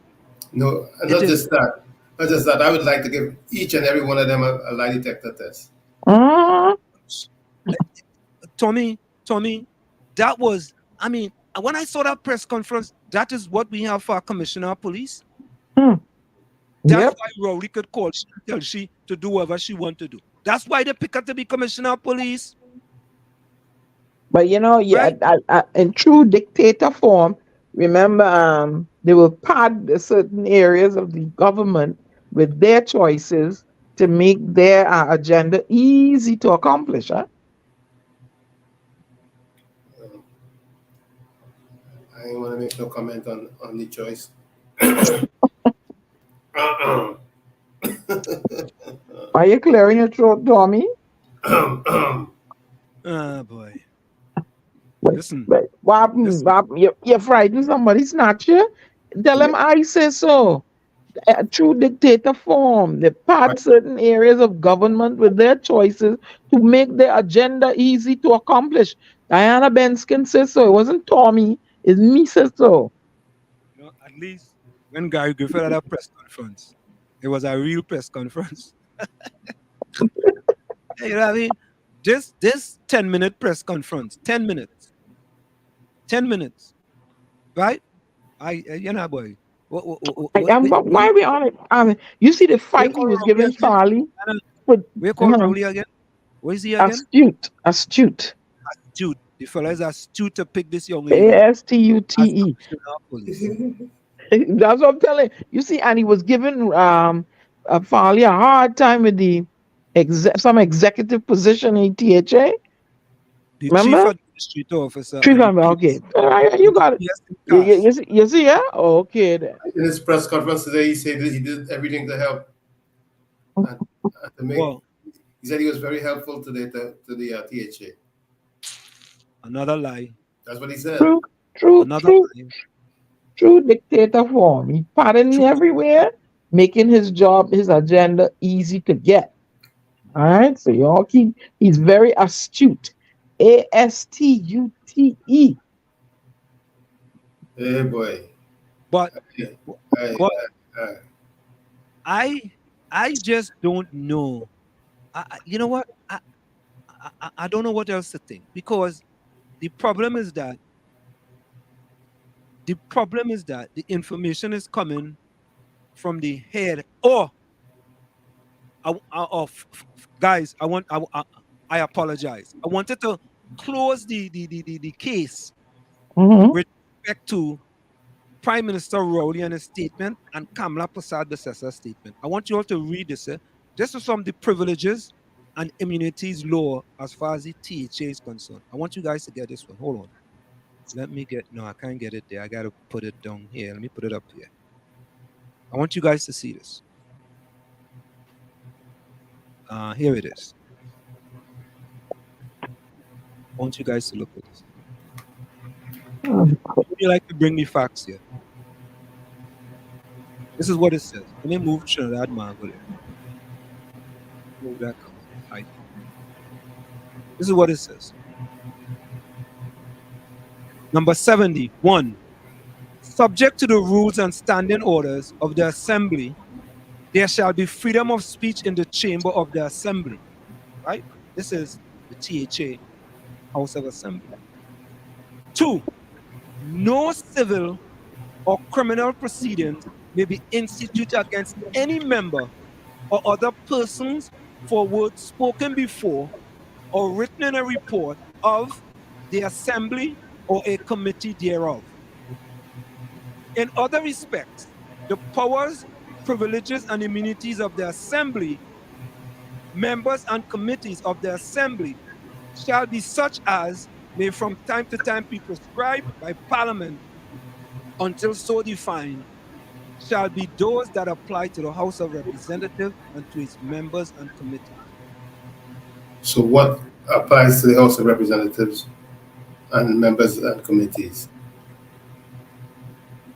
No, not just that. Not just that. I would like to give each and every one of them a lie detector test. Tommy, that was, I mean, when I saw that press conference, that is what we have for our commissioner of police. That's why Rowley could call tell she to do whatever she want to do. That's why they pick her to be commissioner of police. But you know, yeah, in true dictator form, remember, they will pad certain areas of the government with their choices to make their agenda easy to accomplish. Huh? I don't want to make no comment on the choice. Are you clearing your throat, Tommy? Oh boy. Listen. What happened? You're frightened somebody snatch you? Tell them I say so. True dictator form. They pad certain areas of government with their choices to make their agenda easy to accomplish. Diana Benskin says so. It wasn't Tommy. It's me says so. You know, at least when Gary Griffith had a press conference, it was a real press conference. You know what I mean? This 10-minute press conference, 10 minutes. 10 minutes. Right? You know, boy. Why are we on it? You see the fight he was giving Farley. We call Rowley again. What is he again? Astute. The fella is astute to pick this young lady. Astute. That's what I'm telling you. See, and he was giving Farley a hard time with the some executive position in THA. The Remember? chief administrative officer. Okay. You got it. You see, yeah? Okay. Then. In his press conference today, he said that he did everything to help. And to make, he said he was very helpful to the THA. Another lie. That's what he said. True dictator form. He padding everywhere, making his job, his agenda easy to get. All right. So y'all he's very astute. Astute. Hey boy. But I just don't know. You know what? I don't know what else to think, because the problem is that the information is coming from the head. Guys, I apologize. I wanted to close the case with respect to Prime Minister Rowley and his statement and Kamala Prasad Besessa's statement. I want you all to read this. This is from the Privileges and Immunities Law as far as the THA is concerned. I want you guys to get this one. Hold on. Let me no, I can't get it there. I got to put it down here. Let me put it up here. I want you guys to see this. Here it is. I want you guys to look at this. Would you like to bring me facts here? This is what it says. Let me move Trinidad Mango there. Move that comment. Hide it. This is what it says. Number 71. Subject to the rules and standing orders of the assembly, there shall be freedom of speech in the chamber of the assembly. Right? This is the THA, House of Assembly. 2. No civil or criminal proceedings may be instituted against any member or other persons for words spoken before or written in a report of the assembly or a committee thereof. In other respects, the powers, privileges, and immunities of the assembly, members, and committees of the assembly shall be such as may from time to time be prescribed by Parliament until so defined, shall be those that apply to the House of Representatives and to its members and committees. So what applies to the House of Representatives and members and committees?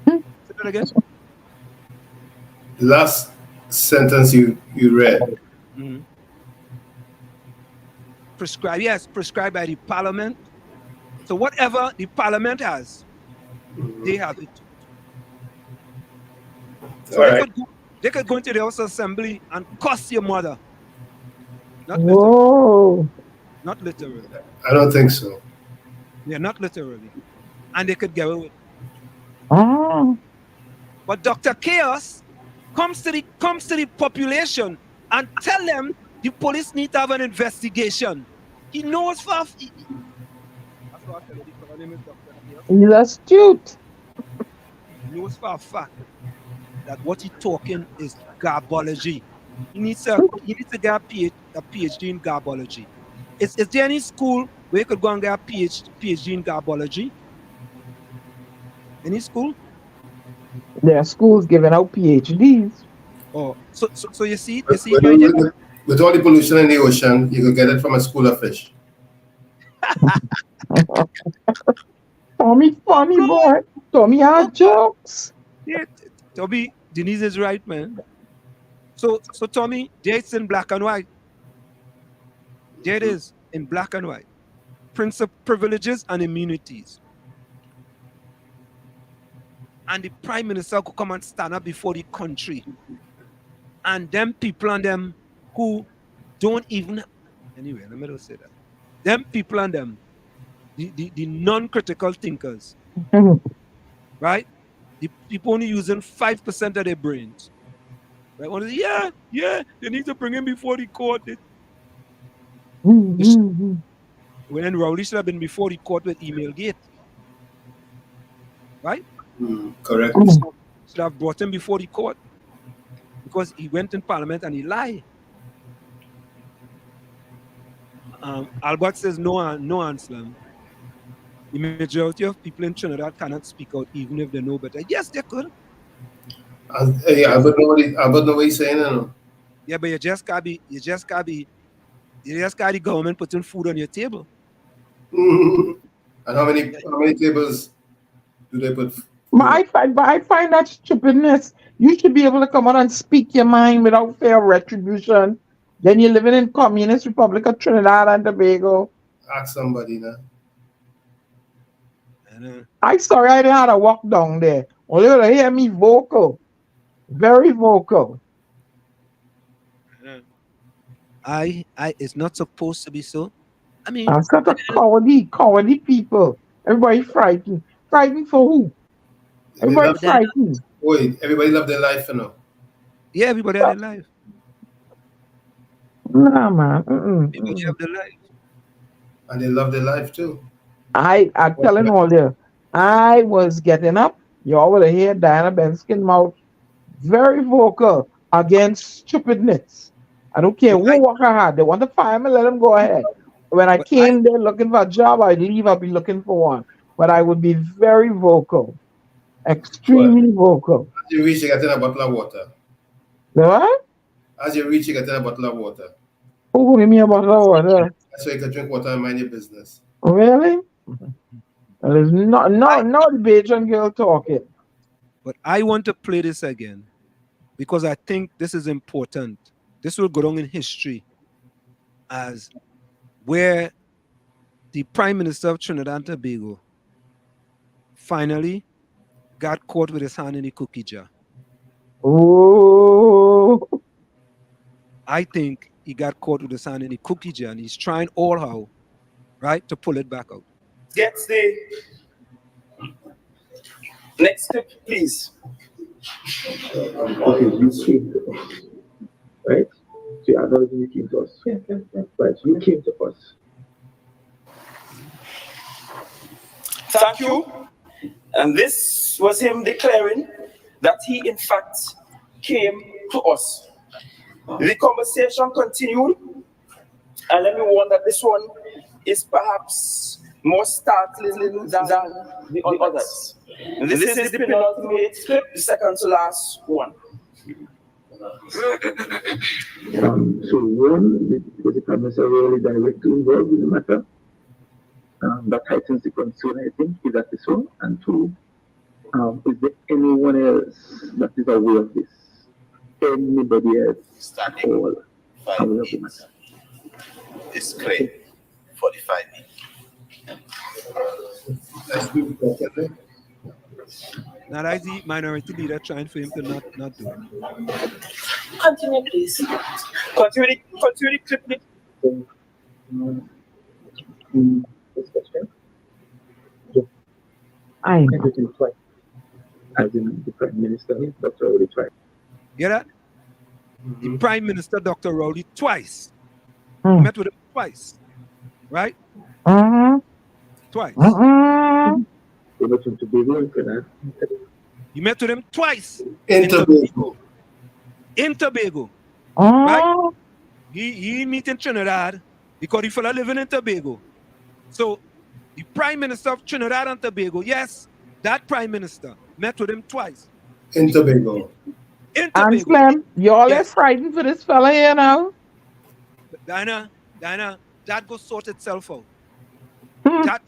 Say that again? The last sentence you read. Mm-hmm. Prescribed, yes, prescribed by the Parliament. So whatever the Parliament has, they have it. So they could go into the House of Assembly and cuss your mother. Not literally. Not literally. I don't think so. Yeah, not literally. And they could get away with it. Oh. But Dr. Chaos comes to the population and tell them the police need to have an investigation. He knows for that's why I tell you the name is Dr. Chaos. He's astute. He knows for a fact that what he's talking is garbology. He needs to get a PhD in garbology. Is there any school where you could go and get a PhD in garbology? Any school? There are schools giving out PhDs. Oh, so you see, with all the pollution in the ocean, you could get it from a school of fish. Tommy, funny boy. Tommy had jokes. Yeah, Tommy, Denise is right, man. So Tommy, there it's in black and white. There it is in black and white. Privileges and immunities. And the Prime Minister could come and stand up before the country. And them people and them who don't even, anyway, let me just say that. Them people and them, the non-critical thinkers, right? The people only using 5% of their brains. Right? One is, yeah, they need to bring him before the court. When Rowley should have been before the court with email gate. Right? Correct. Should have brought him before the court because he went in Parliament and he lied. Albert says no answer. The majority of people in Trinidad cannot speak out even if they know better. Yes, they could. Albert know what he's saying now. Yeah, but you just can't be the government putting food on your table. And how many tables do they put? But I find that stupidness. You should be able to come on and speak your mind without fear of retribution. Then you're living in Communist Republic of Trinidad and Tobago. Ask somebody now. I'm sorry I didn't have to walk down there. Only to hear me vocal. Very vocal. It's not supposed to be so. I mean, I'm such a cowardly people. Everybody frightened. Frightened for who? Everybody frightened. Wait, everybody love their life, you know. Yeah, everybody have their life. Nah, man. Everybody have their life. And they love their life too. I'm telling all you, I was getting up. Y'all would hear Diana Benskin mouth very vocal against stupidness. I don't care who work hard. They want to fire me, let them go ahead. When I came there looking for a job, I'd leave, I'd be looking for one. But I would be very vocal. Extremely vocal. As you reach, you get in a bottle of water. What? As you reach, you get in a bottle of water. Who give me a bottle of water? So you can drink water and mind your business. Really? There's no Belgian girl talking. But I want to play this again. because I think this is important. This will go down in history as where the Prime Minister of Trinidad and Tobago finally got caught with his hand in the cookie jar. Oh. I think he got caught with his hand in the cookie jar, and he's trying all how, right, to pull it back out. Gets the next clip, please. Okay, you came to us, right? So you acknowledge you came to us. Yeah. Right, you came to us. Thank you. And this was him declaring that he, in fact, came to us. The conversation continued, and let me warn that this one is perhaps more startling than the others. And this is the penultimate clip, the second to last one. So one, was the Prime Minister really directly involved in the matter? That heightens the concern, I think. Is that so? And two, is there anyone else that is aware of this? Anybody else at all aware of the matter? It's great. 45 minutes. Now that's the minority leader trying for him to not do it. Continue, please. Continue the clip, please. This question? I everything twice. As in the Prime Minister, Dr. Rowley twice. Hear that? The Prime Minister, Dr. Rowley, twice. Mm. Met with him twice. Right? Twice. You met him to be willing for that. You met with him twice. In Tobago. In Tobago. Right? He meet in Trinidad because the fella living in Tobago. So the Prime Minister of Trinidad and Tobago, yes, that Prime Minister met with him twice. In Tobago. In And Tobago. Slim, y'all are frightened for this fella here now. Dinah, that go sort itself out. That,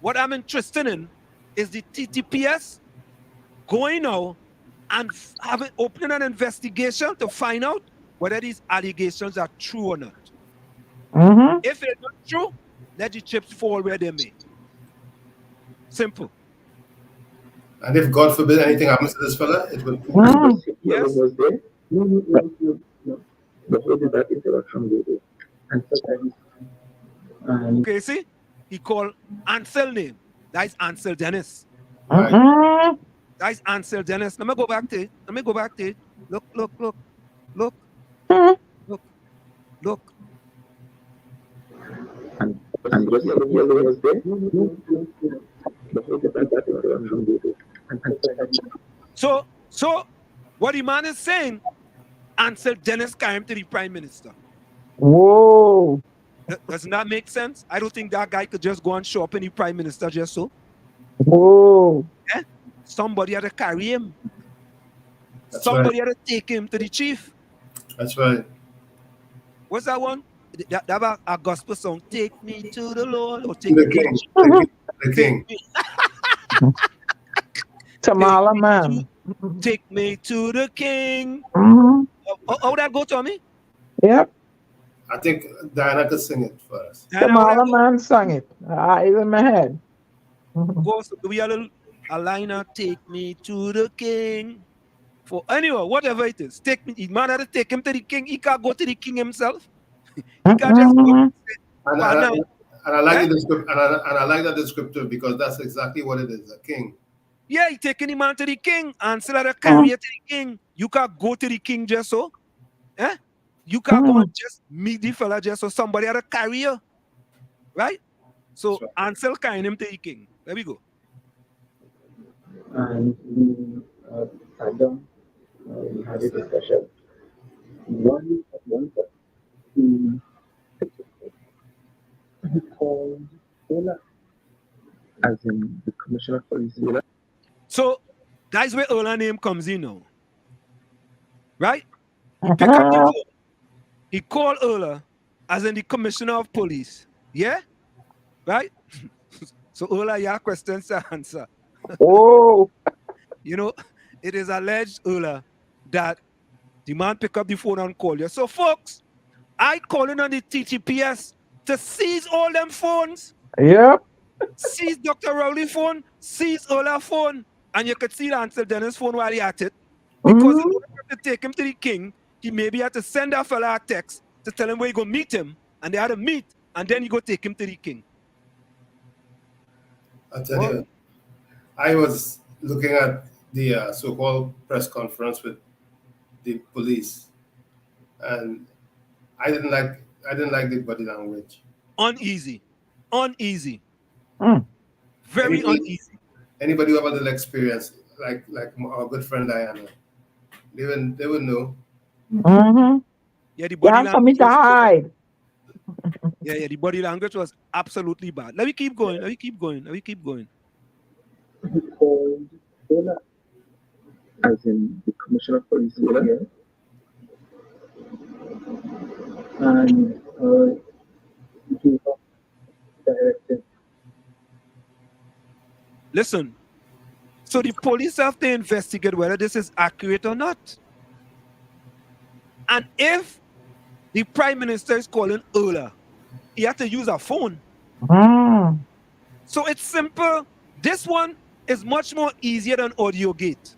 what I'm interested in is the TTPS going now and opening an investigation to find out whether these allegations are true or not. If they're not true, let the chips fall where they may. Simple. And if God forbid anything happens to this fella, it will. Yes. Was there? No. But where did that interaction go? And sometimes. Okay, see? He called Ansel name. That is Ansel Dennis. Right. That is Ansel Dennis. Let me go back to it. Look. Look. And was the yellow was there? No. But where did that interaction go? So what the man is saying, Ansel Dennis came to the Prime Minister. Whoa. Doesn't that make sense? I don't think that guy could just go and show up in the Prime Minister just so. Whoa. Yeah? Somebody had to carry him. Somebody had to take him to the chief. That's right. What's that one? That about a gospel song. Take me to the Lord or take me king. to The king. Tamala man. Take me to the king. How that go, Tommy? Yep. I think Diana could sing it for us. Tamala man sang it. It's in my head. We are a liner. Take me to the king. For anyway, whatever it is, take me. The man had to take him to the king. He can't go to the king himself. He can't just go. And I like I like that descriptive because that's exactly what it is, a king. Yeah, he taking him on to the king and still had to carry it to the king. You can't go to the king just so. Eh? You can't go and just meet the fella just so somebody had to carry you. Right? So Ansel carrying him to the king. There we go. And we sat down, we had a discussion. One he called Ola, as in the Commissioner of Police. So that's where Ola name comes in now. Right? He pick up the phone. He called Ola as in the Commissioner of Police. Yeah? Right? So Ola, your questions to answer. Oh. You know, it is alleged, Ola, that The man pick up the phone and call you. So, folks, I calling on the TTPS to seize all them phones. Yep. Seize Dr. Rowley's phone, seize Ola's phone, and you could see Ansel Dennis' phone while he at it. Because in order to take him to the king, he maybe had to send that fella a text to tell him where you go meet him, and they had to meet, and then you go take him to the king. I tell you, I was looking at the so-called press conference with the police, and I didn't like the body language. Uneasy. Very anybody, uneasy. Anybody who have a little experience, like our good friend Diana, they would know. Yeah, the body language to hide. Yeah, the body language was absolutely bad. Let me keep going. He called Bola, as in the commissioner of police here, and gave up directive. Listen, so the police have to investigate whether this is accurate or not. And if the prime minister is calling Ola, he had to use a phone. So it's simple. This one is much more easier than audio gate.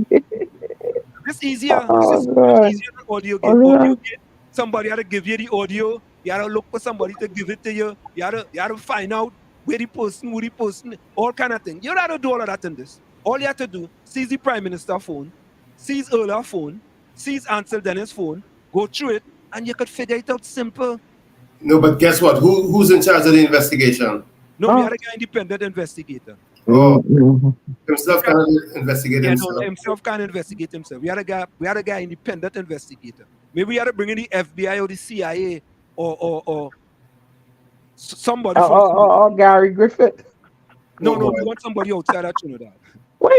This easier. This is much easier than audio gate. Audio gate, somebody had to give you the audio. You had to look for somebody to give it to you. You had to find out who the person, all kind of thing. You don't have to do all of that in this. All you have to do, seize the prime minister phone, seize Ola's phone, seize Ansel Dennis' phone, go through it, and you could figure it out simple. No, but guess what? Who's in charge of the investigation? No, we had a guy independent investigator. Himself can't investigate himself. No, himself can't investigate himself. We had a guy independent investigator. Maybe we had to bring in the FBI or the CIA or somebody. Or Gary Griffith. No, we want somebody outside of Trinidad. Wait.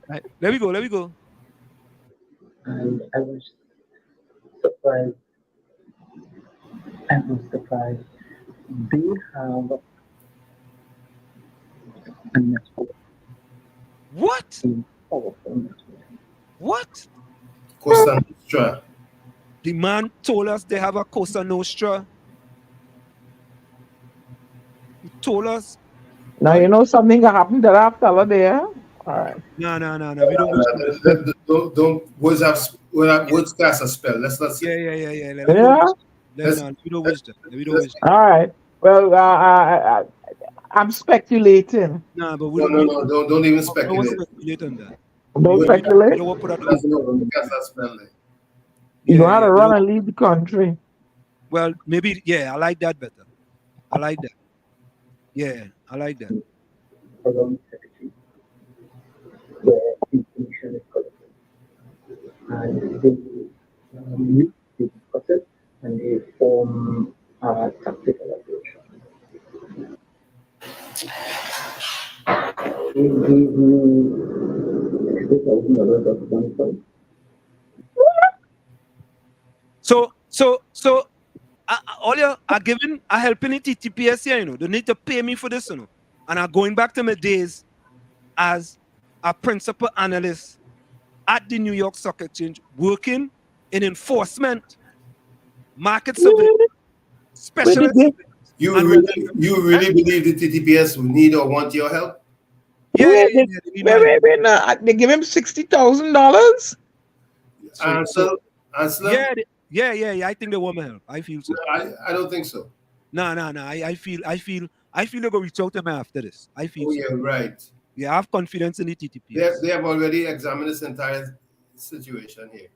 Right. Let me go. And I was surprised. They have a network. What? What? Cosa Nostra. The man told us they have a Cosa Nostra. He told us. Now you know something that happened to that fella there. All right. No. We don't. Don't words cast a spell. Let's not say. Yeah. We don't wish that. All right. Well, I'm speculating. No, but we don't even speculate. Don't speculate on that. Don't speculate. You know how to run and leave the country. Well, maybe, I like that better. I like that. Yeah, I like that. Where information is collected. And they meet, they discuss it, and they form a tactical approach. They gave me $60,000 at one point. So, all you are giving, are helping the TTPS here, They need to pay me for this, And I'm going back to my days as a principal analyst at the New York Stock Exchange, working in enforcement, market surveillance, specialist. You really believe the TTPS need or want your help? Yeah. They give him $60,000. Ansel? Yeah. I think they want my help. I feel so. I don't think so. No. I feel they're gonna reach out to me after this. I feel. Oh, yeah, right. Yeah, I have confidence in the TTPS. They have already examined this entire situation here.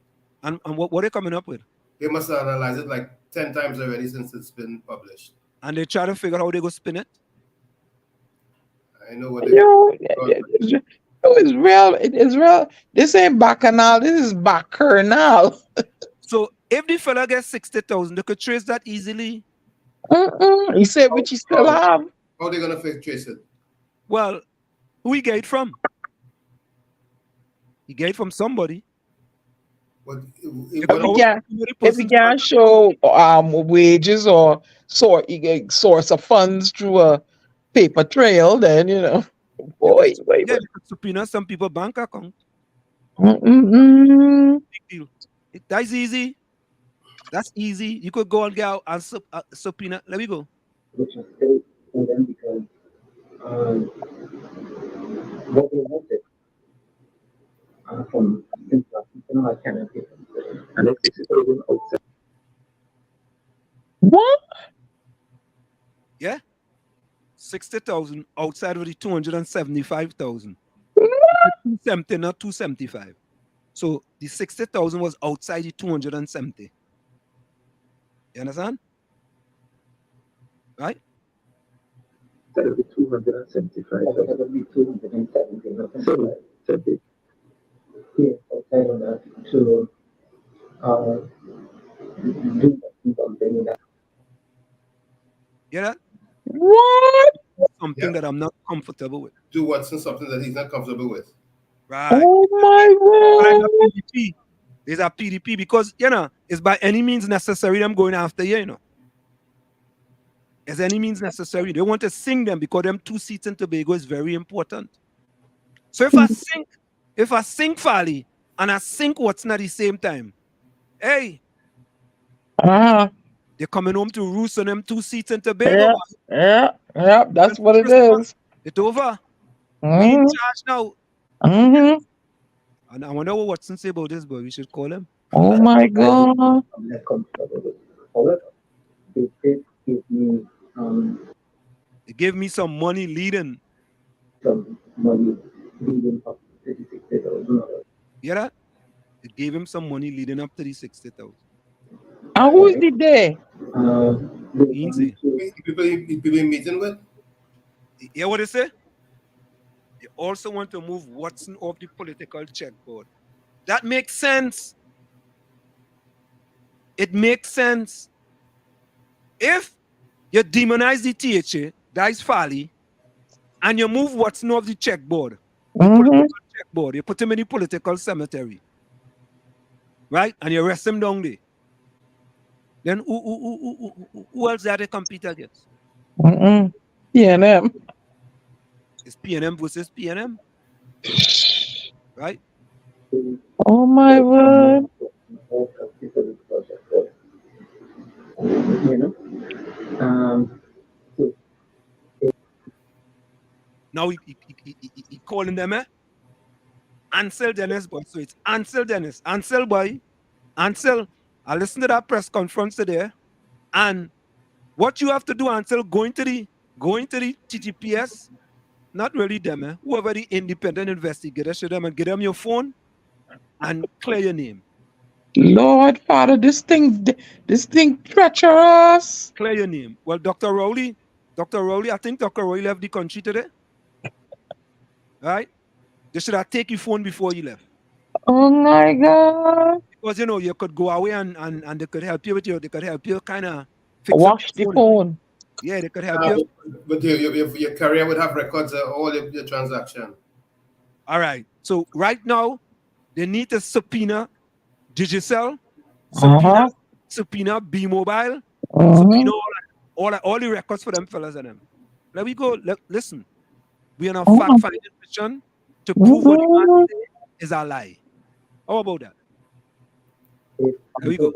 And what are they coming up with? They must have analyzed it like 10 times already since it's been published. And they try to figure out how they go spin it. I know what it's real. This ain't bacchanal. This is bacchanal. So if the fella gets 60,000, they could trace that easily. He said which he still have. How are they gonna trace it? Well, who he get it from? He get it from somebody. If he can't show wages or source of funds through a paper trail, then boy. They could subpoena some people's bank account. Big deal. That's easy. That's easy. You could go and get out and subpoena. Let me go. which is still to them because what they wanted from I cannot give them. And it's 60,000 outside. What? Yeah? 60,000 outside of the 275,000. 270, not 275. So the 60,000 was outside the 270. You understand? Right? Instead of the 275, that would be 270. So, 70. Yeah, outside of that to do something that. You know? What? Something that I'm not comfortable with. Do what's something that he's not comfortable with. Right. Oh my But God. PDP. There's a PDP because, it's by any means necessary them going after you, As any means necessary. They want to sing them because them 2 seats in Tobago is very important. So if I sing Fali and I sing Watson at the same time, hey, they're coming home to roost on them 2 seats in Tobago. Yeah, that's what it is. It's over. We in charge now. And I wonder what Watson say about this, boy. We should call him. Oh my God. I'm not comfortable with. However, they did give me They gave me some money leading. some money leading up to the 60,000. You hear that? It gave him some money leading up to the 60,000. And who is it there? Easy. People in meeting with? You hear what they say? They also want to move Watson off the political checkboard. That makes sense. It makes sense. If you demonize the THA, that is folly, and you move Watson off the checkboard, you put him in the political cemetery, right? And you arrest him down there. Then who else are they compete against? PNM. It's PNM versus PNM. Right? Oh my word. Now he calling them, Ansel Dennis, boy. So it's Ansel Dennis. Ansel, boy. Ansel, I listened to that press conference today. And what you have to do, Ansel, going to the TTPS, not really them, whoever the independent investigator should them and get them your phone and clear your name. Lord Father, this thing treacherous. Clear your name. Well, Dr. Rowley, I think Dr. Rowley left the country today. Right? They should have taken your phone before you left. Oh my God. Because you could go away and they could help you with they could help you kind of wash the phone. Yeah, they could help you. But your carrier would have records of all your transaction. All right. So right now, they need to subpoena Digicel, subpoena B-Mobile, subpoena all the records for them fellas and them. Let me go. Listen, we are on a fact-finding mission to prove what the man say is a lie. How about that? There we go.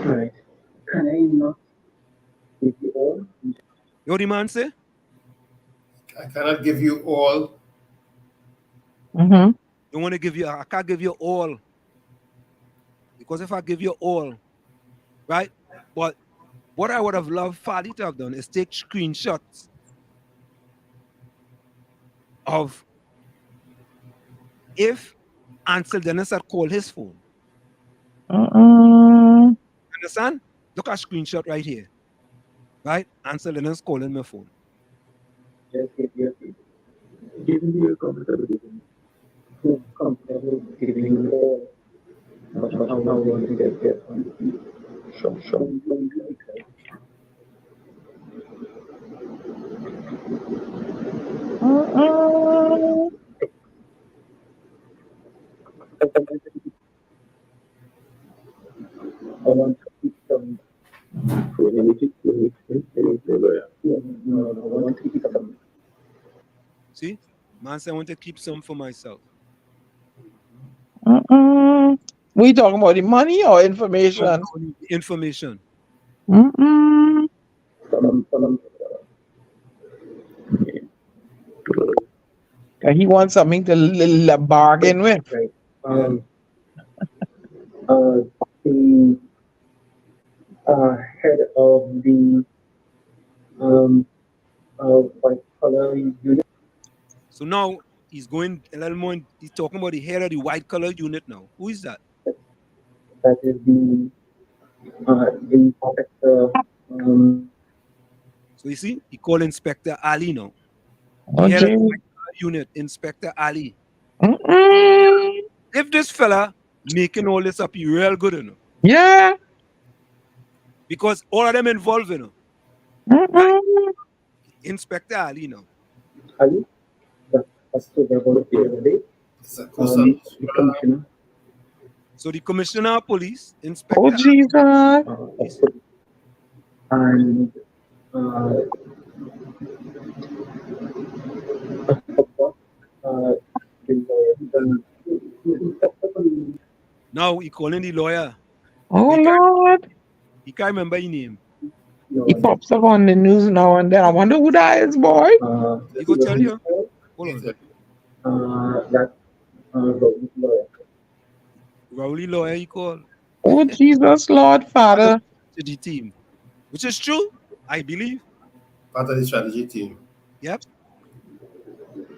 Right. Can I not give you all? What the man say? I cannot give you all. Don't want to give you. I can't give you all. Because if I give you all, right? But what I would have loved Fadi to have done is take screenshots of if Ansel Dennis had called his phone. Understand? Look at screenshot right here. Right? Ansel Dennis calling my phone. Just give you comfortable giving you all. But how long will you get there? Sure. I want to keep them See? Man said I want to keep some for myself. We talking about the money or information? Information. He wants something to bargain with. Right. The head of the white collar unit. So now he's going a little more. He's talking about the head of the white collar unit now. Who is that? That is the inspector. So you see, he called Inspector Ali now. Oh, Head of the gee. white collar unit, Inspector Ali. If this fella making all this up, he real good enough. Yeah. Because all of them involved in it. Right? Inspector Ali now. Ali, that's Tobago the other day. The commissioner. So the commissioner of police, Inspector Oh, Jesus. And now he calling the lawyer. Oh, Lord. He can't remember his name. He pops up on the news now and then. I wonder who that is, boy. He go tell you. Hold on. That lawyer. Rowley lawyer he called. Oh, Jesus, Lord, Father. To the team. Which is true, I believe. Part of the strategy team. Yep.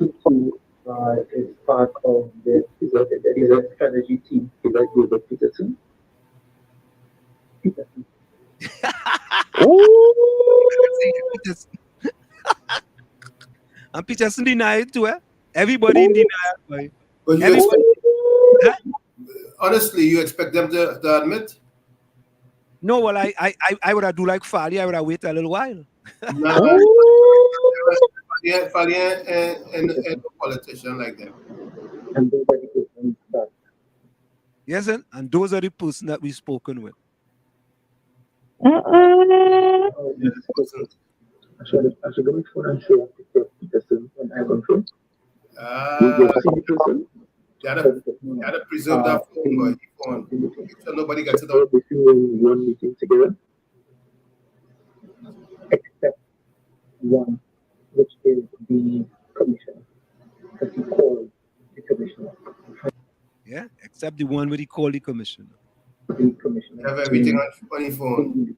Is part of the strategy team. Is that Gilbert Peterson? And Peterson denied too, eh? Everybody in denial, boy. But you expect, honestly, you expect them to admit? No, well, I would have do like Fali. I would have wait a little while. Fali and a politician like them. And those are the persons that. Yes, and those are the person that we've spoken with. I should go for and show up to Peterson when I confirm. You gotta preserve that phone. So nobody gets it out. One meeting together. Except one, which is the commissioner. Because he called the commissioner. Yeah, except the one where he called the commissioner. The commissioner. You have everything on your phone.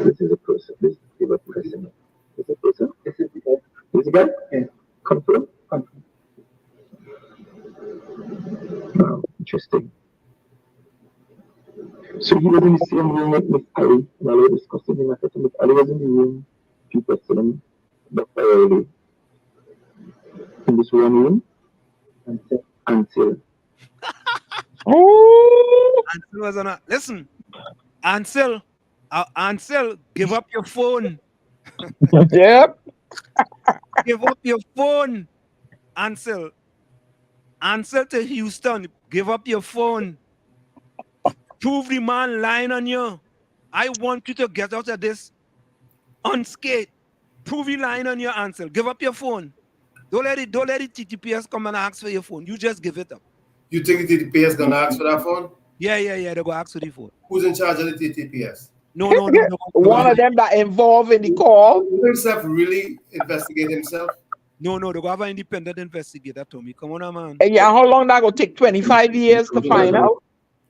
This is a person. This is a person. This is a person. This is the guy. This is the guy. Yeah. Confirm. Confirm. Wow, interesting. So he was in the same room with Miss Ali, and I was discussing the matter. Miss Ali was in the room, two person, Dr. Riley, in this one room, until. Ansel was on a listen. Ansel, give up your phone. Yep. Give up your phone. Ansel to Houston, give up your phone. Prove the man lying on you. I want you to get out of this unscathed. Prove he lying on your Ansel. Give up your phone. Don't let the TTPS come and ask for your phone. You just give it up. You think the TTPS gonna ask for that phone? Yeah. They're gonna ask for the phone. Who's in charge of the TTPS? No. One of them that involved in the call. Will himself really investigate himself? No, they're gonna have an independent investigator, Tommy. Come on, man. Yeah, how long that gonna take? 25 years to find out?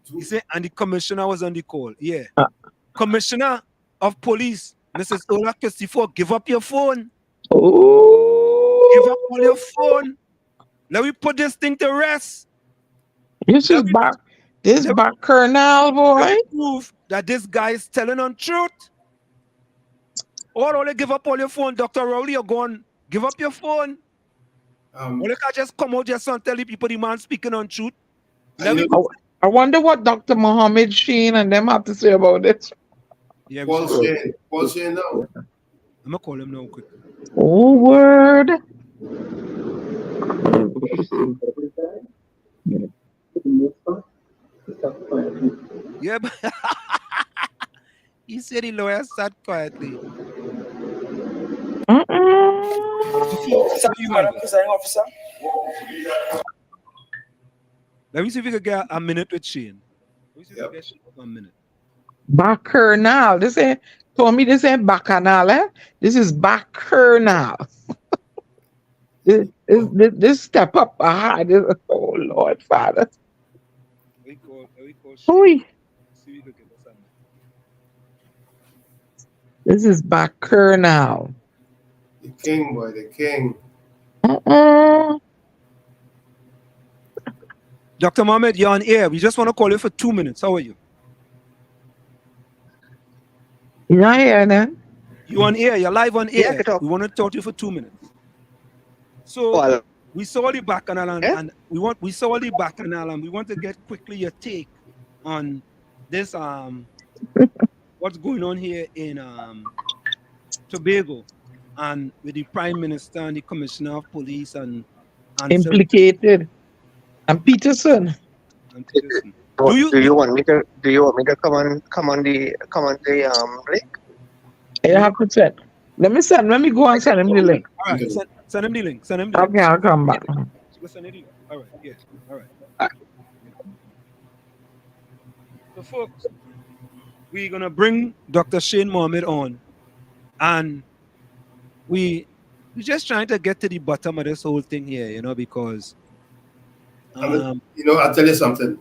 He said, and the commissioner was on the call. Yeah. Commissioner of Police, Mrs. Ola Christopher, give up your phone. Give up all your phone. Let me put this thing to rest. This back Colonel, boy. Prove that this guy is telling on truth. Or only give up all your phone, Dr. Rowley, you're gone. Give up your phone. Or you can just come out just and tell the people the man speaking on truth. I wonder what Dr. Mohammed Sheen and them have to say about this. Yeah, Paul Shane now. I'm gonna call him now quick. Oh, word. For the most part, Yeah, but he said the lawyer sat quietly. The folks, where you Madam have it? Presiding Officer. Let me see if we can get a minute with Shane. Let me see if we can get Shane 1 minute. Bacchanal. This ain't told me this ain't bacchanal, eh? This is bacchanal. This step up hard. Oh Lord Father. We call Shane. Oy. See if we can get us a minute. This is bacchanal. The king, boy, the king. Dr. Mohammed, you're on air. We just want to call you for 2 minutes. How are you? You're not here then? You're on air. You're live on Yeah, I air. can talk. We want to talk to you for 2 minutes. So we saw the bacchanal and we saw the bacchanal and we want to get quickly your take on this what's going on here in Tobago and with the Prime Minister and the Commissioner of Police and Implicated. And Peterson. Peterson. Do you want me to come on the link? You have to send. Let me go and send him the link. All right, send him the link. Send him the link. Okay, I'll come back. Go send it in. All right, yeah, all right. So, folks, we're gonna bring Dr. Shane Mohammed on, and we're just trying to get to the bottom of this whole thing here, you know, because I'll tell you something.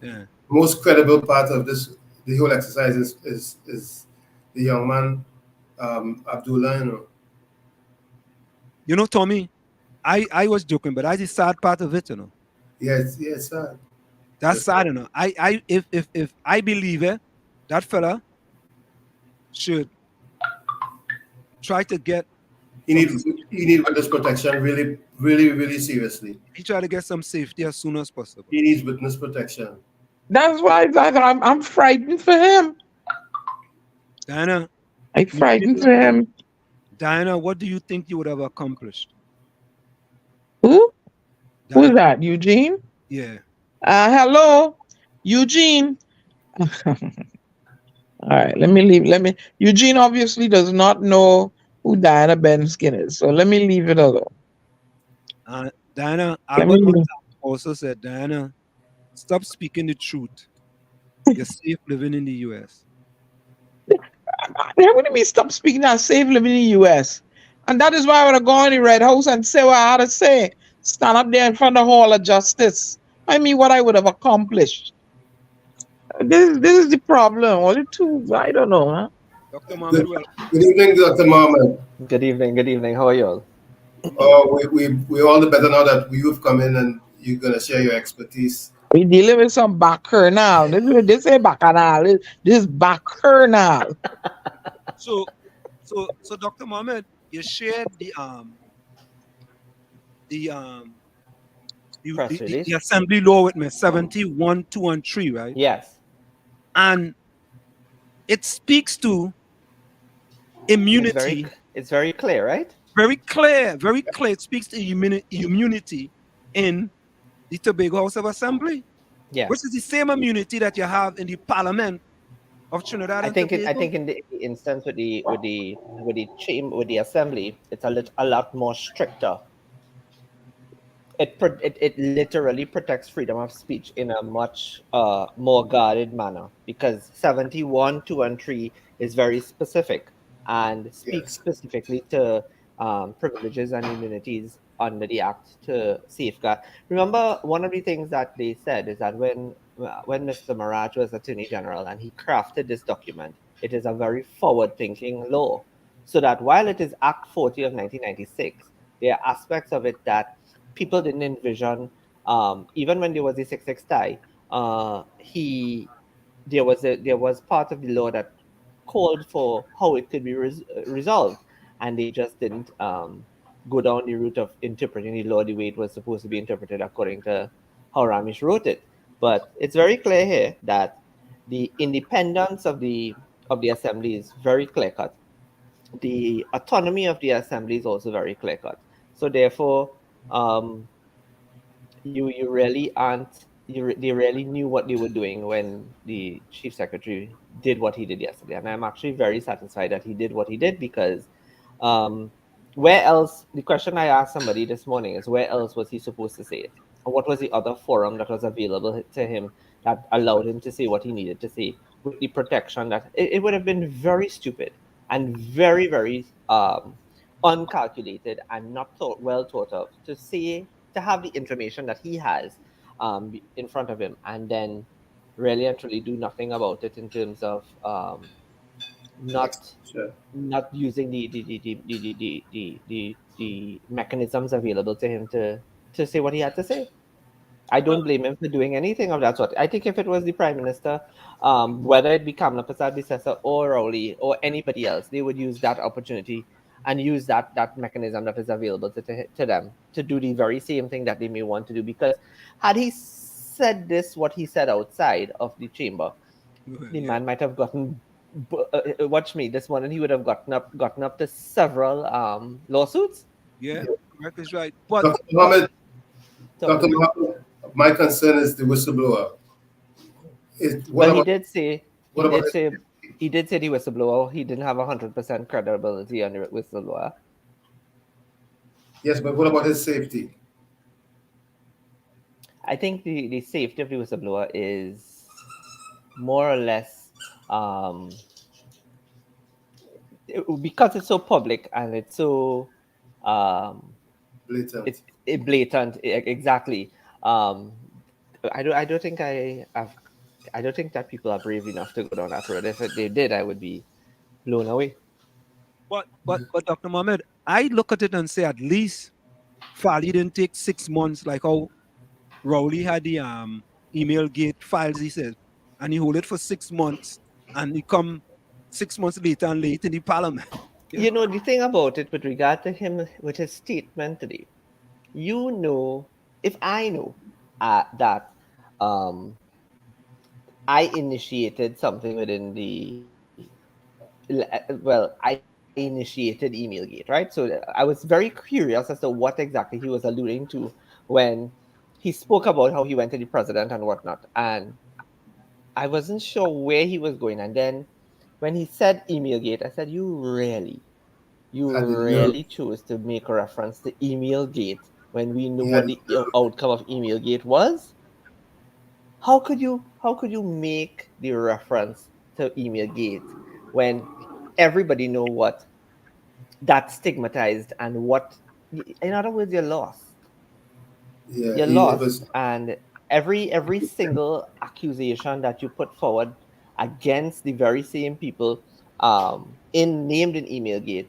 Yeah. Most credible part of this, the whole exercise is the young man, Abdullah, you know. You know, Tommy, I was joking, but that's the sad part of it, you know. Yes, sad. That's sad, you know. If I believe it, that fella should try to get. He need witness protection really, really, really seriously. He try to get some safety as soon as possible. He needs witness protection. That's why I'm frightened for him. Diana, I'm frightened for him. Diana, what do you think you would have accomplished? Who? Who's that? Eugene? Yeah. Hello, Eugene. All right, let me leave. Eugene obviously does not know who Diana Benskin is, so let me leave it alone. Diana, Albert Montano also said, Diana, stop speaking the truth. You're safe living in the U.S. What do you mean stop speaking that safe living in the U.S.? And that is why I want to go in the Red House and say what I had to say. Stand up there in front of the Hall of Justice. I mean, what I would have accomplished. This is the problem. Or the two, I don't know, huh? Dr. Mohammed, Good evening, Dr. Mohammed. Good evening. How are you all? Oh, we're all the better now that you've come in and you're gonna share your expertise. We dealing with some bacchanal. This ain't bacchanal. This is bacchanal. So Dr. Mohammed, you shared the assembly law with me, 71, 2, and 3, right? Yes. And it speaks to immunity. It's very clear, right? Very clear. It speaks to immunity in the Tobago House of Assembly. Yeah. Which is the same immunity that you have in the Parliament of Trinidad and Tobago. I think in the instance with the assembly, it's a lot more stricter. It literally protects freedom of speech in a much more guarded manner, because 71, 2, and 3 is very specific and speaks specifically to privileges and immunities under the Act to safeguard. Remember, one of the things that they said is that when Mr. Maraj was Attorney General and he crafted this document, it is a very forward-thinking law. So that while it is Act 40 of 1996, there are aspects of it that people didn't envision. Even when there was the 6-6 tie, there was part of the law that called for how it could be resolved, and they just didn't go down the route of interpreting the law the way it was supposed to be interpreted according to how Ramesh wrote it. But it's very clear here that the independence of the assembly is very clear cut. The autonomy of the assembly is also very clear cut. So therefore, you really aren't they really knew what they were doing when the chief secretary did what he did yesterday. And I'm actually very satisfied that he did what he did because where else, the question I asked somebody this morning is where else was he supposed to say it? And what was the other forum that was available to him that allowed him to say what he needed to say with the protection that it would have been very stupid and very, very uncalculated and not well thought of to say, to have the information that he has in front of him and then really and truly do nothing about it in terms of not Sure. not using the mechanisms available to him to say what he had to say. I don't blame him for doing anything of that sort. I think if it was the prime minister, whether it be Kamala Prasad Bissessa or Rowley or anybody else, they would use that opportunity and use that mechanism that is available to them to do the very same thing that they may want to do. Because had he said this, what he said outside of the chamber, the man might have gotten watch me this morning. He would have gotten up to several lawsuits. Yeah, correct is right. But Dr. Mohammed, Dr. Mohammed, my concern is the whistleblower. Well, he did say the whistleblower. He didn't have 100% credibility on the whistleblower. Yes, but what about his safety? I think the safety of the whistleblower is more or less because it's so public and it's so blatant. It's blatant, exactly. I don't think I don't think that people are brave enough to go down that road. If they did, I would be blown away. But Dr. Mohammed, I look at it and say at least Fali didn't take 6 months like how Rowley had the email gate files, he said, and he hold it for 6 months and he come 6 months later and late in the parliament. You know, the thing about it with regard to him with his statement today, you know, if I know that I initiated something within I initiated Emailgate, right? So I was very curious as to what exactly he was alluding to when he spoke about how he went to the president and whatnot. And I wasn't sure where he was going. And then when he said Emailgate, I said, you really chose to make a reference to Emailgate when we know what the outcome of Emailgate was? How could you make the reference to Emailgate when everybody know what that stigmatized and what, in other words, you're lost. Yeah, You're lost, and every single accusation that you put forward against the very same people named in Emailgate,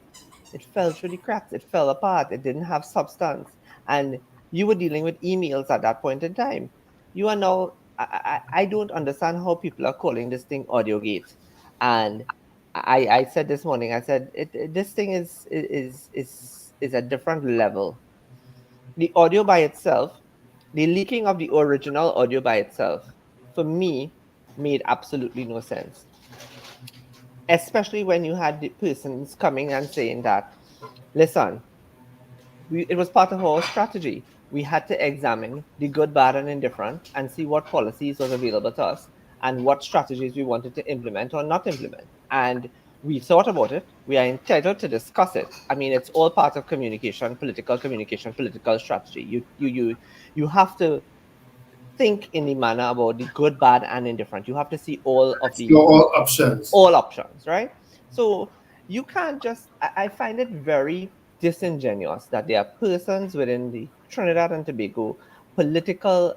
it fell through the cracks. It fell apart. It didn't have substance, and you were dealing with emails at that point in time. You are now. I don't understand how people are calling this thing AudioGate, and I said this morning. I said this thing is a different level. The audio by itself, the leaking of the original audio by itself, for me, made absolutely no sense. Especially when you had the persons coming and saying that, listen, it was part of our strategy. We had to examine the good, bad, and indifferent and see what policies was available to us and what strategies we wanted to implement or not implement. And we thought about it. We are entitled to discuss it. I mean, it's all part of communication, political strategy. You have to think in the manner about the good, bad, and indifferent. You have to see all options. All options, right? So you can't just. I find it very disingenuous that there are persons within the Trinidad and Tobago political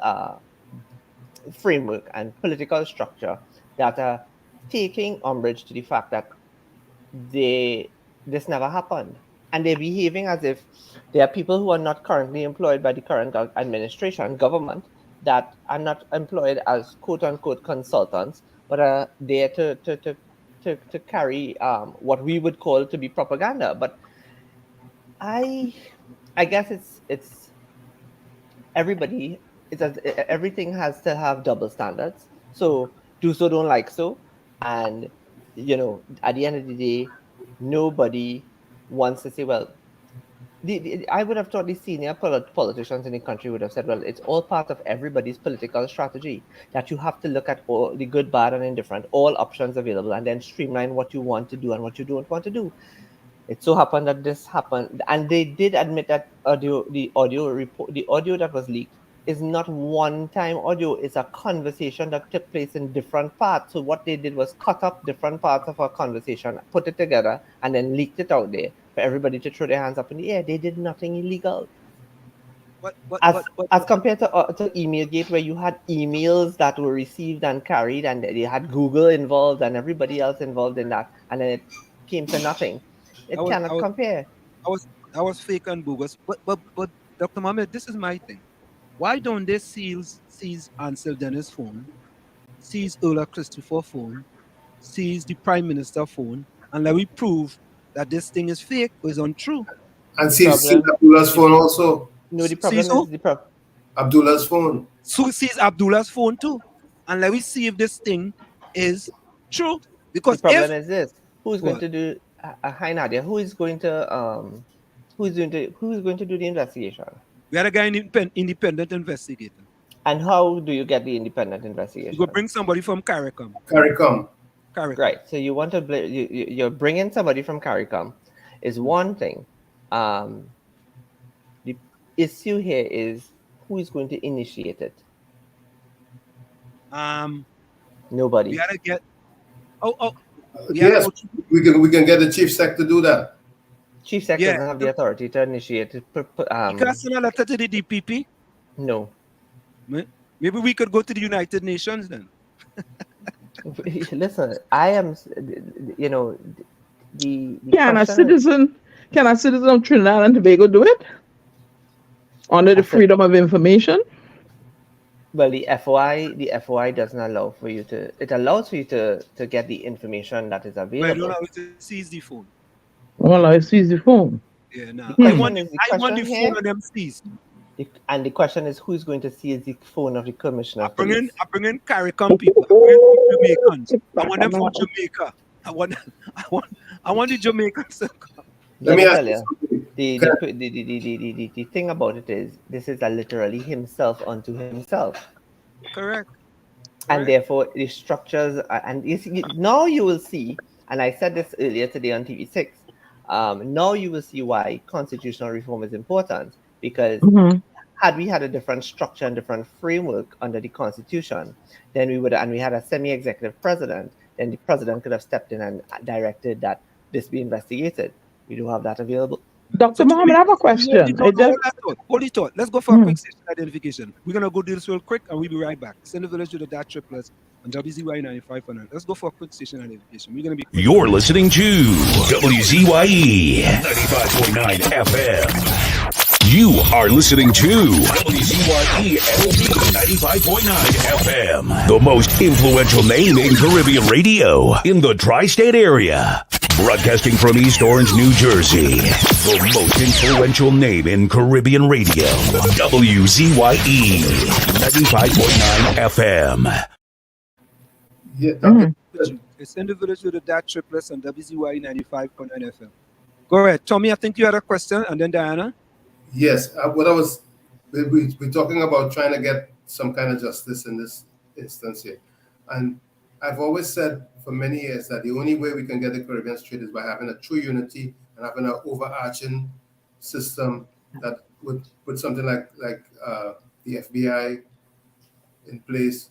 framework and political structure that are taking umbrage to the fact that this never happened, and they're behaving as if there are people who are not currently employed by the current administration government that are not employed as quote unquote consultants, but are there to carry what we would call to be propaganda. But I guess it's everybody. Everything has to have double standards. So do so, don't like so, and at the end of the day, nobody wants to say, well, I would have thought the senior politicians in the country would have said, well, it's all part of everybody's political strategy, that you have to look at all the good, bad, and indifferent, all options available, and then streamline what you want to do and what you don't want to do. It so happened that this happened, and they did admit that the audio that was leaked is not one-time audio. It's a conversation that took place in different parts. So what they did was cut up different parts of our conversation, put it together, and then leaked it out there for everybody to throw their hands up in the air. They did nothing illegal. As compared to Emailgate, where you had emails that were received and carried, and they had Google involved and everybody else involved in that, and then it came to nothing. It cannot compare. I was fake and bogus, but Dr. Mohammed, this is my thing. Why don't they seize Ansel Dennis' phone, seize Ola Christopher's phone, seize the Prime Minister's phone, and let we prove that this thing is fake or is untrue? And seize Abdullah's phone also. No, the problem is Abdullah's phone. So seize Abdullah's phone too, and let me see if this thing is true. Because the problem is this: who's going to do? Hi Nadia, who is going to do the investigation? We had a guy independent investigator. And how do you get the independent investigation? You go bring somebody from CARICOM. Right. So you want to you're bringing somebody from CARICOM is one thing. The issue here is who is going to initiate it. Nobody. We gotta get. Yes, we can get the chief sec to do that. Chief sec doesn't have the authority to initiate it. You can send a letter to the DPP. No. Maybe we could go to the United Nations then. Listen, I am, the can a citizen of Trinidad and Tobago do it under the Freedom of Information? Well, the FOI doesn't allow for you to. It allows for you to get the information that is available. But I don't allow you to seize the phone. Well, I seize the phone. Yeah, no. I want the phone of them seized. And the question is, who's going to seize the phone of the commissioner? I bring in CARICOM people. I bring in Jamaicans. I want them from Jamaica. I want the Jamaicans to come. Let me tell you, the thing about it is, this is literally himself unto himself. Correct. And therefore, the structures, and now you will see, and I said this earlier today on TV6, now you will see why constitutional reform is important, because had we had a different structure and different framework under the Constitution, then we had a semi-executive president, then the president could have stepped in and directed that this be investigated. We do have that available. Dr. Mohammed, I have a question. Hold it thought. Let's go for a quick station identification. We're going to go do this real quick and we'll be right back. Send the village to the DAT Triplets on WZYE 95.9. Let's go for a quick station identification. We're going to be. You're listening to WZYE 95.9 FM. You are listening to WZYE 95.9 FM, the most influential name in Caribbean radio in the tri-state area. Broadcasting from East Orange, New Jersey, the most influential name in Caribbean radio, WZYE 95.9 FM. It's in the village with the DAT Triplets on WZYE 95.9 FM. Go ahead. Tommy, I think you had a question, and then Diana. Yes, we're talking about trying to get some kind of justice in this instance here. And I've always said for many years that the only way we can get the Caribbean straight is by having a true unity and having an overarching system that would put something like the FBI in place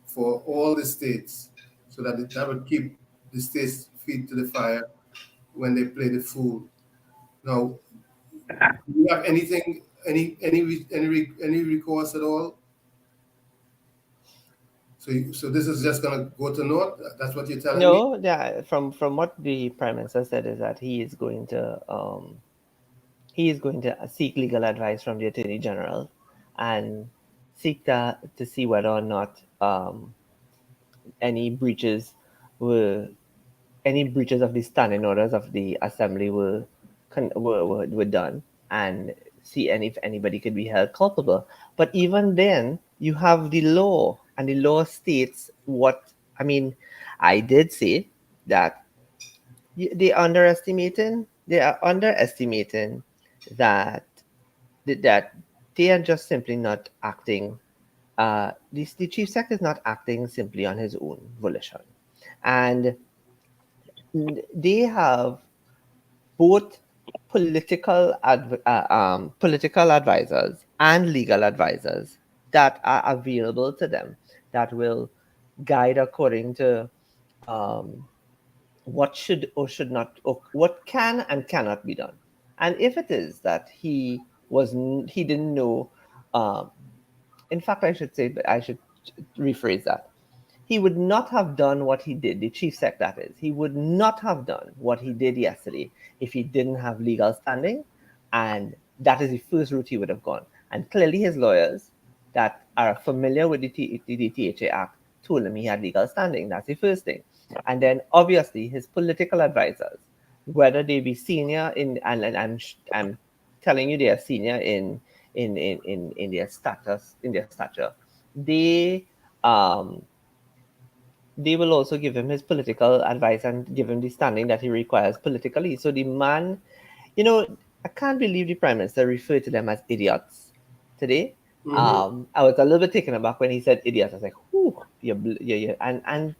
for all the states, so that that would keep the states' feet to the fire when they play the fool. Now, do you have anything, any recourse at all? So this is just going to go to naught? That's what you're telling me? No, yeah. From what the Prime Minister said is that he is going to seek legal advice from the Attorney General and seek to see whether or not any breaches of the standing orders of the Assembly were done, and see if anybody could be held culpable. But even then, you have the law, and the law states what. I mean, I did say that they are underestimating that they are just simply not acting. The chief sec is not acting simply on his own volition, and they have both political advisors and legal advisors that are available to them that will guide according to um, what should or should not, or what can and cannot be done. And if it is that he didn't know, um, in fact, I should rephrase that. He would not have done what he did, the chief sec that is. He would not have done what he did yesterday if he didn't have legal standing, and that is the first route he would have gone. And clearly his lawyers that are familiar with the THA Act told him he had legal standing. That's the first thing. And then obviously his political advisors, whether they be senior and I'm telling you they are senior in their status, in their stature, they um they will also give him his political advice and give him the standing that he requires politically. So the man, I can't believe the Prime Minister referred to them as idiots today. I was a little bit taken aback when he said idiots. I was like, whew, and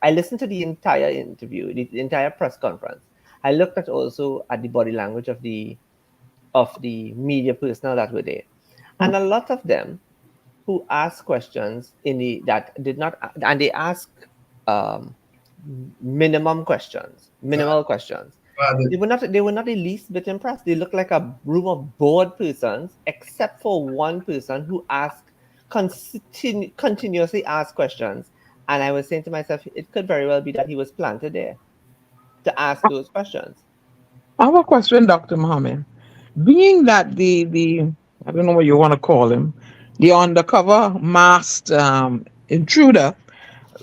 I listened to the entire interview, the entire press conference. I looked at also at the body language of the media personnel that were there, and a lot of them who asked questions that did not, and they asked um, minimal questions. They were not the least bit impressed. They looked like a room of bored persons, except for one person who asked continuously asked questions. And I was saying to myself, it could very well be that he was planted there to ask those questions. I have a question, Dr. Mohammed. Being that the I don't know what you want to call him, the undercover masked intruder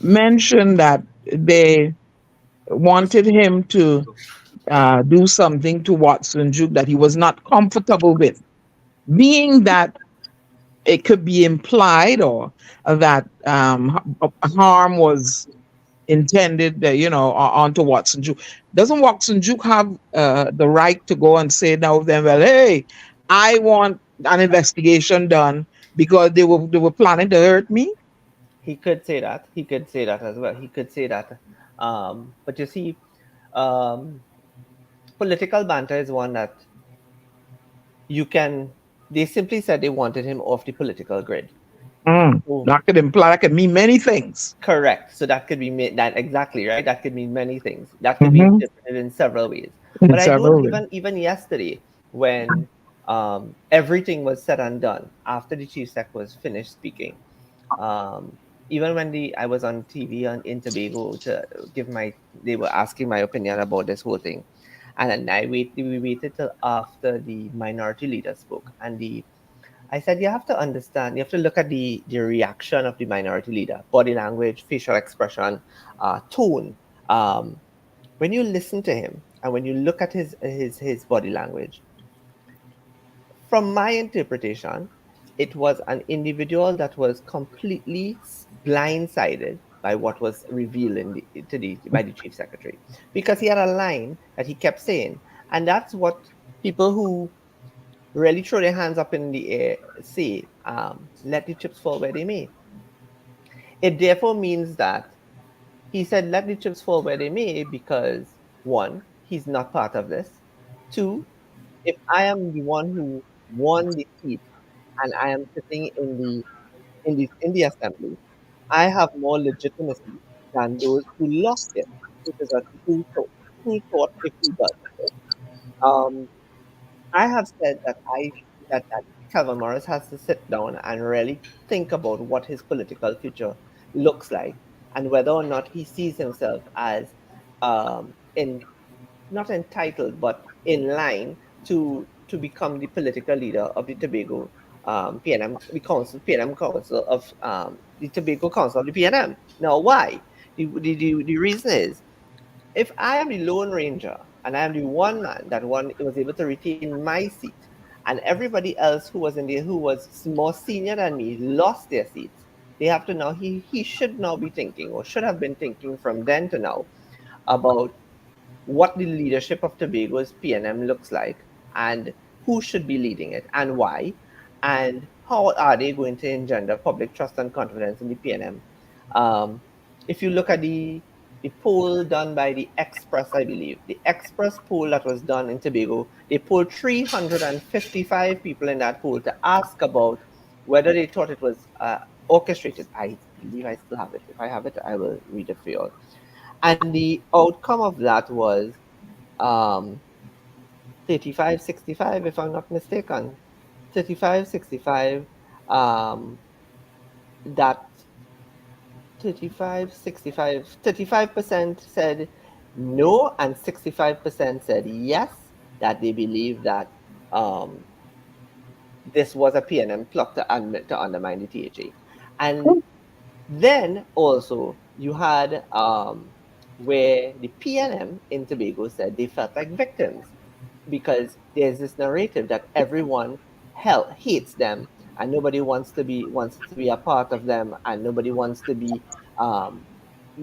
mentioned that they wanted him to do something to Watson Juke that he was not comfortable with. Being that it could be implied or that harm was intended, onto Watson Juke. Doesn't Watson Juke have the right to go and say now then, well, hey, I want an investigation done because they were planning to hurt me? He could say that. He could say that as well. He could say that. But you see, um, political banter is one that you can. They simply said they wanted him off the political grid. That could imply, that could mean many things. Correct. So that could be that exactly right. That could mean many things. That could be interpreted in several ways. But I don't even yesterday when everything was said and done after the chief sec was finished speaking. Even when I was on TV in Tobago to they were asking my opinion about this whole thing, and then we waited till after the minority leader spoke, and I said you have to understand, you have to look at the reaction of the minority leader, body language, facial expression, tone. When you listen to him and when you look at his body language, from my interpretation, it was an individual that was completely blindsided by what was revealed by the chief secretary, because he had a line that he kept saying, and that's what people who really throw their hands up in the air say, let the chips fall where they may. It therefore means that he said, let the chips fall where they may, because one, he's not part of this. Two, if I am the one who won the seat and I am sitting in the assembly, I have more legitimacy than those who lost it, which is a true thought if he does it. I have said that Calvin Morris has to sit down and really think about what his political future looks like, and whether or not he sees himself as in not entitled but in line to become the political leader of the Tobago PNM, the PNM Council of the Tobago Council of the PNM. Now, why? The reason is, if I am the Lone Ranger and I am the one man that was able to retain my seat, and everybody else who was in there who was more senior than me lost their seats, they have to now, he should now be thinking, or should have been thinking from then to now, about what the leadership of Tobago's PNM looks like, and who should be leading it and why, and how are they going to engender public trust and confidence in the PNM. If you look at the poll done by the Express, I believe, the Express poll that was done in Tobago, they polled 355 people in that poll to ask about whether they thought it was orchestrated. I believe I still have it. If I have it, I will read it for you all. And the outcome of that was 35-65, if I'm not mistaken. 35-65, that 35% said no, and 65% said yes, that they believe that this was a PNM plot to undermine the THA. And then also you had where the PNM in Tobago said they felt like victims because there's this narrative that everyone hates them and nobody wants to be a part of them, and nobody wants to be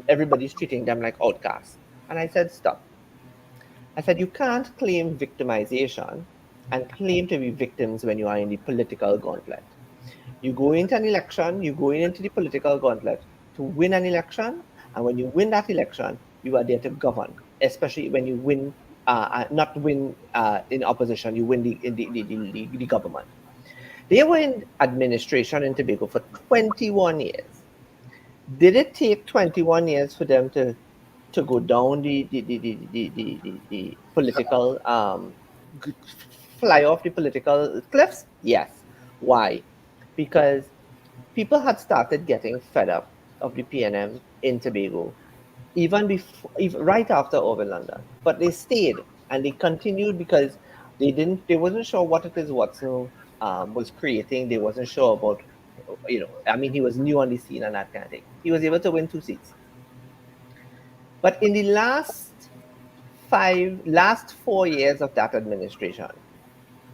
everybody's treating them like outcasts. And I said, stop. I said, you can't claim victimization and claim to be victims when you are in the political gauntlet. You go into an election, you go into the political gauntlet to win an election, and when you win that election, you are there to govern, especially when you win, not win in opposition, you win the government. They were in administration in Tobago for 21 years. Did it take 21 years for them to go down the political fly off the political cliffs? Yes. Why? Because people had started getting fed up of the PNM in Tobago, even before, right after over London. But they stayed and they continued because they wasn't sure what it is Watson was creating. They wasn't sure about, I mean, he was new on the scene and that kind of thing. He was able to win 2 seats. But in the last 4 years of that administration,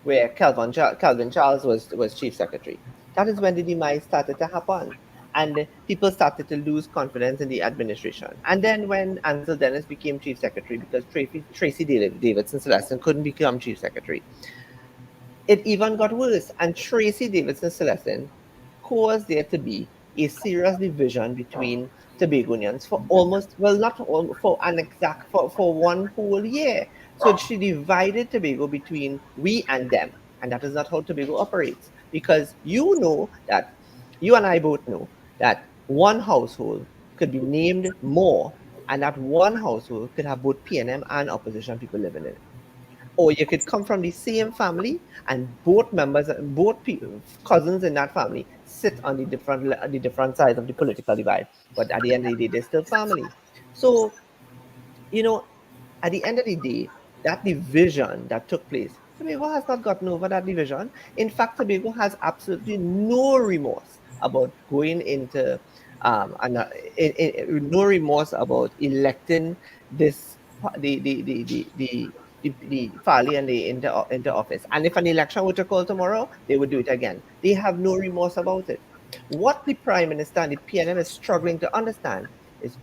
where Calvin Charles was chief secretary, that is when the demise started to happen. And people started to lose confidence in the administration. And then when Ansel Dennis became chief secretary, because Tracy Davidson Celestin couldn't become chief secretary, it even got worse. And Tracy Davidson Celestin caused there to be a serious division between Tobagonians for almost, well, not all, for an exact, for one whole year. So she divided Tobago between we and them. And that is not how Tobago operates. Because you know that, you and I both know that one household could be named more, and that one household could have both PNM and opposition people living in it. Or you could come from the same family and both members, cousins in that family sit on the different sides of the political divide. But at the end of the day, they're still family. So, at the end of the day, that division that took place, Tobago has not gotten over that division. In fact, Tobago has absolutely no remorse about going into, no remorse about electing this the Farley and the into office. And if an election were to call tomorrow, they would do it again. They have no remorse about it. What the Prime Minister and the PNM is struggling to understand is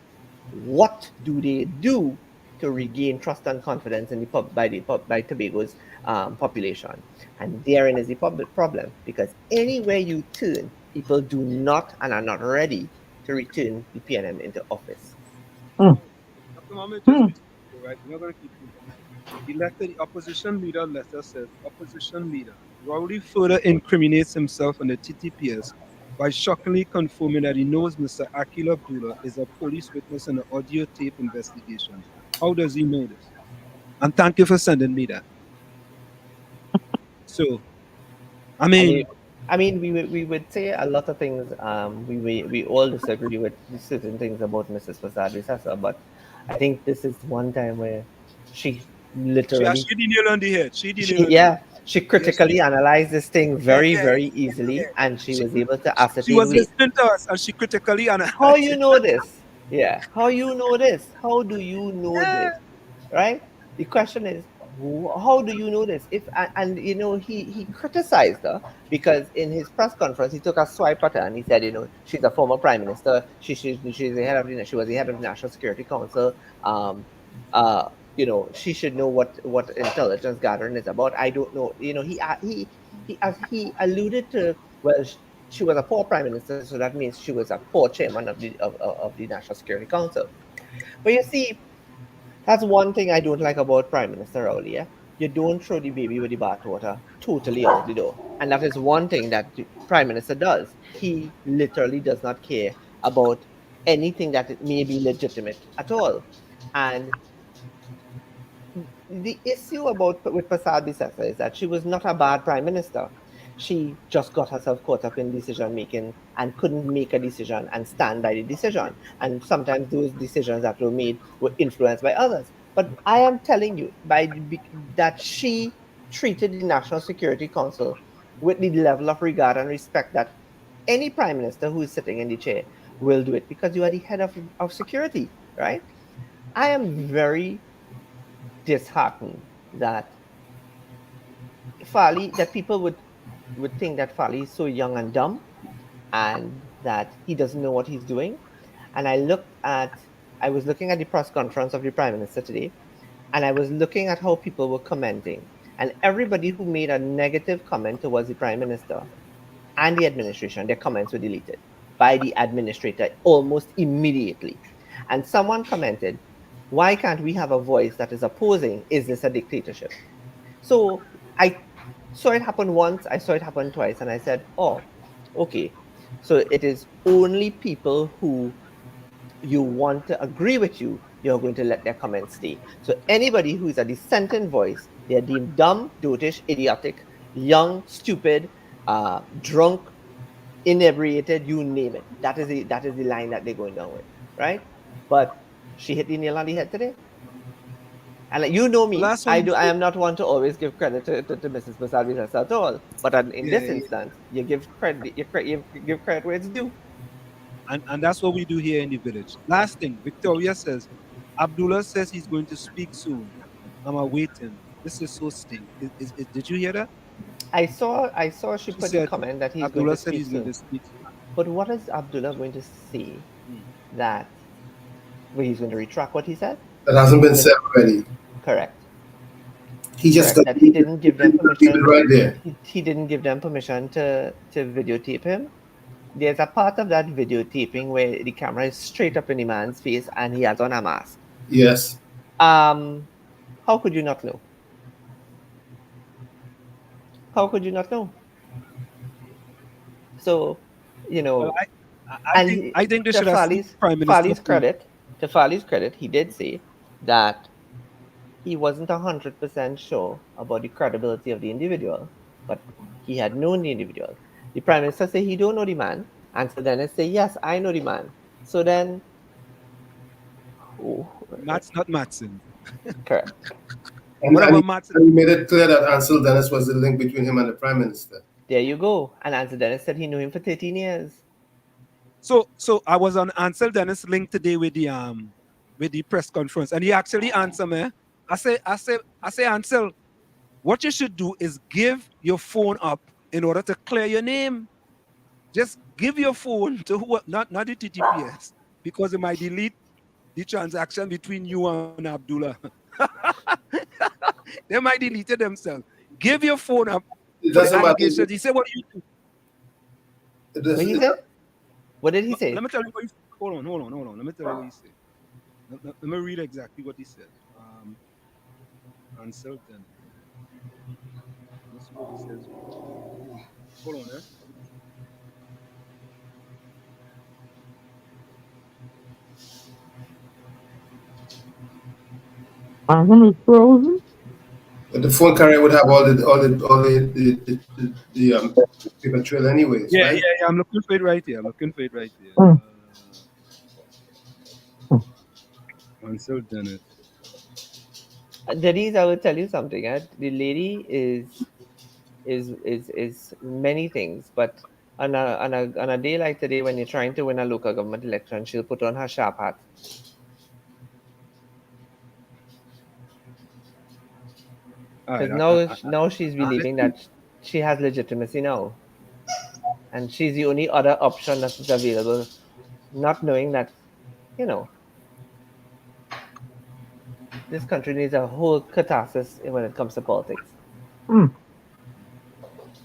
what do they do to regain trust and confidence in by Tobago's population. And therein is the problem, because anywhere you turn, people do not and are not ready to return the PNM into office. Dr. Mohammed, just right, we're not going to keep you. Elected opposition leader letter says, opposition leader Rowley further incriminates himself and the TTPS by shockingly confirming that he knows Mr. Akil Abdullah is a police witness in an audio tape investigation. How does he know this? And thank you for sending me that. So, I mean, we would say a lot of things. We all disagree with certain things about Mrs. Fasadi Sasa, but I think this is one time where she literally she did nail on the head. She critically analyzed this thing very easily, and she was able to ascertain. She was listening to us, and she critically analyzed. How you know this? Yeah, how you know this? How do you know this? Right? The question is, how do you know this? He criticized her because in his press conference he took a swipe at her and he said, she's a former prime minister. She's the head of she was the head of the National Security Council. she should know what intelligence gathering is about. I don't know. He alluded to, well, she was a poor prime minister, so that means she was a poor chairman of the National Security Council. But you see, that's one thing I don't like about Prime Minister Rowley. Yeah? You don't throw the baby with the bathwater totally out the door. And that is one thing that the Prime Minister does. He literally does not care about anything that may be legitimate at all. And the issue with Prasad Bisesa is that she was not a bad prime minister. She just got herself caught up in decision making and couldn't make a decision and stand by the decision. And sometimes those decisions that were made were influenced by others. But I am telling you that she treated the National Security Council with the level of regard and respect that any prime minister who is sitting in the chair will do it, because you are the head of security, right? I am very disheartened that people would think that Fali is so young and dumb and that he doesn't know what he's doing. And I was looking at the press conference of the Prime Minister today, and I was looking at how people were commenting. And everybody who made a negative comment towards the Prime Minister and the administration, their comments were deleted by the administrator almost immediately. And someone commented, "Why can't we have a voice that is opposing? Is this a dictatorship?" So I saw it happen once, I saw it happen twice, and I said, "Oh, okay. So it is only people who you want to agree with you're going to let their comments stay. So anybody who is a dissenting voice, they are deemed dumb, dotish, idiotic, young, stupid, drunk, inebriated, you name it. That is the line that they're going down with, right?" But she hit the nail on the head today. And you know me, I am not one to always give credit to Mrs. Basavi at all. But in this instance, you give credit, you give credit where it's due. And that's what we do here in the village. Last thing, Victoria says, Abdullah says he's going to speak soon. I'm awaiting. This is so stink. Did you hear that? I saw she put the comment that he's Abdullah going to said speak he's soon. going to speak. But what is Abdullah going to say that he's going to retract what he said? That hasn't been said already. Correct. He just that he didn't give them permission. Right there. He didn't give them permission to videotape him. There's a part of that videotaping where the camera is straight up in the man's face and he has on a mask. Yes. How could you not know? How could you not know? So, Well, I think they should have Fali's credit. To Fali's credit, he did say that he wasn't 100% sure about the credibility of the individual, but he had known the individual. The Prime Minister said he don't know the man, and so Dennis say, "Yes, I know the man." So then, Matt's not Matson. Correct. And he made it clear that Ansel Dennis was the link between him and the Prime Minister. There you go. And Ansel Dennis said he knew him for 13 years. So I was on Ansel Dennis link today with the press conference, and he actually answered me. I say, Ansel, what you should do is give your phone up in order to clear your name. Just give your phone to not the TTPS, because it might delete the transaction between you and Abdullah. They might delete it themselves. Give your phone up. It doesn't matter. He said, "What do you do?" What did he say? Let me tell you what he said. Hold on. Let me tell you what he said. Let me read exactly what he said. Ansel Dennis. Let's see what he says. Hold on, eh? frozen. But the phone carrier would have all the paper trail anyways, yeah, right? Yeah. I'm looking for it right here. Ansel Dennis. Denise, I will tell you something. The lady is many things, but on a day like today, when you're trying to win a local government election, she'll put on her sharp hat. Because now she's believing that she has legitimacy now, and she's the only other option that is available, not knowing that, This country needs a whole catharsis when it comes to politics. Hmm.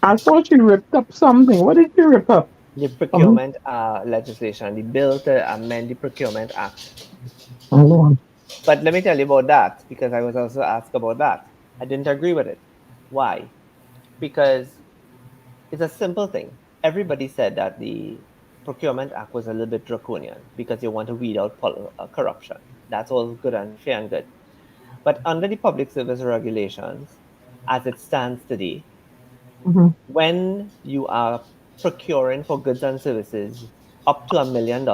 I thought she ripped up something. What did she rip up? The procurement legislation, the bill to amend the Procurement Act. Oh, But let me tell you about that, because I was also asked about that. I didn't agree with it. Why? Because it's a simple thing. Everybody said that the Procurement Act was a little bit draconian because you want to weed out corruption. That's all good and fair and good. But under the public service regulations, as it stands today, mm-hmm. when you are procuring for goods and services up to $1 million,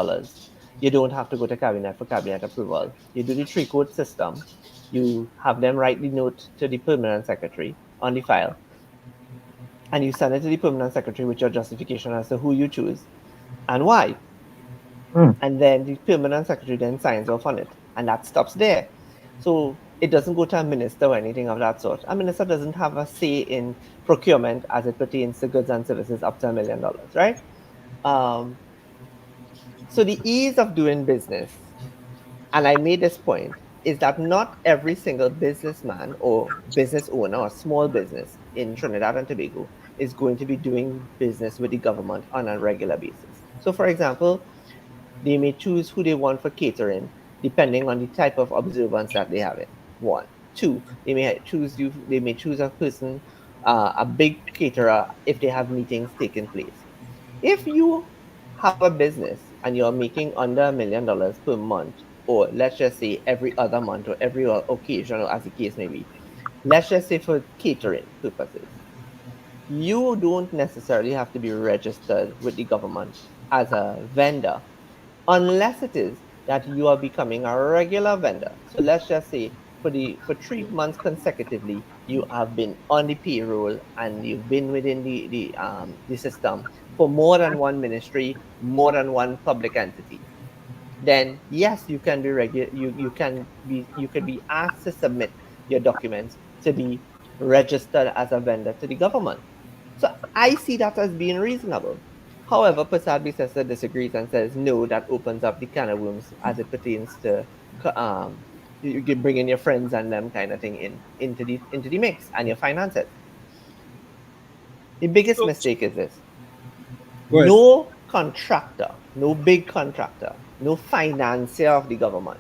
you don't have to go to cabinet for cabinet approval. You do the three-code system. You have them write the note to the permanent secretary on the file, and you send it to the permanent secretary with your justification as to who you choose and why. And then the permanent secretary then signs off on it, and that stops there. So it doesn't go to a minister or anything of that sort. A minister doesn't have a say in procurement as it pertains to goods and services up to $1 million, right? So the ease of doing business, and I made this point, is that not every single businessman or business owner or small business in Trinidad and Tobago is going to be doing business with the government on a regular basis. So, for example, they may choose who they want for catering depending on the type of observance that they have in. One. Two, they may choose a person, a big caterer, if they have meetings taking place. If you have a business and you're making under $1 million per month, or let's just say every other month or every occasion, or as the case may be, let's just say for catering purposes, you don't necessarily have to be registered with the government as a vendor unless it is that you are becoming a regular vendor. So let's just say for 3 months consecutively, you have been on the payroll and you've been within the system for more than one ministry, more than one public entity. Then yes, you can be you could be asked to submit your documents to be registered as a vendor to the government. So I see that as being reasonable. However, Prasad Bisesa disagrees and says no, that opens up the can of worms as it pertains to you can bring in your friends and them kind of thing into the mix and your finances. The biggest mistake is this: no contractor, no big contractor, no financier of the government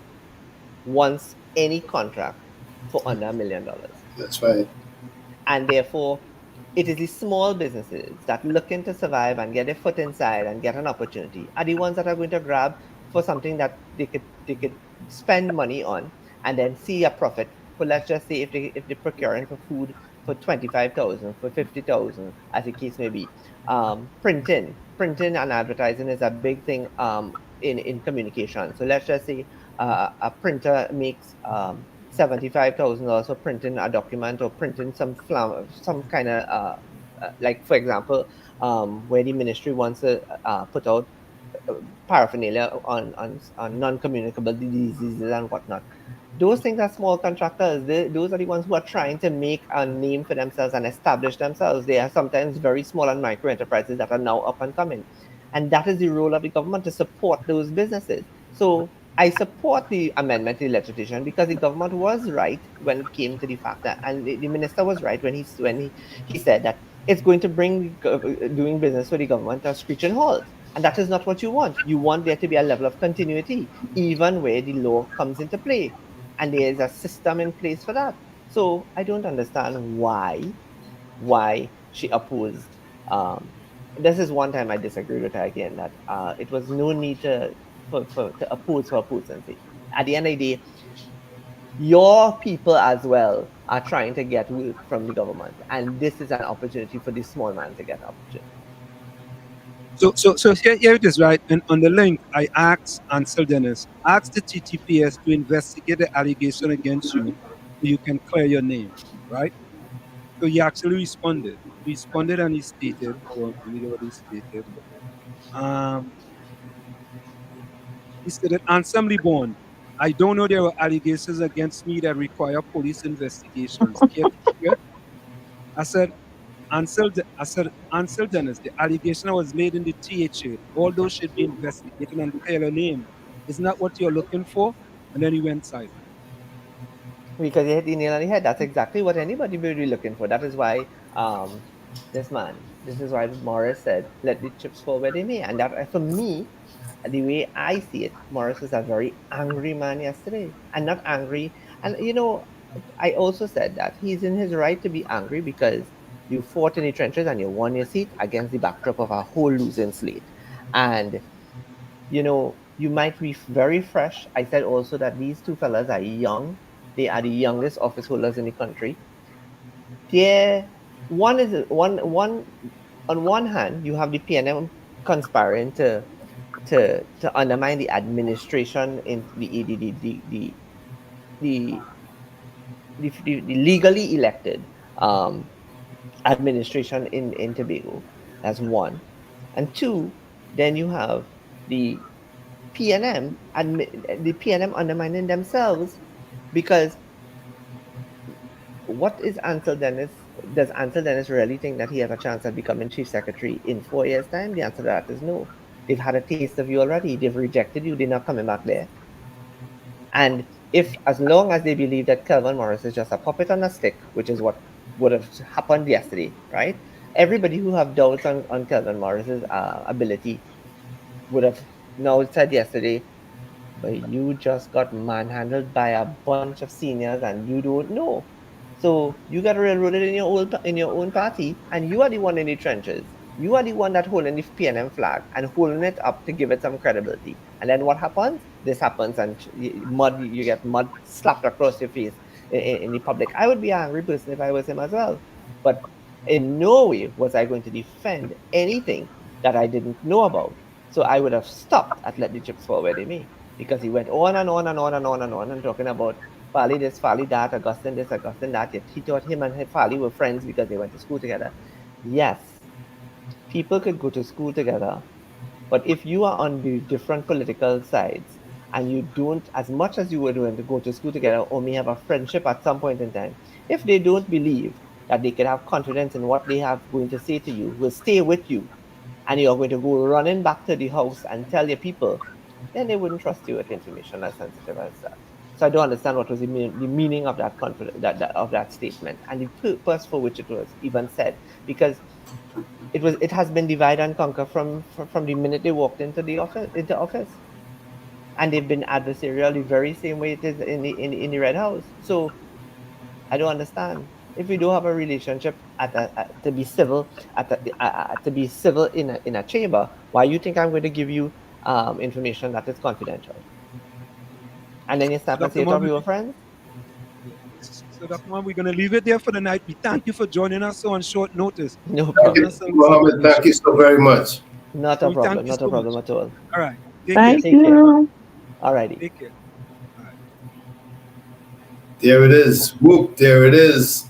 wants any contract for under $1 million. That's right. And therefore, it is the small businesses that looking to survive and get their foot inside and get an opportunity are the ones that are going to grab for something that they could spend money on and then see a profit. For let's just say if they're procuring for food for 25,000, for 50,000, as the case may be. Printing and advertising is a big thing in communication. So let's just say a printer makes $75,000 for printing a document or printing some kind of like, for example, where the ministry wants to put out paraphernalia on non-communicable diseases and whatnot. Those things are small contractors. Those are the ones who are trying to make a name for themselves and establish themselves. They are sometimes very small and micro enterprises that are now up and coming. And that is the role of the government, to support those businesses. So I support the amendment to the legislation because the government was right when it came to the fact that, and the minister was right when he said that it's going to bring doing business with the government to a screeching halt. And that is not what you want. You want there to be a level of continuity, even where the law comes into play. And there is a system in place for that. So I don't understand why she opposed. This is one time I disagreed with her again, that it was no need to oppose for opposing sake. At the end of the day, your people as well are trying to get work from the government, and this is an opportunity for the small man to get opportunity. So here it is, right? And on the link, I asked Ansel Dennis, ask the TTPS to investigate the allegation against you so you can clear your name, right? So he actually responded. He responded and he stated, well, read what he stated. He stated, Assembly Bond, I don't know there were allegations against me that require police investigations. Care to share? I said, Ansel Dennis, the allegation was made in the THA. All those should be investigated and clear your name. Isn't that what you're looking for? And then he went silent. Because you hit the nail on the head. That's exactly what anybody would be looking for. That is why this is why Morris said, "Let the chips fall where they may." And that, for me, the way I see it, Morris was a very angry man yesterday, and not angry. And I also said that he's in his right to be angry because you fought in the trenches and you won your seat against the backdrop of a whole losing slate, and you might be very fresh. I said also that these two fellas are young. They are the youngest office holders in the country. They're, one is one on one hand, you have the PNM conspiring to undermine the administration in the, the legally elected administration in Tobago. That's one. And two, then you have the the PNM undermining themselves because what is Ansel Dennis? Does Ansel Dennis really think that he has a chance at becoming chief secretary in 4 years' time? The answer to that is no. They've had a taste of you already. They've rejected you. They're not coming back there. And if, as long as they believe that Kelvin Morris is just a puppet on a stick, which is what would have happened yesterday, right? Everybody who have doubts on Kelvin Morris's ability would have now said yesterday, but you just got manhandled by a bunch of seniors and you don't know. So you got railroaded in your own party, and you are the one in the trenches. You are the one that holding the PNM flag and holding it up to give it some credibility. And then what happens? This happens, and you get mud slapped across your face in the public. I would be an angry person if I was him as well. But in no way was I going to defend anything that I didn't know about. So I would have stopped at let the chips fall where they may, because he went on and on and on and on and on and talking about Farley this, Farley that, Augustine this, Augustine that. Yet he thought him and Farley were friends because they went to school together. Yes, people could go to school together, but if you are on the different political sides and you don't, as much as you were doing to go to school together or may have a friendship at some point in time, if they don't believe that they can have confidence in what they have going to say to you, will stay with you, and you're going to go running back to the house and tell your people, then they wouldn't trust you with information as sensitive as that. So I don't understand what was the meaning of that of that statement and the purpose for which it was even said, because it has been divide and conquer from the minute they walked into office, and they've been adversarial the very same way it is in the Red House. So I don't understand. If we do have a relationship to be civil to be civil in a chamber, why you think I'm going to give you information that is confidential? And then you snap and say, "You thought we were friends?" So Dr. Man, we're gonna leave it there for the night. We thank you for joining us so on short notice. No problem. Mohammed, thank you so very much. Not a problem. Not a problem at all. All right. Take care. All righty. Take care. There it is. Whoop, there it is.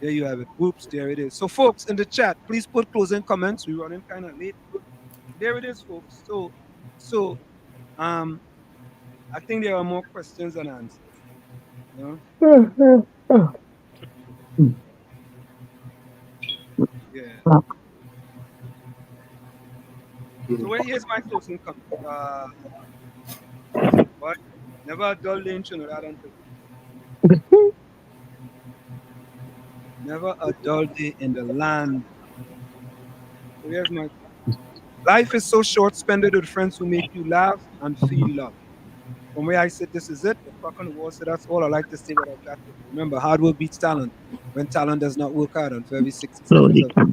There you have it. Whoops, there it is. So, folks, in the chat, please put closing comments. We're running kind of late. There it is, folks. So, I think there are more questions than answers. You know? Yeah. So, here's my closing comment. But never a dull day in Trinidad and Tobago. Never a dull day in the land. So here's my life is so short, spend it with friends who make you laugh and feel love. From where I sit, this is it. The clock on the wall, so that's all I like to say what I've got to. Remember, hard work beats talent. When talent does not work hard, and for every 60 seconds of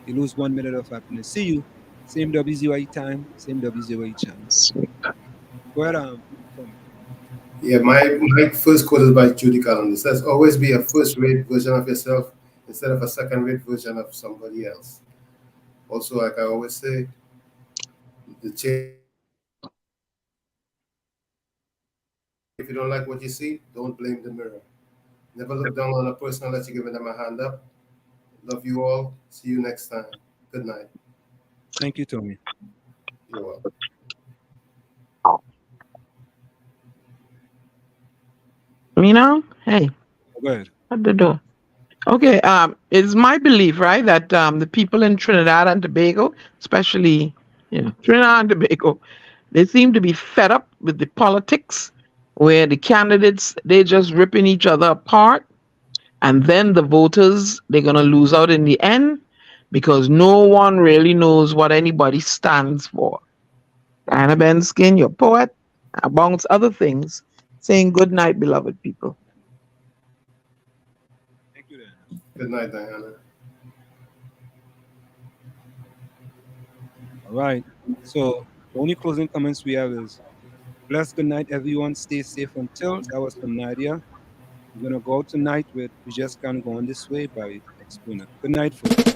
you lose 1 minute of happiness. See you. Same WZYE time, same WZYE channel. Go ahead, Yeah, my first quote is by Judy Collins. It says, always be a first-rate version of yourself instead of a second-rate version of somebody else. Also, like I always say, the change. If you don't like what you see, don't blame the mirror. Never look down on a person unless you're giving them a hand up. Love you all. See you next time. Good night. Thank you, Tony. You're welcome. Me now? Hey. Go ahead. At the door. Okay. It's my belief, right, that the people in Trinidad and Tobago, especially Trinidad and Tobago, they seem to be fed up with the politics where the candidates, they just ripping each other apart, and then the voters, they're going to lose out in the end because no one really knows what anybody stands for. Diana Benskin, your poet, amongst other things, saying good night, beloved people. Thank you, Diana. Good night, Diana. All right. So the only closing comments we have is bless, good night, everyone. Stay safe until. That was from Nadia. We're gonna go out tonight with We Just Can't Go On This Way by Exponent. Good night, folks.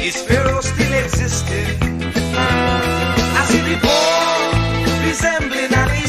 Is Pharaoh still existing? As he before, resembling an